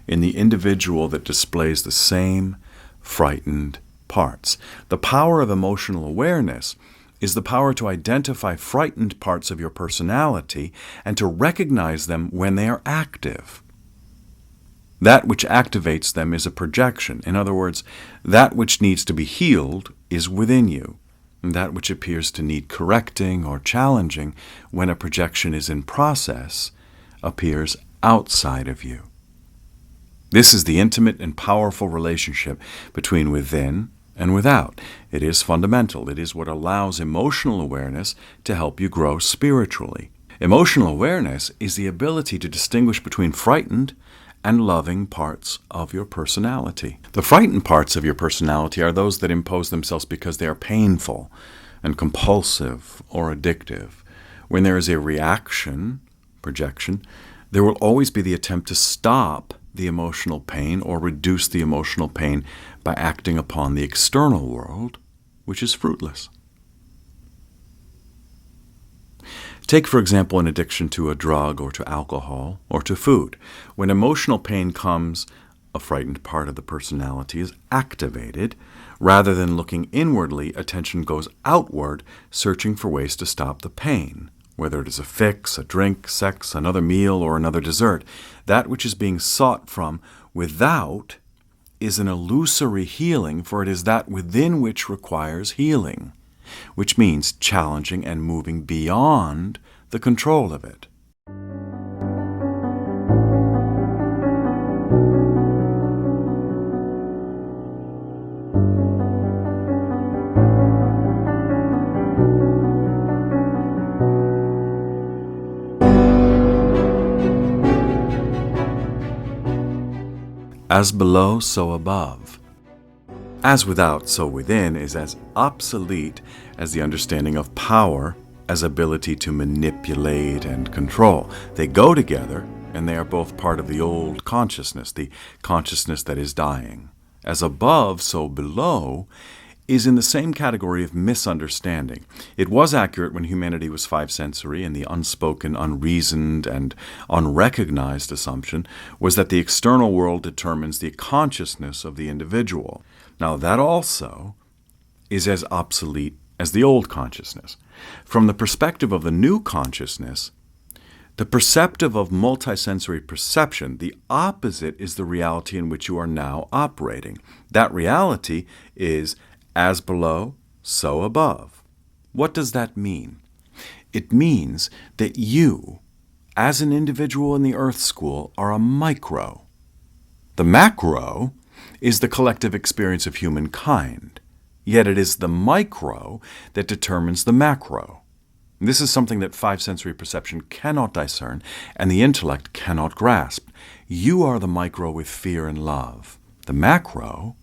in the individual that displays the same frightened parts. The power of emotional awareness is the power to identify frightened parts of your personality and to recognize them when they are active. That which activates them is a projection. In other words, that which needs to be healed is within you. And that which appears to need correcting or challenging when a projection is in process appears outside of you. This is the intimate and powerful relationship between within and without. It is fundamental. It is what allows emotional awareness to help you grow spiritually. Emotional awareness is the ability to distinguish between frightened and loving parts of your personality. The frightened parts of your personality are those that impose themselves because they are painful and compulsive or addictive. When there is a reaction, projection, there will always be the attempt to stop the emotional pain or reduce the emotional pain by acting upon the external world, which is fruitless. Take, for example, an addiction to a drug or to alcohol or to food. When emotional pain comes, a frightened part of the personality is activated. Rather than looking inwardly, attention goes outward, searching for ways to stop the pain. Whether it is a fix, a drink, sex, another meal, or another dessert, that which is being sought from without is an illusory healing, for it is that within which requires healing, which means challenging and moving beyond the control of it. As below, so above. As without, so within is as obsolete as the understanding of power as ability to manipulate and control. They go together, and they are both part of the old consciousness, the consciousness that is dying. As above, so below is in the same category of misunderstanding. It was accurate when humanity was five-sensory, and the unspoken, unreasoned, and unrecognized assumption was that the external world determines the consciousness of the individual. Now, that also is as obsolete as the old consciousness. From the perspective of the new consciousness, the perceptive of multisensory perception, the opposite is the reality in which you are now operating. That reality is as below, so above. What does that mean? It means that you, as an individual in the Earth School, are a micro. The macro is the collective experience of humankind, yet it is the micro that determines the macro. This is something that five-sensory perception cannot discern and the intellect cannot grasp. You are the micro with fear and love. The macro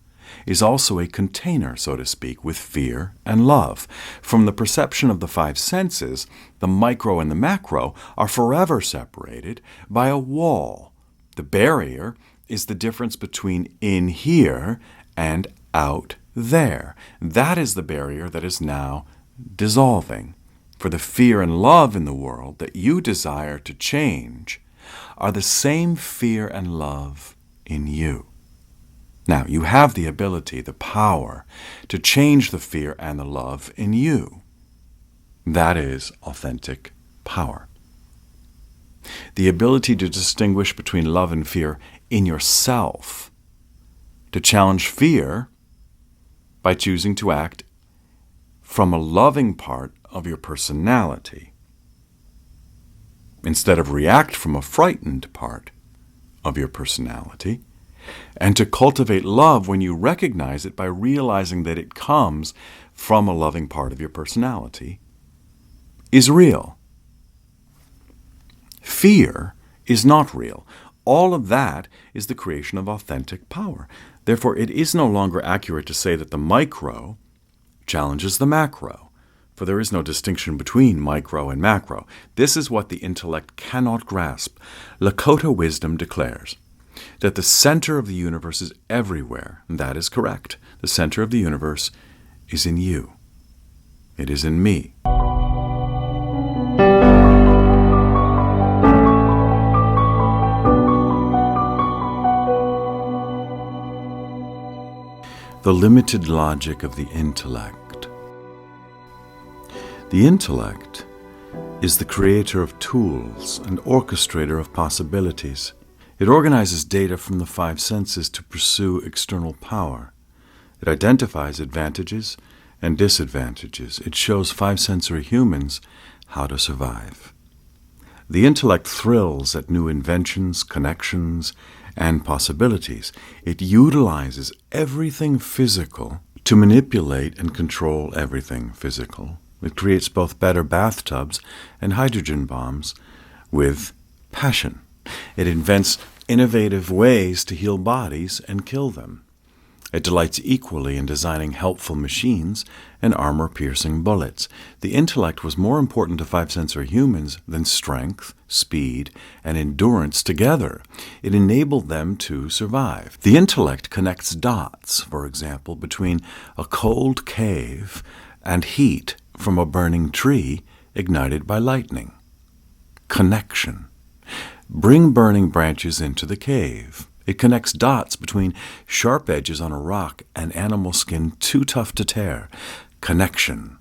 is also a container, so to speak, with fear and love. From the perception of the five senses, the micro and the macro are forever separated by a wall. The barrier is the difference between in here and out there. That is the barrier that is now dissolving. For the fear and love in the world that you desire to change are the same fear and love in you. Now, you have the ability, the power, to change the fear and the love in you. That is authentic power. The ability to distinguish between love and fear in yourself, to challenge fear by choosing to act from a loving part of your personality, instead of react from a frightened part of your personality, and to cultivate love when you recognize it by realizing that it comes from a loving part of your personality, is real. Fear is not real. All of that is the creation of authentic power. Therefore, it is no longer accurate to say that the micro challenges the macro, for there is no distinction between micro and macro. This is what the intellect cannot grasp. Lakota wisdom declares that the center of the universe is everywhere, and that is correct. The center of the universe is in you. It is in me. The limited logic of the intellect. The intellect is the creator of tools and orchestrator of possibilities. It organizes data from the five senses to pursue external power. It identifies advantages and disadvantages. It shows five-sensory humans how to survive. The intellect thrills at new inventions, connections, and possibilities. It utilizes everything physical to manipulate and control everything physical. It creates both better bathtubs and hydrogen bombs with passion. It invents innovative ways to heal bodies and kill them. It delights equally in designing helpful machines and armor-piercing bullets. The intellect was more important to five-sensory humans than strength, speed, and endurance together. It enabled them to survive. The intellect connects dots, for example, between a cold cave and heat from a burning tree ignited by lightning. Connection. Bring burning branches into the cave. It connects dots between sharp edges on a rock and animal skin too tough to tear. Connection.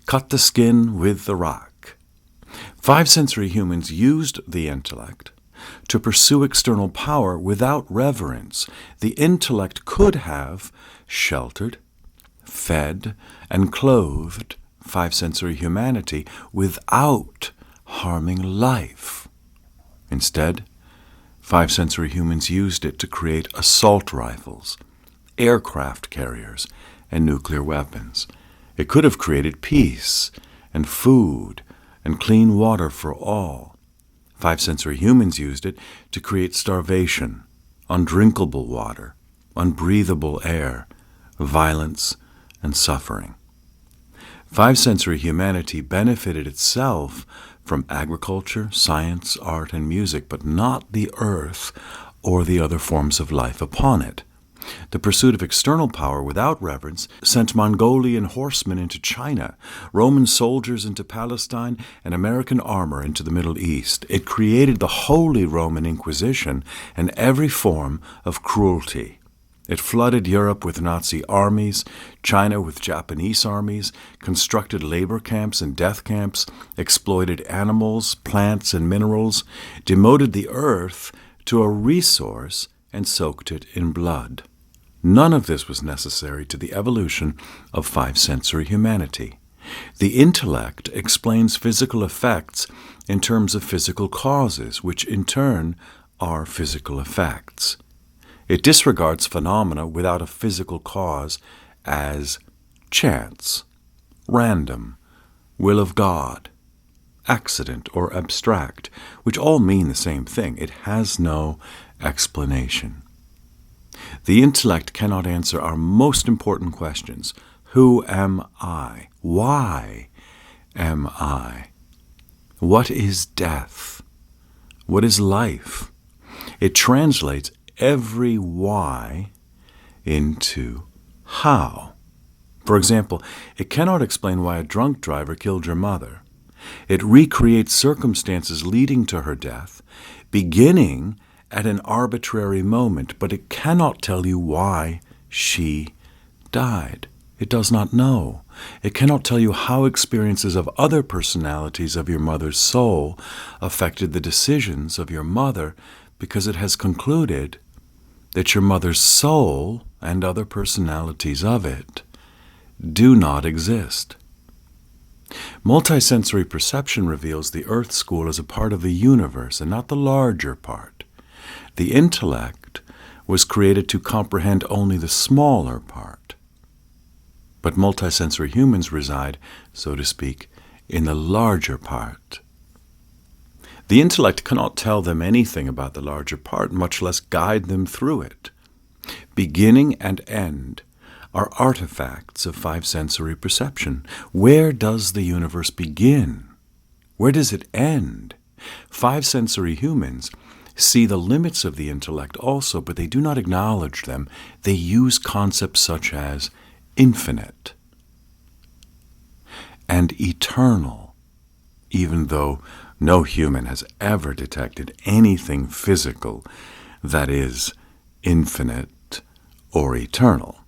Cut the skin with the rock. Five-sensory humans used the intellect to pursue external power without reverence. The intellect could have sheltered, fed, and clothed five-sensory humanity without harming life. Instead, five-sensory humans used it to create assault rifles, aircraft carriers, and nuclear weapons. It could have created peace and food and clean water for all. Five-sensory humans used it to create starvation, undrinkable water, unbreathable air, violence, and suffering. Five-sensory humanity benefited itself from agriculture, science, art, and music, but not the earth or the other forms of life upon it. The pursuit of external power without reverence sent Mongolian horsemen into China, Roman soldiers into Palestine, and American armor into the Middle East. It created the Holy Roman Inquisition and every form of cruelty. It flooded Europe with Nazi armies, China with Japanese armies, constructed labor camps and death camps, exploited animals, plants, and minerals, demoted the earth to a resource, and soaked it in blood. None of this was necessary to the evolution of five-sensory humanity. The intellect explains physical effects in terms of physical causes, which in turn are physical effects. It disregards phenomena without a physical cause as chance, random, will of God, accident, or abstract, which all mean the same thing. It has no explanation. The intellect cannot answer our most important questions. Who am I? Why am I? What is death? What is life? It translates every why into how. For example, it cannot explain why a drunk driver killed your mother. It recreates circumstances leading to her death, beginning at an arbitrary moment, but it cannot tell you why she died. It does not know. It cannot tell you how experiences of other personalities of your mother's soul affected the decisions of your mother, because it has concluded that your mother's soul and other personalities of it do not exist. Multisensory perception reveals the Earth School as a part of the universe and not the larger part. The intellect was created to comprehend only the smaller part. But multisensory humans reside, so to speak, in the larger part. The intellect cannot tell them anything about the larger part, much less guide them through it. Beginning and end are artifacts of five-sensory perception. Where does the universe begin? Where does it end? Five-sensory humans see the limits of the intellect also, but they do not acknowledge them. They use concepts such as infinite and eternal, even though no human has ever detected anything physical that is infinite or eternal.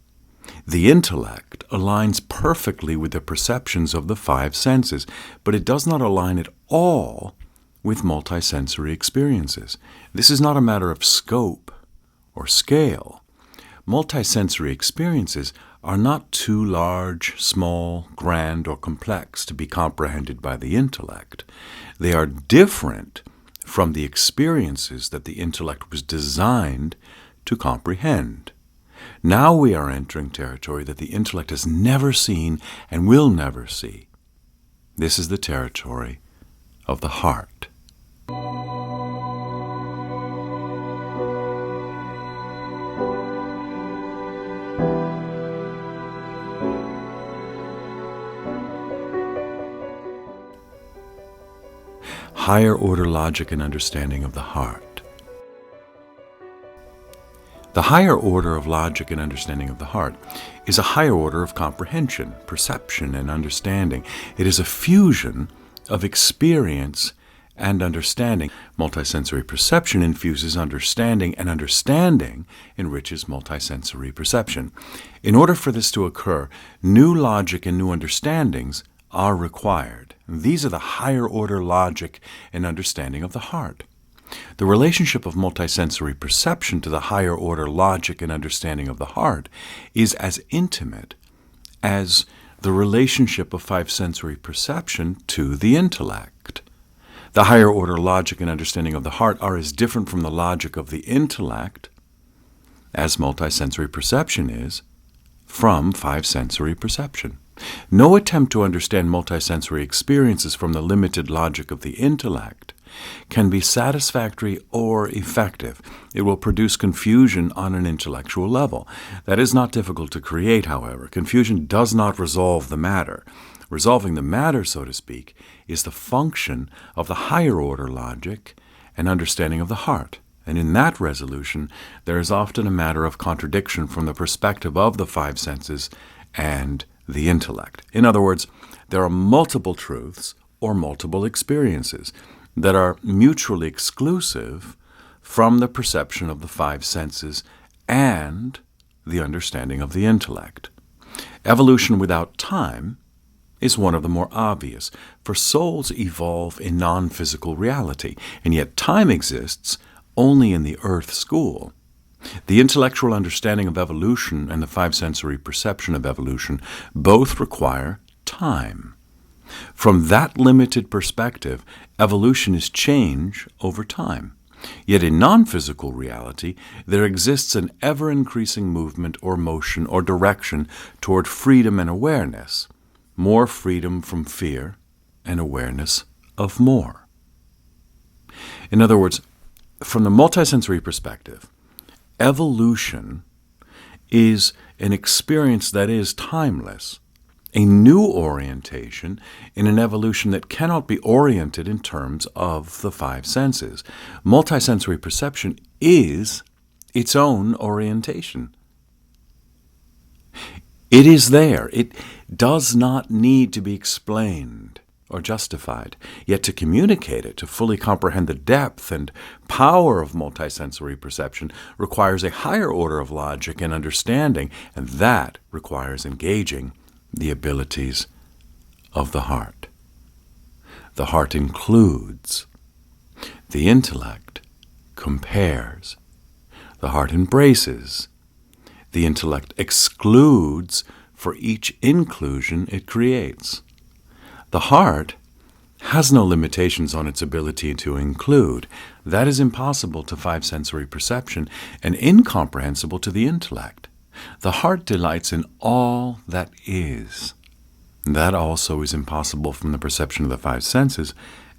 The intellect aligns perfectly with the perceptions of the five senses, but it does not align at all with multisensory experiences. This is not a matter of scope or scale. Multisensory experiences are not too large, small, grand, or complex to be comprehended by the intellect. They are different from the experiences that the intellect was designed to comprehend. Now we are entering territory that the intellect has never seen and will never see. This is the territory of the heart. Higher order logic and understanding of the heart. The higher order of logic and understanding of the heart is a higher order of comprehension, perception, and understanding. It is a fusion of experience and understanding. Multisensory perception infuses understanding, and understanding enriches multisensory perception. In order for this to occur, new logic and new understandings are required. These are the higher order logic and understanding of the heart. The relationship of multisensory perception to the higher order logic and understanding of the heart is as intimate as the relationship of five-sensory perception to the intellect. The higher order logic and understanding of the heart are as different from the logic of the intellect as multisensory perception is from five-sensory perception. No attempt to understand multisensory experiences from the limited logic of the intellect can be satisfactory or effective. It will produce confusion on an intellectual level. That is not difficult to create, however. Confusion does not resolve the matter. Resolving the matter, so to speak, is the function of the higher order logic and understanding of the heart. And in that resolution, there is often a matter of contradiction from the perspective of the five senses and the intellect. In other words, there are multiple truths or multiple experiences that are mutually exclusive from the perception of the five senses and the understanding of the intellect. Evolution without time is one of the more obvious, for souls evolve in non-physical reality, and yet time exists only in the Earth School. The intellectual understanding of evolution and the five-sensory perception of evolution both require time. From that limited perspective, evolution is change over time. Yet in non-physical reality, there exists an ever-increasing movement or motion or direction toward freedom and awareness, more freedom from fear and awareness of more. In other words, from the multisensory perspective, evolution is an experience that is timeless, a new orientation in an evolution that cannot be oriented in terms of the five senses. Multisensory perception is its own orientation. It is there. It does not need to be explained or justified. Yet to communicate it, to fully comprehend the depth and power of multisensory perception, requires a higher order of logic and understanding, and that requires engaging the abilities of the heart. The heart includes. The intellect compares. The heart embraces. The intellect excludes for each inclusion it creates. The heart has no limitations on its ability to include. That is impossible to five-sensory perception and incomprehensible to the intellect. The heart delights in all that is. That also is impossible from the perception of the five senses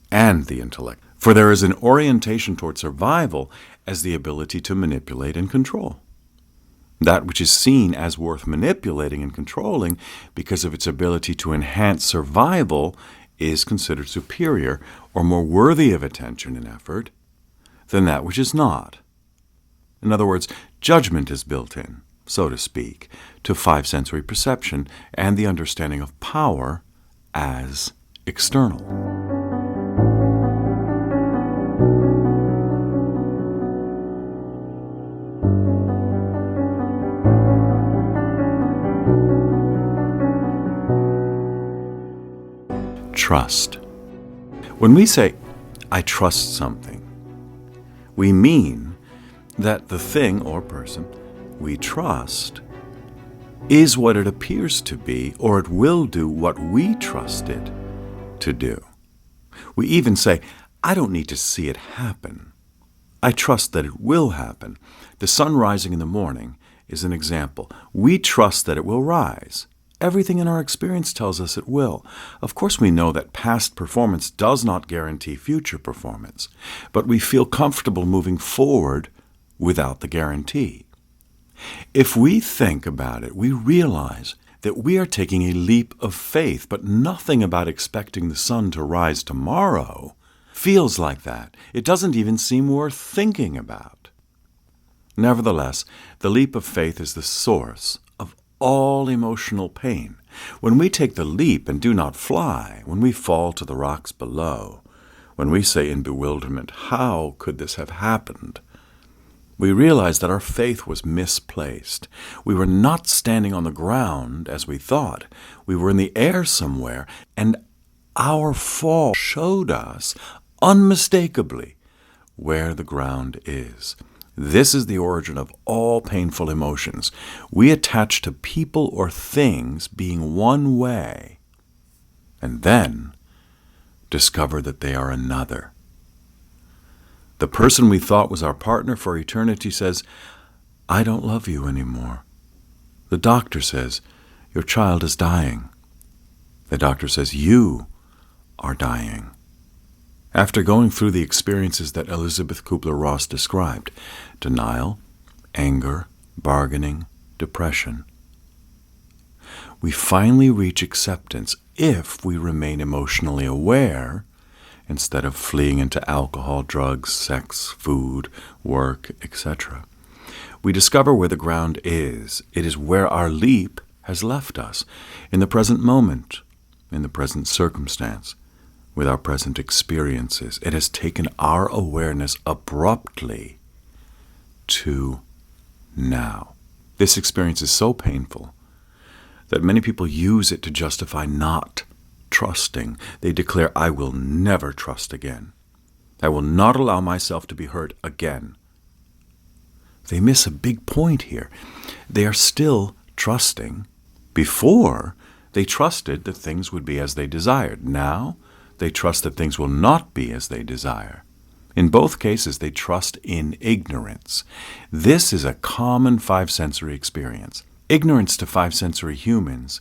and the intellect. For there is an orientation toward survival as the ability to manipulate and control. That which is seen as worth manipulating and controlling because of its ability to enhance survival is considered superior or more worthy of attention and effort than that which is not. In other words, judgment is built in, so to speak, to five-sensory perception and the understanding of power as external. Trust. When we say, I trust something, we mean that the thing or person we trust is what it appears to be, or it will do what we trust it to do. We even say, I don't need to see it happen. I trust that it will happen. The sun rising in the morning is an example. We trust that it will rise. Everything in our experience tells us it will. Of course, we know that past performance does not guarantee future performance, but we feel comfortable moving forward without the guarantee. If we think about it, we realize that we are taking a leap of faith, but nothing about expecting the sun to rise tomorrow feels like that. It doesn't even seem worth thinking about. Nevertheless, the leap of faith is the source of all emotional pain. When we take the leap and do not fly, when we fall to the rocks below, when we say in bewilderment, how could this have happened? We realize that our faith was misplaced. We were not standing on the ground as we thought. We were in the air somewhere, and our fall showed us unmistakably where the ground is. This is the origin of all painful emotions. We attach to people or things being one way, and then discover that they are another. The person we thought was our partner for eternity says, I don't love you anymore. The doctor says, your child is dying. The doctor says, you are dying. After going through the experiences that Elizabeth Kubler-Ross described, denial, anger, bargaining, depression, we finally reach acceptance if we remain emotionally aware instead of fleeing into alcohol, drugs, sex, food, work, etc. We discover where the ground is. It is where our leap has left us, in the present moment, in the present circumstance, with our present experiences. It has taken our awareness abruptly to now. This experience is so painful that many people use it to justify not trusting. They declare, I will never trust again. I will not allow myself to be hurt again. They miss a big point here. They are still trusting. Before, they trusted that things would be as they desired. Now, they trust that things will not be as they desire. In both cases, they trust in ignorance. This is a common five-sensory experience. Ignorance to five-sensory humans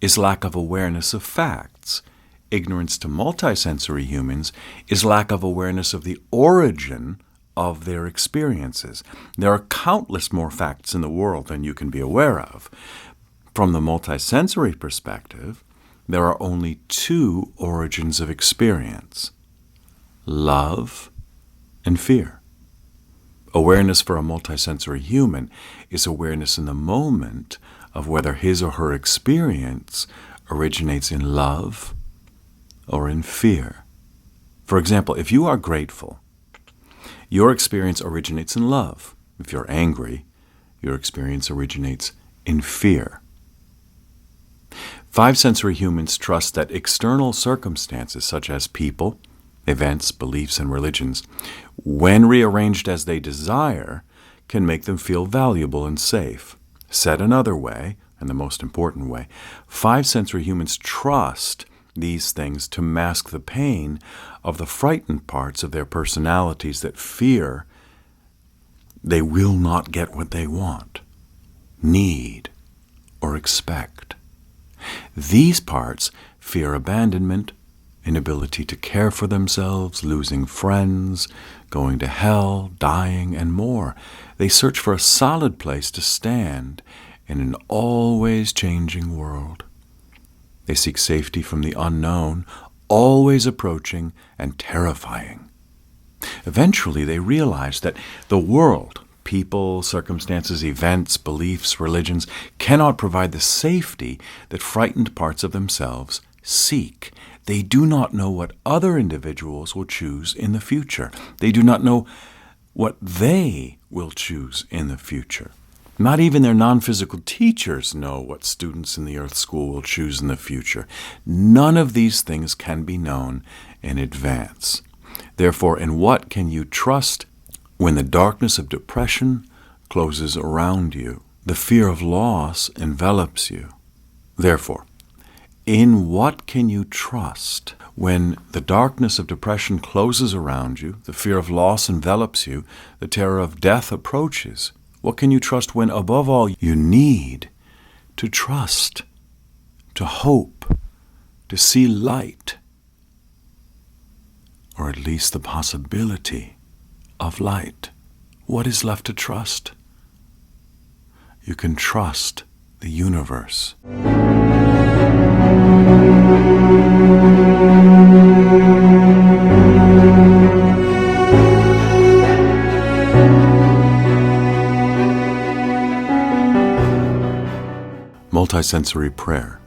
is lack of awareness of facts. ignorance to multisensory humans is lack of awareness of the origin of their experiences. There are countless more facts in the world than you can be aware of. From the multisensory perspective, there are only two origins of experience: love and fear. Awareness for a multisensory human is awareness in the moment of whether his or her experience originates in love or in fear. For example, if you are grateful, your experience originates in love. If you're angry, your experience originates in fear. Five-sensory humans trust that external circumstances such as people, events, beliefs, and religions, when rearranged as they desire, can make them feel valuable and safe. Said another way, and the most important way, five-sensory humans trust these things to mask the pain of the frightened parts of their personalities that fear they will not get what they want, need, or expect. These parts fear abandonment, inability to care for themselves, losing friends, going to hell, dying, and more. They search for a solid place to stand in an always changing world. They seek safety from the unknown, always approaching and terrifying. Eventually, they realize that the world, people, circumstances, events, beliefs, religions, cannot provide the safety that frightened parts of themselves seek. They do not know what other individuals will choose in the future. They do not know what they will choose in the future. Not even their non-physical teachers know what students in the Earth School will choose in the future. None of these things can be known in advance. Therefore, in what can you trust when the darkness of depression closes around you? The fear of loss envelops you. Therefore, in what can you trust when the darkness of depression closes around you, the fear of loss envelops you, the terror of death approaches? What can you trust when, above all, you need to trust, to hope, to see light, or at least the possibility of light? What is left to trust? You can trust the universe. Multisensory prayer.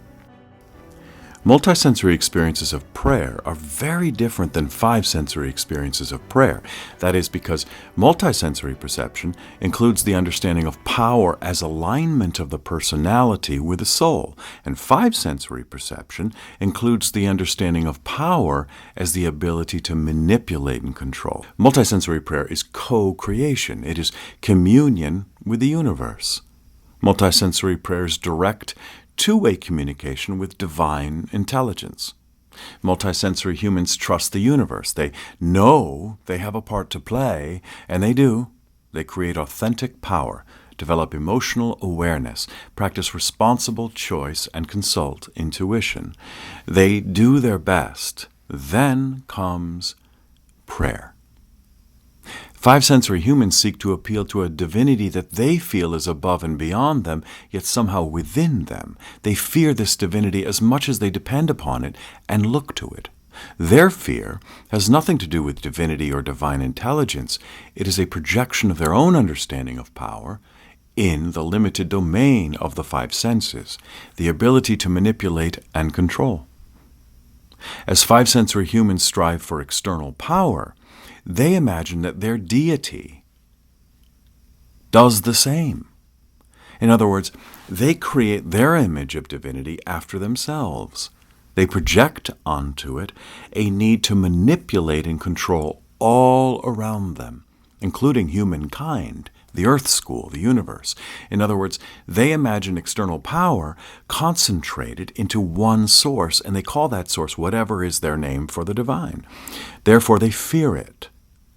Multisensory experiences of prayer are very different than five-sensory experiences of prayer. That is because multisensory perception includes the understanding of power as alignment of the personality with the soul, and five-sensory perception includes the understanding of power as the ability to manipulate and control. Multisensory prayer is co-creation. It is communion with the universe. Multisensory prayer is direct, two-way communication with divine intelligence. Multisensory humans trust the universe. They know they have a part to play, and they do. They create authentic power, develop emotional awareness, practice responsible choice, and consult intuition. They do their best. Then comes prayer. Five-sensory humans seek to appeal to a divinity that they feel is above and beyond them, yet somehow within them. They fear this divinity as much as they depend upon it and look to it. Their fear has nothing to do with divinity or divine intelligence. It is a projection of their own understanding of power in the limited domain of the five senses, the ability to manipulate and control. As five-sensory humans strive for external power, they imagine that their deity does the same. In other words, they create their image of divinity after themselves. They project onto it a need to manipulate and control all around them, including humankind, the Earth School, the universe. In other words, they imagine external power concentrated into one source, and they call that source whatever is their name for the divine. Therefore, they fear it.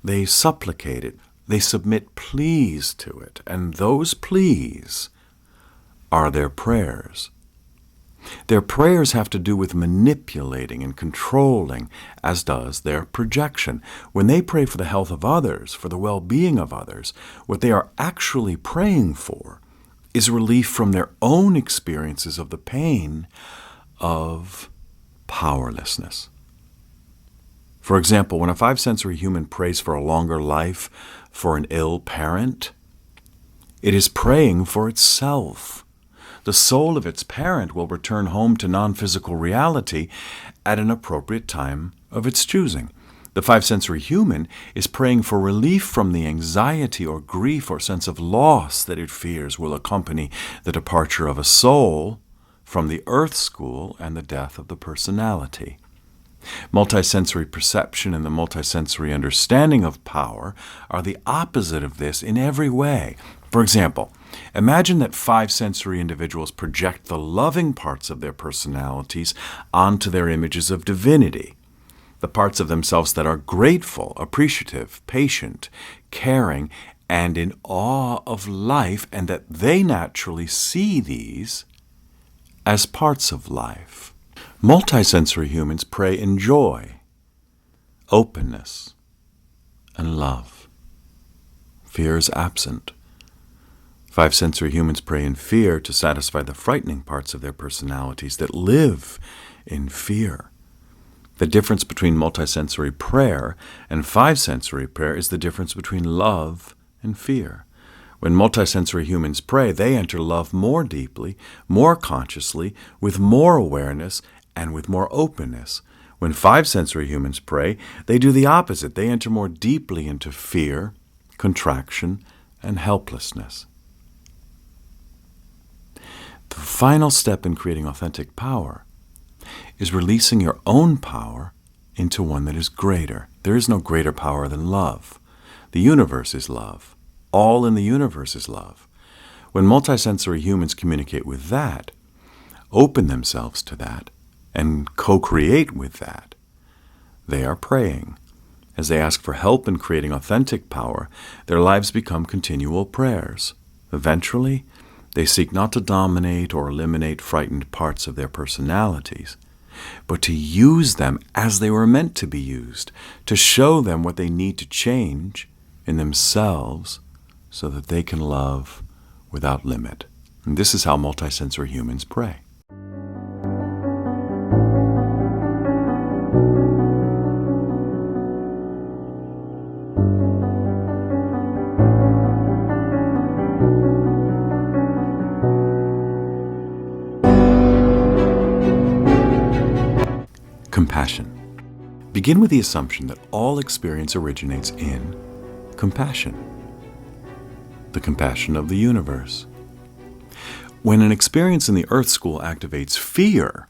They supplicate it. They submit pleas to it. And those pleas are their prayers. Their prayers have to do with manipulating and controlling, as does their projection. When they pray for the health of others, for the well-being of others, what they are actually praying for is relief from their own experiences of the pain of powerlessness. For example, when a five-sensory human prays for a longer life for an ill parent, it is praying for itself. The soul of its parent will return home to non-physical reality at an appropriate time of its choosing. The five-sensory human is praying for relief from the anxiety or grief or sense of loss that it fears will accompany the departure of a soul from the earth school and the death of the personality. Multisensory perception and the multisensory understanding of power are the opposite of this in every way. For example, imagine that five-sensory individuals project the loving parts of their personalities onto their images of divinity, the parts of themselves that are grateful, appreciative, patient, caring, and in awe of life, and that they naturally see these as parts of life. Multisensory humans pray in joy, openness, and love. Fear is absent. Five-sensory humans pray in fear to satisfy the frightening parts of their personalities that live in fear. The difference between multisensory prayer and five-sensory prayer is the difference between love and fear. When multisensory humans pray, they enter love more deeply, more consciously, with more awareness, and with more openness. When five-sensory humans pray, they do the opposite. They enter more deeply into fear, contraction, and helplessness. The final step in creating authentic power is releasing your own power into one that is greater. There is no greater power than love. The universe is love. All in the universe is love. When multisensory humans communicate with that, open themselves to that, and co-create with that, they are praying. As they ask for help in creating authentic power, their lives become continual prayers. Eventually, they seek not to dominate or eliminate frightened parts of their personalities, but to use them as they were meant to be used, to show them what they need to change in themselves so that they can love without limit. And this is how multisensory humans pray. Compassion. Begin with the assumption that all experience originates in compassion, the compassion of the universe. When an experience in the Earth School activates fear,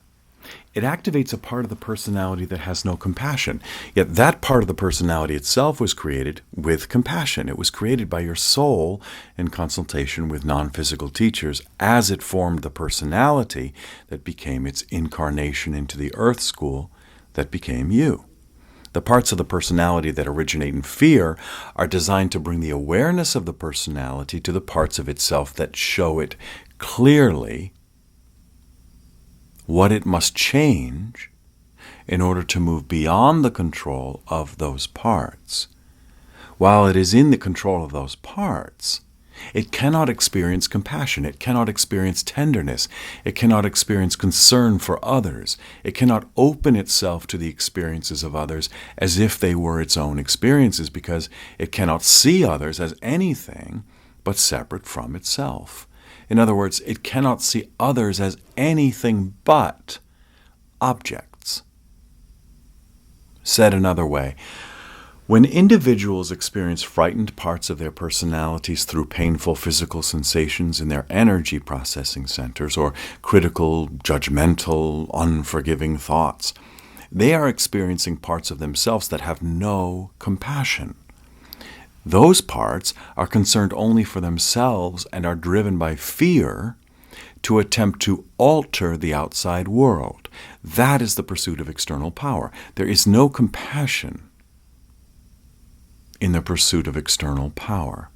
it activates a part of the personality that has no compassion. Yet that part of the personality itself was created with compassion. It was created by your soul in consultation with non-physical teachers as it formed the personality that became its incarnation into the Earth School that became you. The parts of the personality that originate in fear are designed to bring the awareness of the personality to the parts of itself that show it clearly what it must change in order to move beyond the control of those parts. While it is in the control of those parts, it cannot experience compassion. It cannot experience tenderness. It cannot experience concern for others. It cannot open itself to the experiences of others as if they were its own experiences, because it cannot see others as anything but separate from itself. In other words, it cannot see others as anything but objects. Said another way, when individuals experience frightened parts of their personalities through painful physical sensations in their energy processing centers or critical, judgmental, unforgiving thoughts, they are experiencing parts of themselves that have no compassion. Those parts are concerned only for themselves and are driven by fear to attempt to alter the outside world. That is the pursuit of external power. There is no compassion in the pursuit of external power.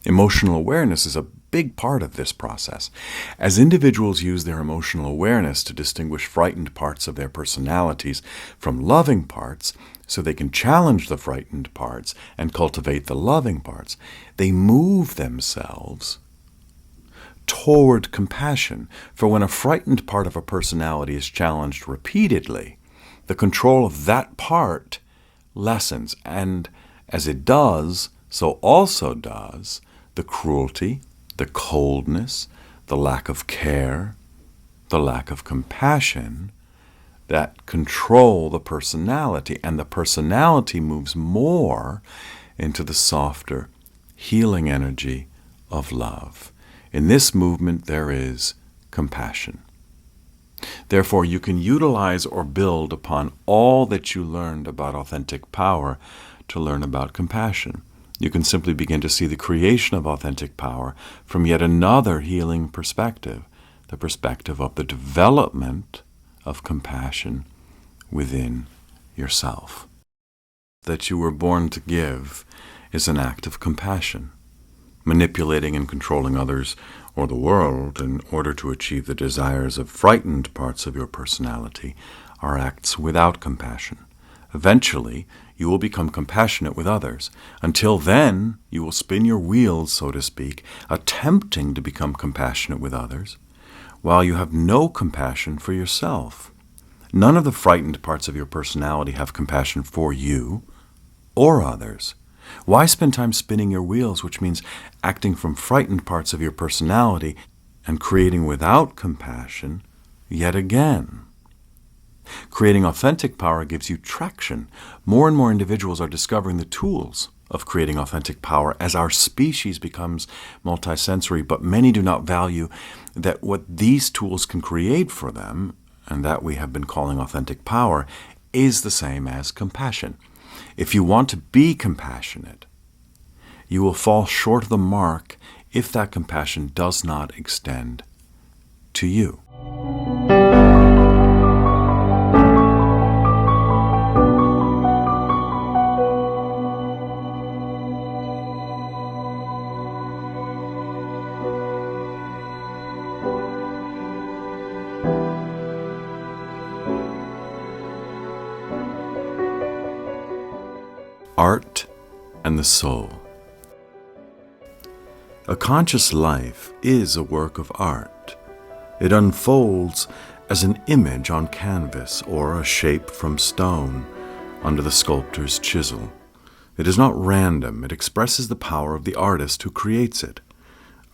Emotional awareness is a big part of this process. As individuals use their emotional awareness to distinguish frightened parts of their personalities from loving parts, so they can challenge the frightened parts and cultivate the loving parts, they move themselves toward compassion. For when a frightened part of a personality is challenged repeatedly, the control of that part lessens, and as it does, so also does the cruelty, the coldness, the lack of care, the lack of compassion that control the personality, and the personality moves more into the softer, healing energy of love. In this movement, there is compassion. Therefore, you can utilize or build upon all that you learned about authentic power to learn about compassion. You can simply begin to see the creation of authentic power from yet another healing perspective, the perspective of the development of compassion within yourself. That you were born to give is an act of compassion. Manipulating and controlling others or the world in order to achieve the desires of frightened parts of your personality are acts without compassion. Eventually, you will become compassionate with others. Until then, you will spin your wheels, so to speak, attempting to become compassionate with others, while you have no compassion for yourself. None of the frightened parts of your personality have compassion for you or others. Why spend time spinning your wheels, which means acting from frightened parts of your personality and creating without compassion yet again? Creating authentic power gives you traction. More and more individuals are discovering the tools of creating authentic power as our species becomes multisensory, but many do not value that what these tools can create for them, and that we have been calling authentic power, is the same as compassion. If you want to be compassionate, you will fall short of the mark if that compassion does not extend to you. Art and the soul. A conscious life is a work of art. It unfolds as an image on canvas or a shape from stone under the sculptor's chisel. It is not random. It expresses the power of the artist who creates it.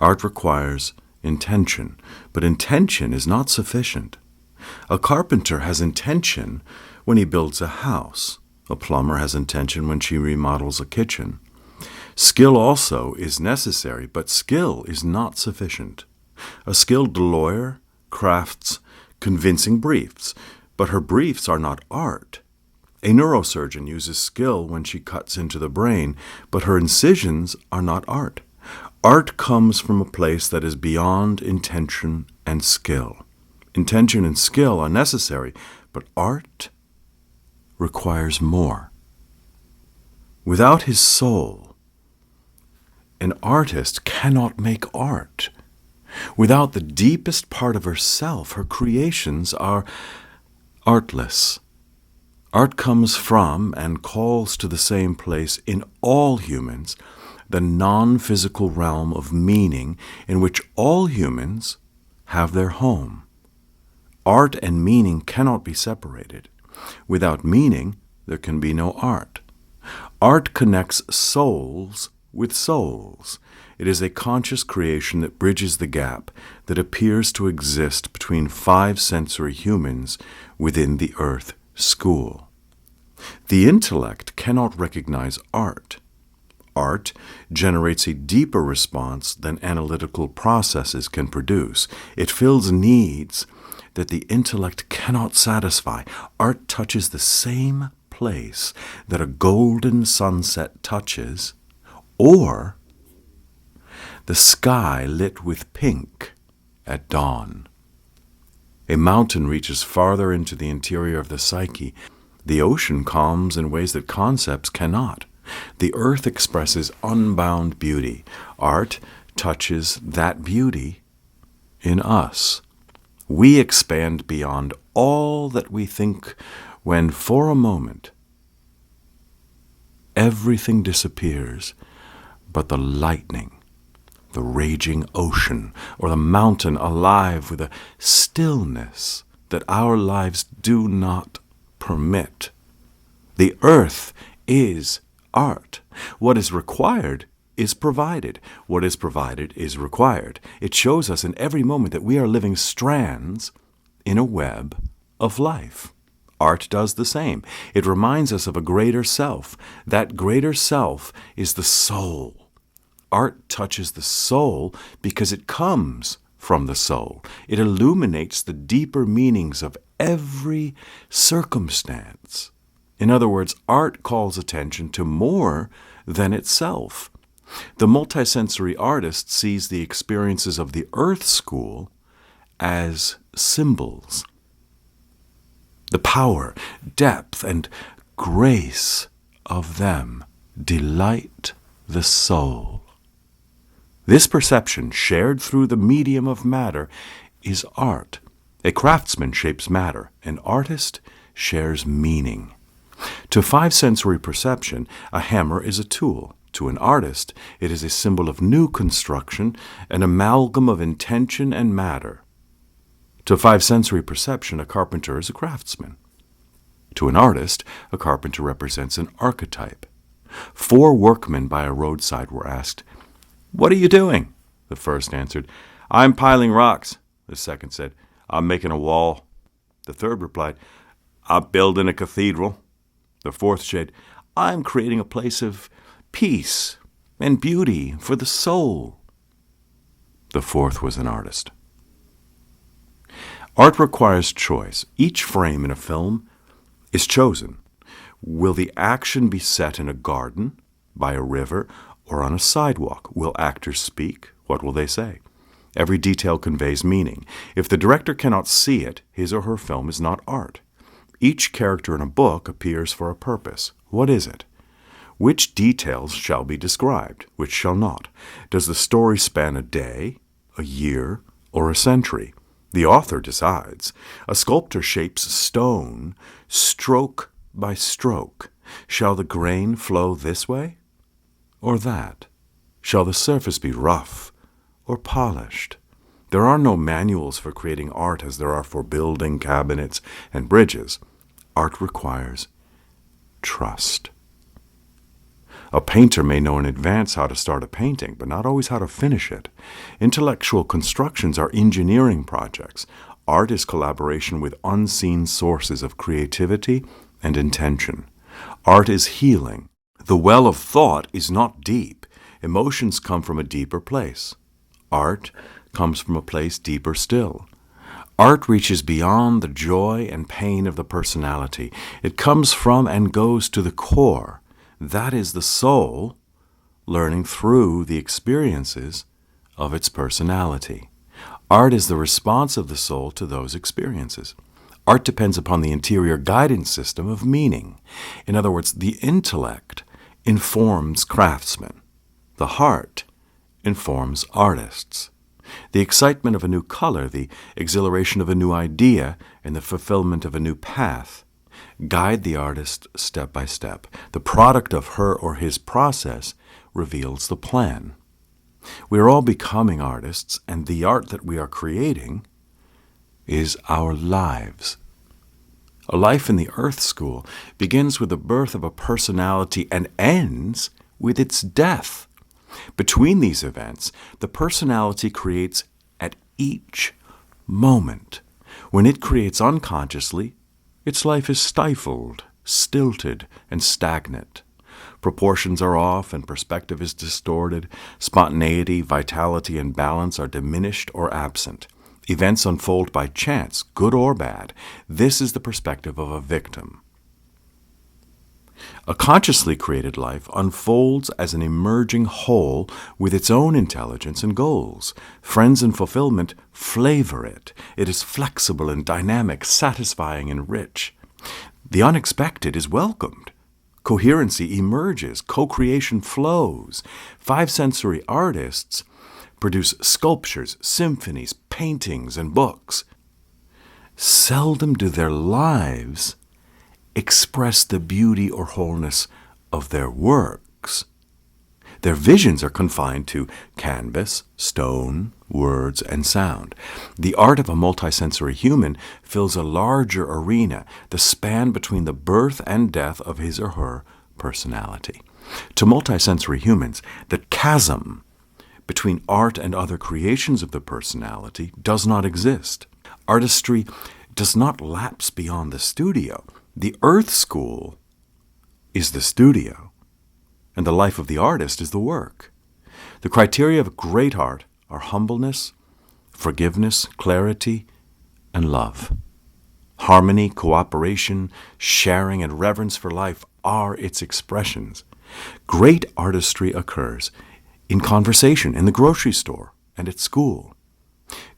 Art requires intention, but intention is not sufficient. A carpenter has intention when he builds a house. A plumber has intention when she remodels a kitchen. Skill also is necessary, but skill is not sufficient. A skilled lawyer crafts convincing briefs, but her briefs are not art. A neurosurgeon uses skill when she cuts into the brain, but her incisions are not art. Art comes from a place that is beyond intention and skill. Intention and skill are necessary, but art requires more. Without his soul, an artist cannot make art. Without the deepest part of herself, her creations are artless. Art comes from and calls to the same place in all humans, the non-physical realm of meaning in which all humans have their home. Art and meaning cannot be separated. Without meaning, there can be no art. Art connects souls with souls. It is a conscious creation that bridges the gap that appears to exist between 5 sensory humans within the Earth school. The intellect cannot recognize art. Art generates a deeper response than analytical processes can produce. It fills needs that the intellect cannot satisfy. Art touches the same place that a golden sunset touches, or the sky lit with pink at dawn. A mountain reaches farther into the interior of the psyche. The ocean calms in ways that concepts cannot. The earth expresses unbound beauty. Art touches that beauty in us. We expand beyond all that we think when, for a moment, everything disappears but the lightning, the raging ocean, or the mountain alive with a stillness that our lives do not permit. The earth is art. What is required is provided. What is provided is required. It shows us in every moment that we are living strands in a web of life. Art does the same. It reminds us of a greater self. That greater self is the soul. Art touches the soul because it comes from the soul. It illuminates the deeper meanings of every circumstance. In other words, art calls attention to more than itself. The multisensory artist sees the experiences of the Earth School as symbols. The power, depth, and grace of them delight the soul. This perception, shared through the medium of matter, is art. A craftsman shapes matter. An artist shares meaning. To five-sensory perception, a hammer is a tool. To an artist, it is a symbol of new construction, an amalgam of intention and matter. To five-sensory perception, a carpenter is a craftsman. To an artist, a carpenter represents an archetype. 4 workmen by a roadside were asked, "What are you doing?" The first answered, "I'm piling rocks." The second said, "I'm making a wall." The third replied, "I'm building a cathedral." The fourth said, "I'm creating a place of peace and beauty for the soul." The fourth was an artist. Art requires choice. Each frame in a film is chosen. Will the action be set in a garden, by a river, or on a sidewalk? Will actors speak? What will they say? Every detail conveys meaning. If the director cannot see it, his or her film is not art. Each character in a book appears for a purpose. What is it? Which details shall be described? Which shall not? Does the story span a day, a year, or a century? The author decides. A sculptor shapes stone, stroke by stroke. Shall the grain flow this way or that? Shall the surface be rough or polished? There are no manuals for creating art as there are for building cabinets and bridges. Art requires trust. A painter may know in advance how to start a painting, but not always how to finish it. Intellectual constructions are engineering projects. Art is collaboration with unseen sources of creativity and intention. Art is healing. The well of thought is not deep. Emotions come from a deeper place. Art comes from a place deeper still. Art reaches beyond the joy and pain of the personality. It comes from and goes to the core. That is the soul learning through the experiences of its personality. Art is the response of the soul to those experiences. Art depends upon the interior guidance system of meaning. In other words, the intellect informs craftsmen. The heart informs artists. The excitement of a new color, the exhilaration of a new idea, and the fulfillment of a new path guide the artist step by step. The product of her or his process reveals the plan. We are all becoming artists, and the art that we are creating is our lives. A life in the Earth School begins with the birth of a personality and ends with its death. Between these events, the personality creates at each moment. When it creates unconsciously, its life is stifled, stilted, and stagnant. Proportions are off and perspective is distorted. Spontaneity, vitality, and balance are diminished or absent. Events unfold by chance, good or bad. This is the perspective of a victim. A consciously created life unfolds as an emerging whole with its own intelligence and goals. Friends and fulfillment flavor it. It is flexible and dynamic, satisfying and rich. The unexpected is welcomed. Coherency emerges. Co-creation flows. Five-sensory artists produce sculptures, symphonies, paintings, and books. Seldom do their lives express the beauty or wholeness of their works. Their visions are confined to canvas, stone, words, and sound. The art of a multisensory human fills a larger arena, the span between the birth and death of his or her personality. To multisensory humans, the chasm between art and other creations of the personality does not exist. Artistry does not lapse beyond the studio. The Earth School is the studio, and the life of the artist is the work. The criteria of great art are humbleness, forgiveness, clarity, and love. Harmony, cooperation, sharing, and reverence for life are its expressions. Great artistry occurs in conversation, in the grocery store, and at school.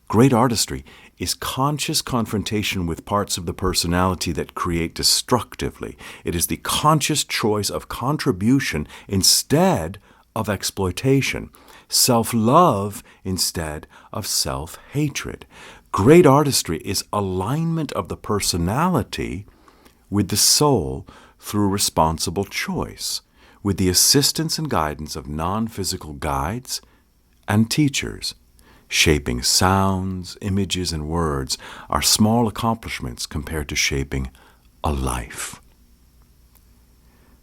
Great artistry is conscious confrontation with parts of the personality that create destructively. It is the conscious choice of contribution instead of exploitation, self-love instead of self-hatred. Great artistry is alignment of the personality with the soul through responsible choice, with the assistance and guidance of non-physical guides and teachers. Shaping sounds, images, and words are small accomplishments compared to shaping a life.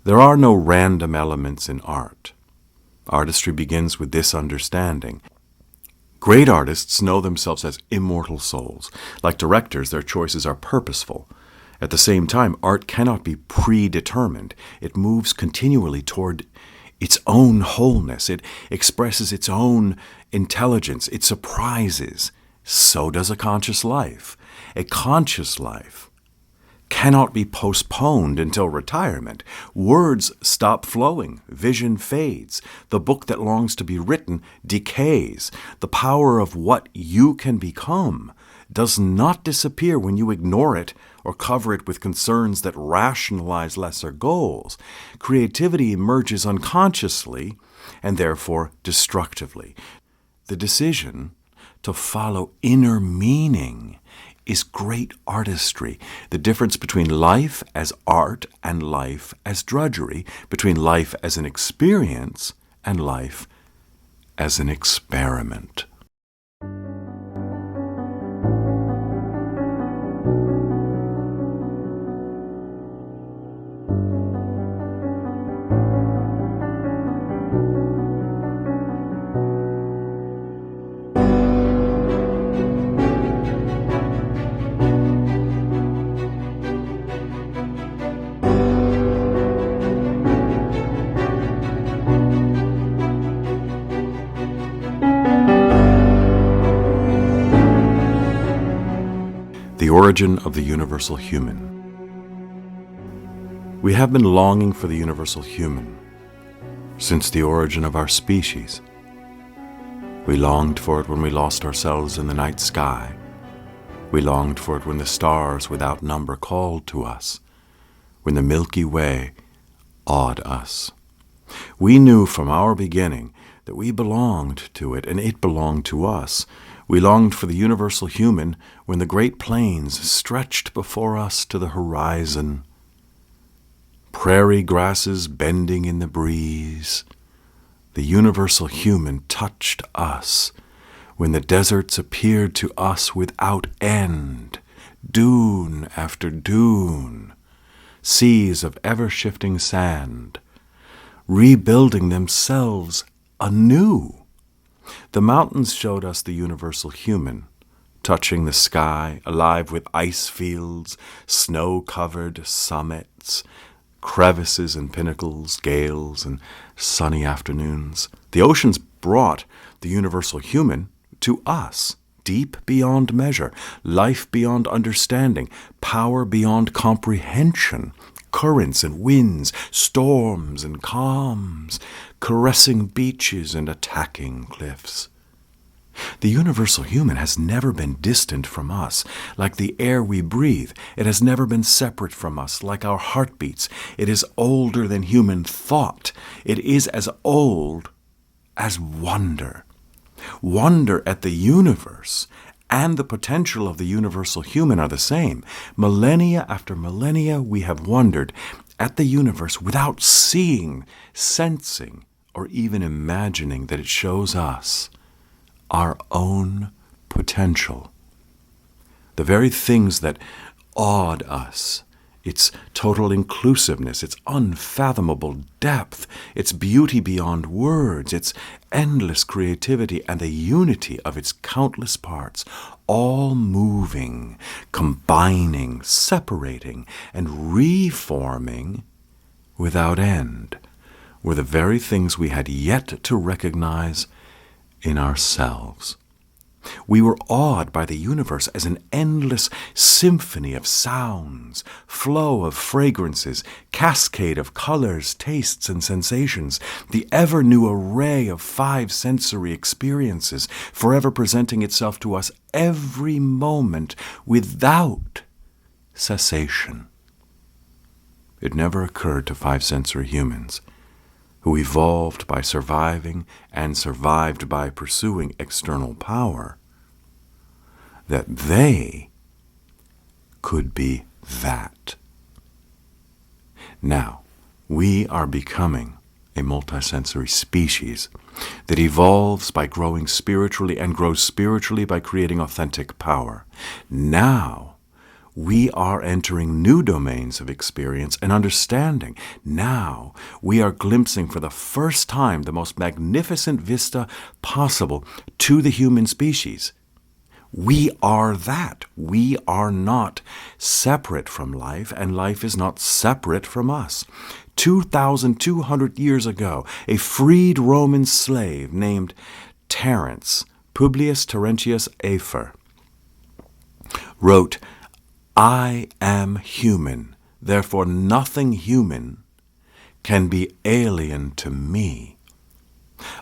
There are no random elements in art. Artistry begins with this understanding. Great artists know themselves as immortal souls. Like directors, their choices are purposeful. At the same time, art cannot be predetermined. It moves continually toward its own wholeness. It expresses its own intelligence. It surprises. So does a conscious life. A conscious life cannot be postponed until retirement. Words stop flowing. Vision fades. The book that longs to be written decays. The power of what you can become does not disappear when you ignore it or cover it with concerns that rationalize lesser goals. Creativity emerges unconsciously and therefore destructively. The decision to follow inner meaning is great artistry. The difference between life as art and life as drudgery, between life as an experience and life as an experiment. The origin of the universal human. We have been longing for the universal human since the origin of our species. We longed for it when we lost ourselves in the night sky. We longed for it when the stars without number called to us, when the Milky Way awed us. We knew from our beginning that we belonged to it and it belonged to us. We longed for the universal human when the great plains stretched before us to the horizon, prairie grasses bending in the breeze. The universal human touched us when the deserts appeared to us without end, dune after dune, seas of ever-shifting sand, rebuilding themselves anew. The mountains showed us the universal human, touching the sky, alive with ice fields, snow-covered summits, crevices and pinnacles, gales and sunny afternoons. The oceans brought the universal human to us, deep beyond measure, life beyond understanding, power beyond comprehension, currents and winds, storms and calms, caressing beaches and attacking cliffs. The universal human has never been distant from us, like the air we breathe. It has never been separate from us, like our heartbeats. It is older than human thought. It is as old as wonder. Wonder at the universe and the potential of the universal human are the same. Millennia after millennia, we have wondered at the universe without seeing, sensing, or even imagining that it shows us our own potential. The very things that awed us, its total inclusiveness, its unfathomable depth, its beauty beyond words, its endless creativity, and the unity of its countless parts, all moving, combining, separating, and reforming without end, were the very things we had yet to recognize in ourselves. We were awed by the universe as an endless symphony of sounds, flow of fragrances, cascade of colors, tastes, and sensations, the ever-new array of five-sensory experiences, forever presenting itself to us every moment without cessation. It never occurred to five-sensory humans, who evolved by surviving and survived by pursuing external power, that they could be that. Now, we are becoming a multisensory species that evolves by growing spiritually and grows spiritually by creating authentic power. Now, we are entering new domains of experience and understanding. Now, we are glimpsing for the first time the most magnificent vista possible to the human species. We are that. We are not separate from life, and life is not separate from us. 2,200 years ago, a freed Roman slave named Terence, Publius Terentius Afer, wrote, "I am human, therefore nothing human can be alien to me."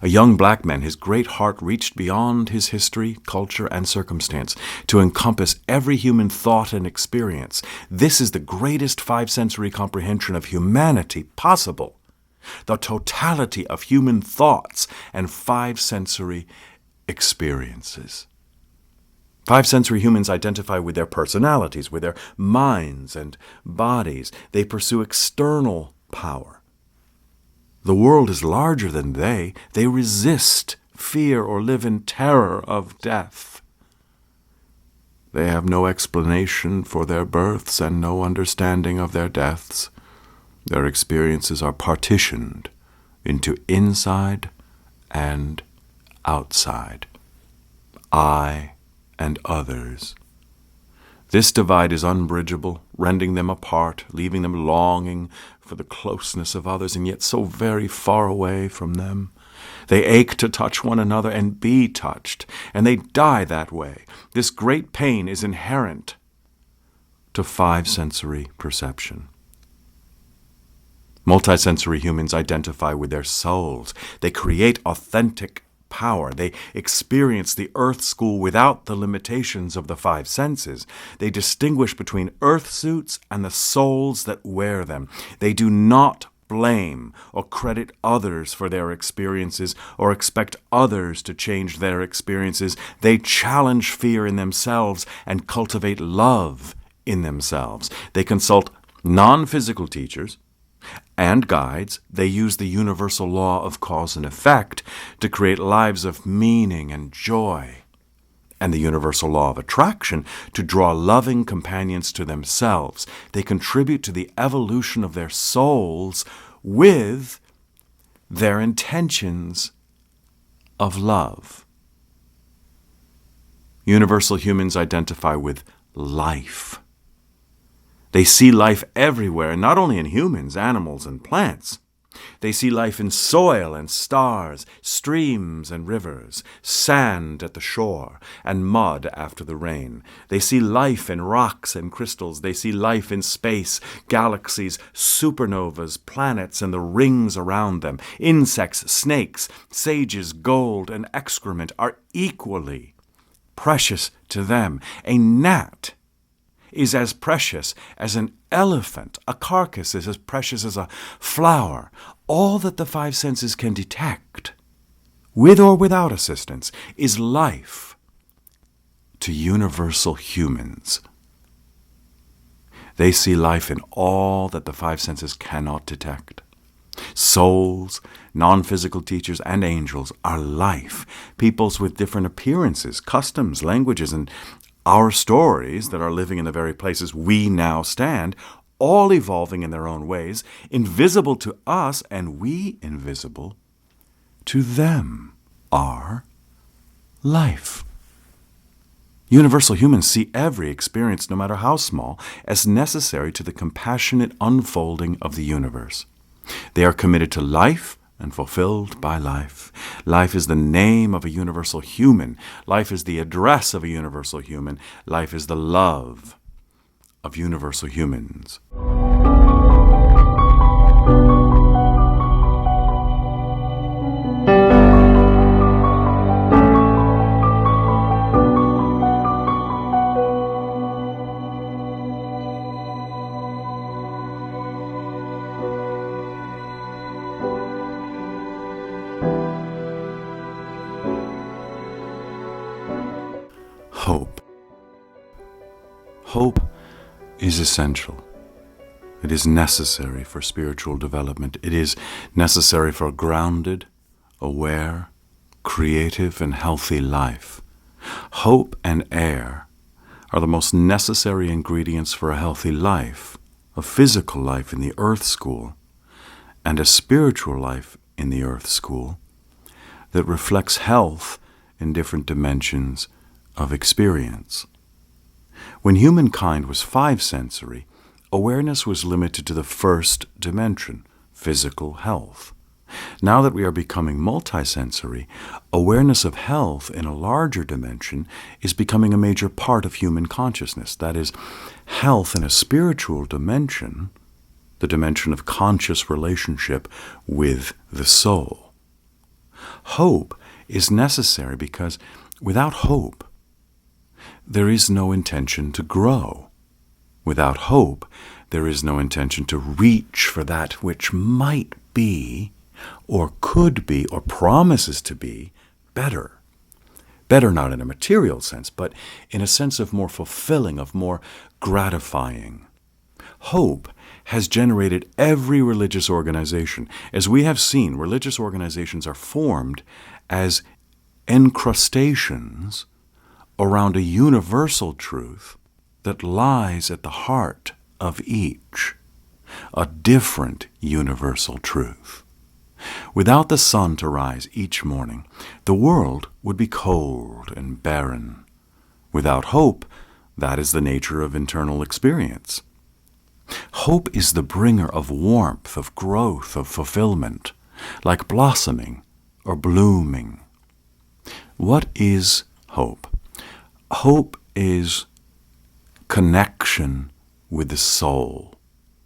A young black man, his great heart reached beyond his history, culture, and circumstance to encompass every human thought and experience. This is the greatest five-sensory comprehension of humanity possible, the totality of human thoughts and five-sensory experiences. Five-sensory humans identify with their personalities, with their minds and bodies. They pursue external power. The world is larger than they. They resist fear or live in terror of death. They have no explanation for their births and no understanding of their deaths. Their experiences are partitioned into inside and outside, I and others. This divide is unbridgeable, rending them apart, leaving them longing for the closeness of others, and yet so very far away from them. They ache to touch one another and be touched, and they die that way. This great pain is inherent to five-sensory perception. Multisensory humans identify with their souls. They create authentic power. They experience the earth school without the limitations of the five senses. They distinguish between earth suits and the souls that wear them. They do not blame or credit others for their experiences or expect others to change their experiences. They challenge fear in themselves and cultivate love in themselves. They consult non-physical teachers and guides. They use the universal law of cause and effect to create lives of meaning and joy, and the universal law of attraction to draw loving companions to themselves. They contribute to the evolution of their souls with their intentions of love. Universal humans identify with life. They see life everywhere, not only in humans, animals, and plants. They see life in soil and stars, streams and rivers, sand at the shore, and mud after the rain. They see life in rocks and crystals. They see life in space, galaxies, supernovas, planets, and the rings around them. Insects, snakes, sages, gold, and excrement are equally precious to them. A gnat is as precious as an elephant. A carcass is as precious as a flower. All that the five senses can detect with or without assistance, is life to universal humans. They see life in all that the five senses cannot detect. Souls, non-physical teachers, and angels are life, peoples with different appearances, customs, languages, and our stories that are living in the very places we now stand, all evolving in their own ways, invisible to us and we invisible to them, are life. Universal humans see every experience, no matter how small, as necessary to the compassionate unfolding of the universe. They are committed to life and fulfilled by life. Life is the name of a universal human. Life is the address of a universal human. Life is the love of universal humans. Hope. Hope is essential. It is necessary for spiritual development. It is necessary for a grounded, aware, creative, and healthy life. Hope and air are the most necessary ingredients for a healthy life, a physical life in the earth school, and a spiritual life in the earth school that reflects health in different dimensions of experience. When humankind was five-sensory, awareness was limited to the first dimension, physical health. Now that we are becoming multisensory, awareness of health in a larger dimension is becoming a major part of human consciousness. That is, health in a spiritual dimension, the dimension of conscious relationship with the soul. Hope is necessary because without hope, there is no intention to grow. Without hope, there is no intention to reach for that which might be, or could be, or promises to be better. Better not in a material sense, but in a sense of more fulfilling, of more gratifying. Hope has generated every religious organization. As we have seen, religious organizations are formed as encrustations around a universal truth that lies at the heart of each, a different universal truth. Without the sun to rise each morning, the world would be cold and barren. Without hope, that is the nature of internal experience. Hope is the bringer of warmth, of growth, of fulfillment, like blossoming or blooming. What is hope? Hope is connection with the soul,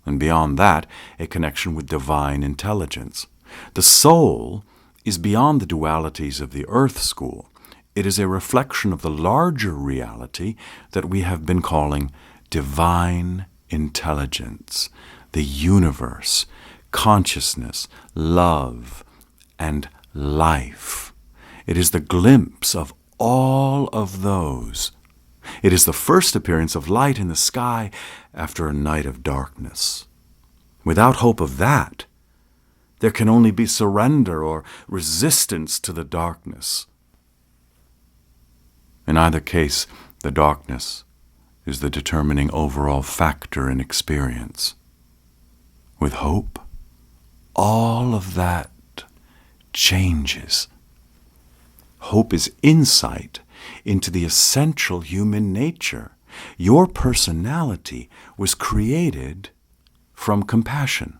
and beyond that, a connection with divine intelligence. The soul is beyond the dualities of the earth school. It is a reflection of the larger reality that we have been calling divine intelligence, the universe, consciousness, love, and life. It is the glimpse of all of those. It is the first appearance of light in the sky after a night of darkness. Without hope of that, there can only be surrender or resistance to the darkness. In either case, the darkness is the determining overall factor in experience. With hope, all of that changes. Hope is insight into the essential human nature. Your personality was created from compassion.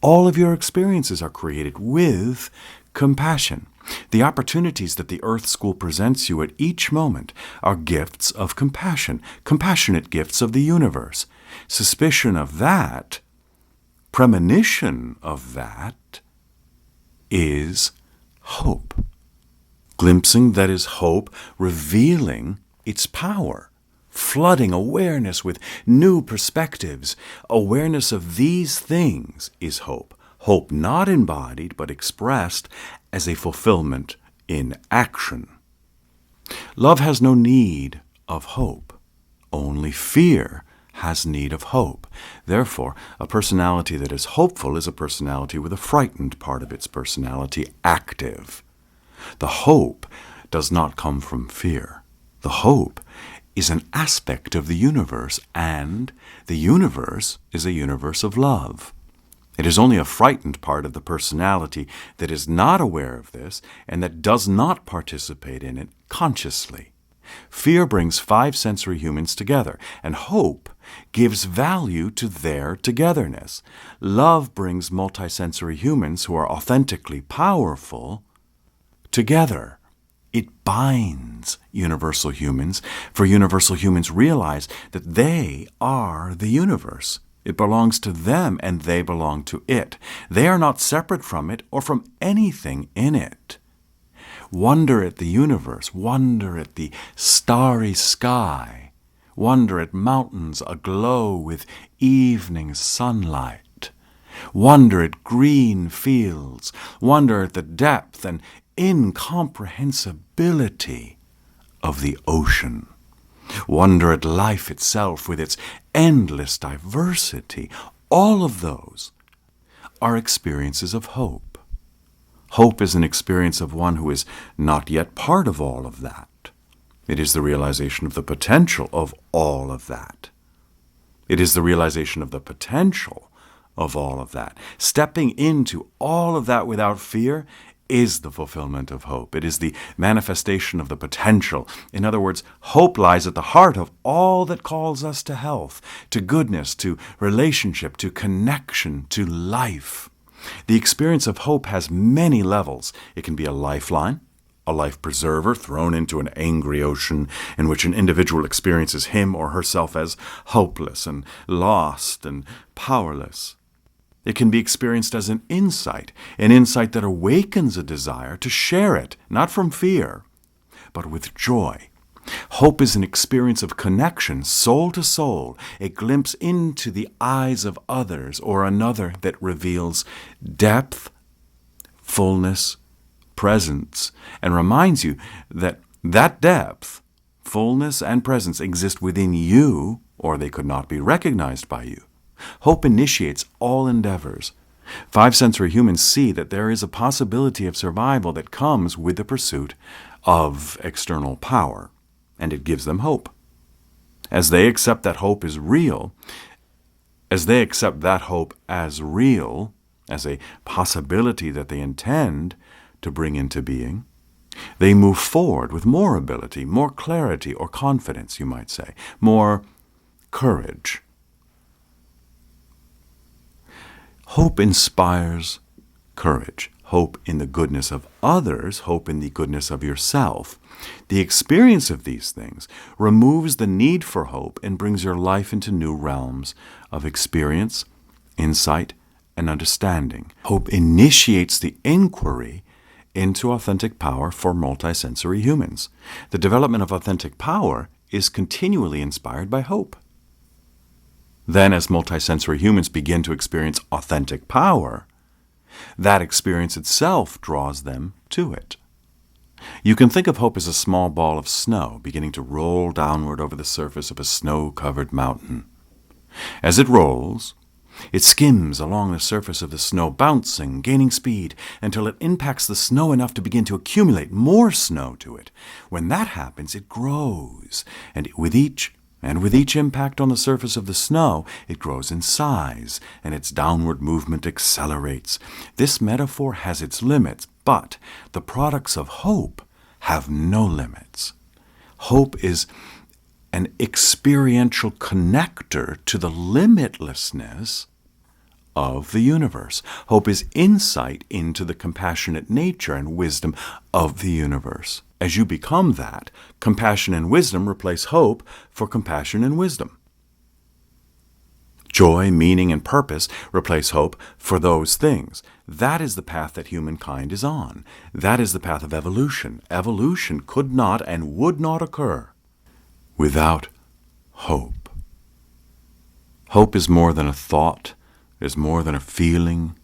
All of your experiences are created with compassion. The opportunities that the Earth School presents you at each moment are gifts of compassion, compassionate gifts of the universe. Suspicion of that, premonition of that, is hope. Glimpsing that is hope, revealing its power, flooding awareness with new perspectives. Awareness of these things is hope. Hope not embodied but expressed as a fulfillment in action. Love has no need of hope. Only fear has need of hope. Therefore, a personality that is hopeful is a personality with a frightened part of its personality active. The hope does not come from fear. The hope is an aspect of the universe, and the universe is a universe of love. It is only a frightened part of the personality that is not aware of this and that does not participate in it consciously. Fear brings five sensory humans together, and hope gives value to their togetherness. Love brings multisensory humans who are authentically powerful together. It binds universal humans, for universal humans realize that they are the universe. It belongs to them, and they belong to it. They are not separate from it or from anything in it. Wonder at the universe, wonder at the starry sky, wonder at mountains aglow with evening sunlight, wonder at green fields, wonder at the depth and incomprehensibility of the ocean. Wonder at life itself with its endless diversity. All of those are experiences of hope. Hope is an experience of one who is not yet part of all of that. It is the realization of the potential of all of that. It is the realization of the potential of all of that. Stepping into all of that without fear is the fulfillment of hope. It is the manifestation of the potential. In other words, hope lies at the heart of all that calls us to health, to goodness, to relationship, to connection, to life. The experience of hope has many levels. It can be a lifeline, a life preserver thrown into an angry ocean in which an individual experiences him or herself as hopeless and lost and powerless. It can be experienced as an insight that awakens a desire to share it, not from fear, but with joy. Hope is an experience of connection, soul to soul, a glimpse into the eyes of others or another that reveals depth, fullness, presence, and reminds you that that depth, fullness, and presence exist within you, or they could not be recognized by you. Hope initiates all endeavors. Five sensory humans see that there is a possibility of survival that comes with the pursuit of external power, and it gives them hope. As they accept that hope is real, as they accept that hope as real, as a possibility that they intend to bring into being, they move forward with more ability, more clarity or confidence, you might say, more courage. Hope inspires courage. Hope in the goodness of others, hope in the goodness of yourself. The experience of these things removes the need for hope and brings your life into new realms of experience, insight, and understanding. Hope initiates the inquiry into authentic power for multisensory humans. The development of authentic power is continually inspired by hope. Then, as multisensory humans begin to experience authentic power, that experience itself draws them to it. You can think of hope as a small ball of snow beginning to roll downward over the surface of a snow-covered mountain. As it rolls, it skims along the surface of the snow, bouncing, gaining speed, until it impacts the snow enough to begin to accumulate more snow to it. When that happens, it grows, and with each impact on the surface of the snow, it grows in size, and its downward movement accelerates. This metaphor has its limits, but the products of hope have no limits. Hope is an experiential connector to the limitlessness of the universe. Hope is insight into the compassionate nature and wisdom of the universe. As you become that, compassion and wisdom replace hope for compassion and wisdom. Joy, meaning, and purpose replace hope for those things. That is the path that humankind is on. That is the path of evolution. Evolution could not and would not occur without hope. Hope is more than a thought, is more than a feeling,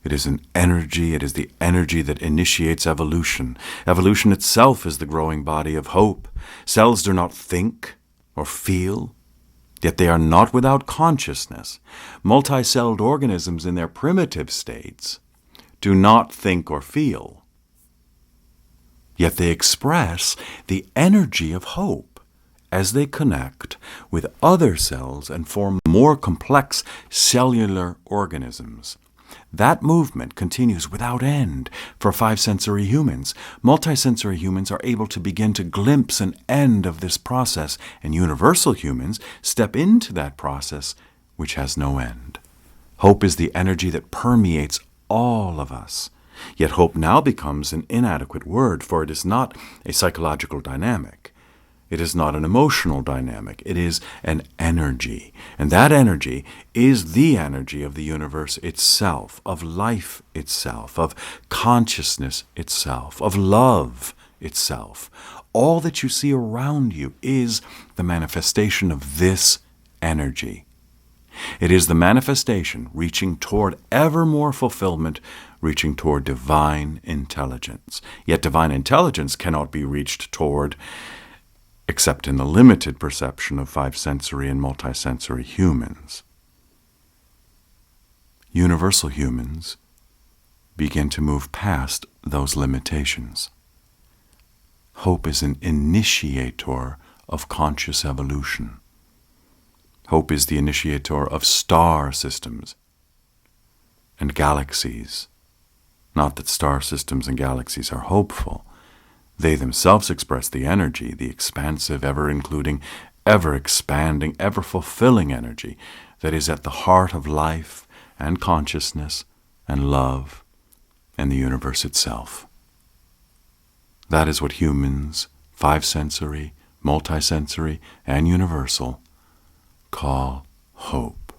It is an energy. It is the energy that initiates evolution. Evolution itself is the growing body of hope. Cells do not think or feel, yet they are not without consciousness. Multicelled organisms in their primitive states do not think or feel, yet they express the energy of hope as they connect with other cells and form more complex cellular organisms. That movement continues without end for five-sensory humans. Multisensory humans are able to begin to glimpse an end of this process, and universal humans step into that process which has no end. Hope is the energy that permeates all of us. Yet hope now becomes an inadequate word, for it is not a psychological dynamic. It is not an emotional dynamic. It is an energy. And that energy is the energy of the universe itself, of life itself, of consciousness itself, of love itself. All that you see around you is the manifestation of this energy. It is the manifestation reaching toward ever more fulfillment, reaching toward divine intelligence. Yet divine intelligence cannot be reached toward except in the limited perception of five-sensory and multisensory humans. Universal humans begin to move past those limitations. Hope is an initiator of conscious evolution. Hope is the initiator of star systems and galaxies. Not that star systems and galaxies are hopeful. They themselves express the energy, the expansive, ever-including, ever-expanding, ever-fulfilling energy that is at the heart of life and consciousness and love and the universe itself. That is what humans, five-sensory, multisensory, and universal, call hope.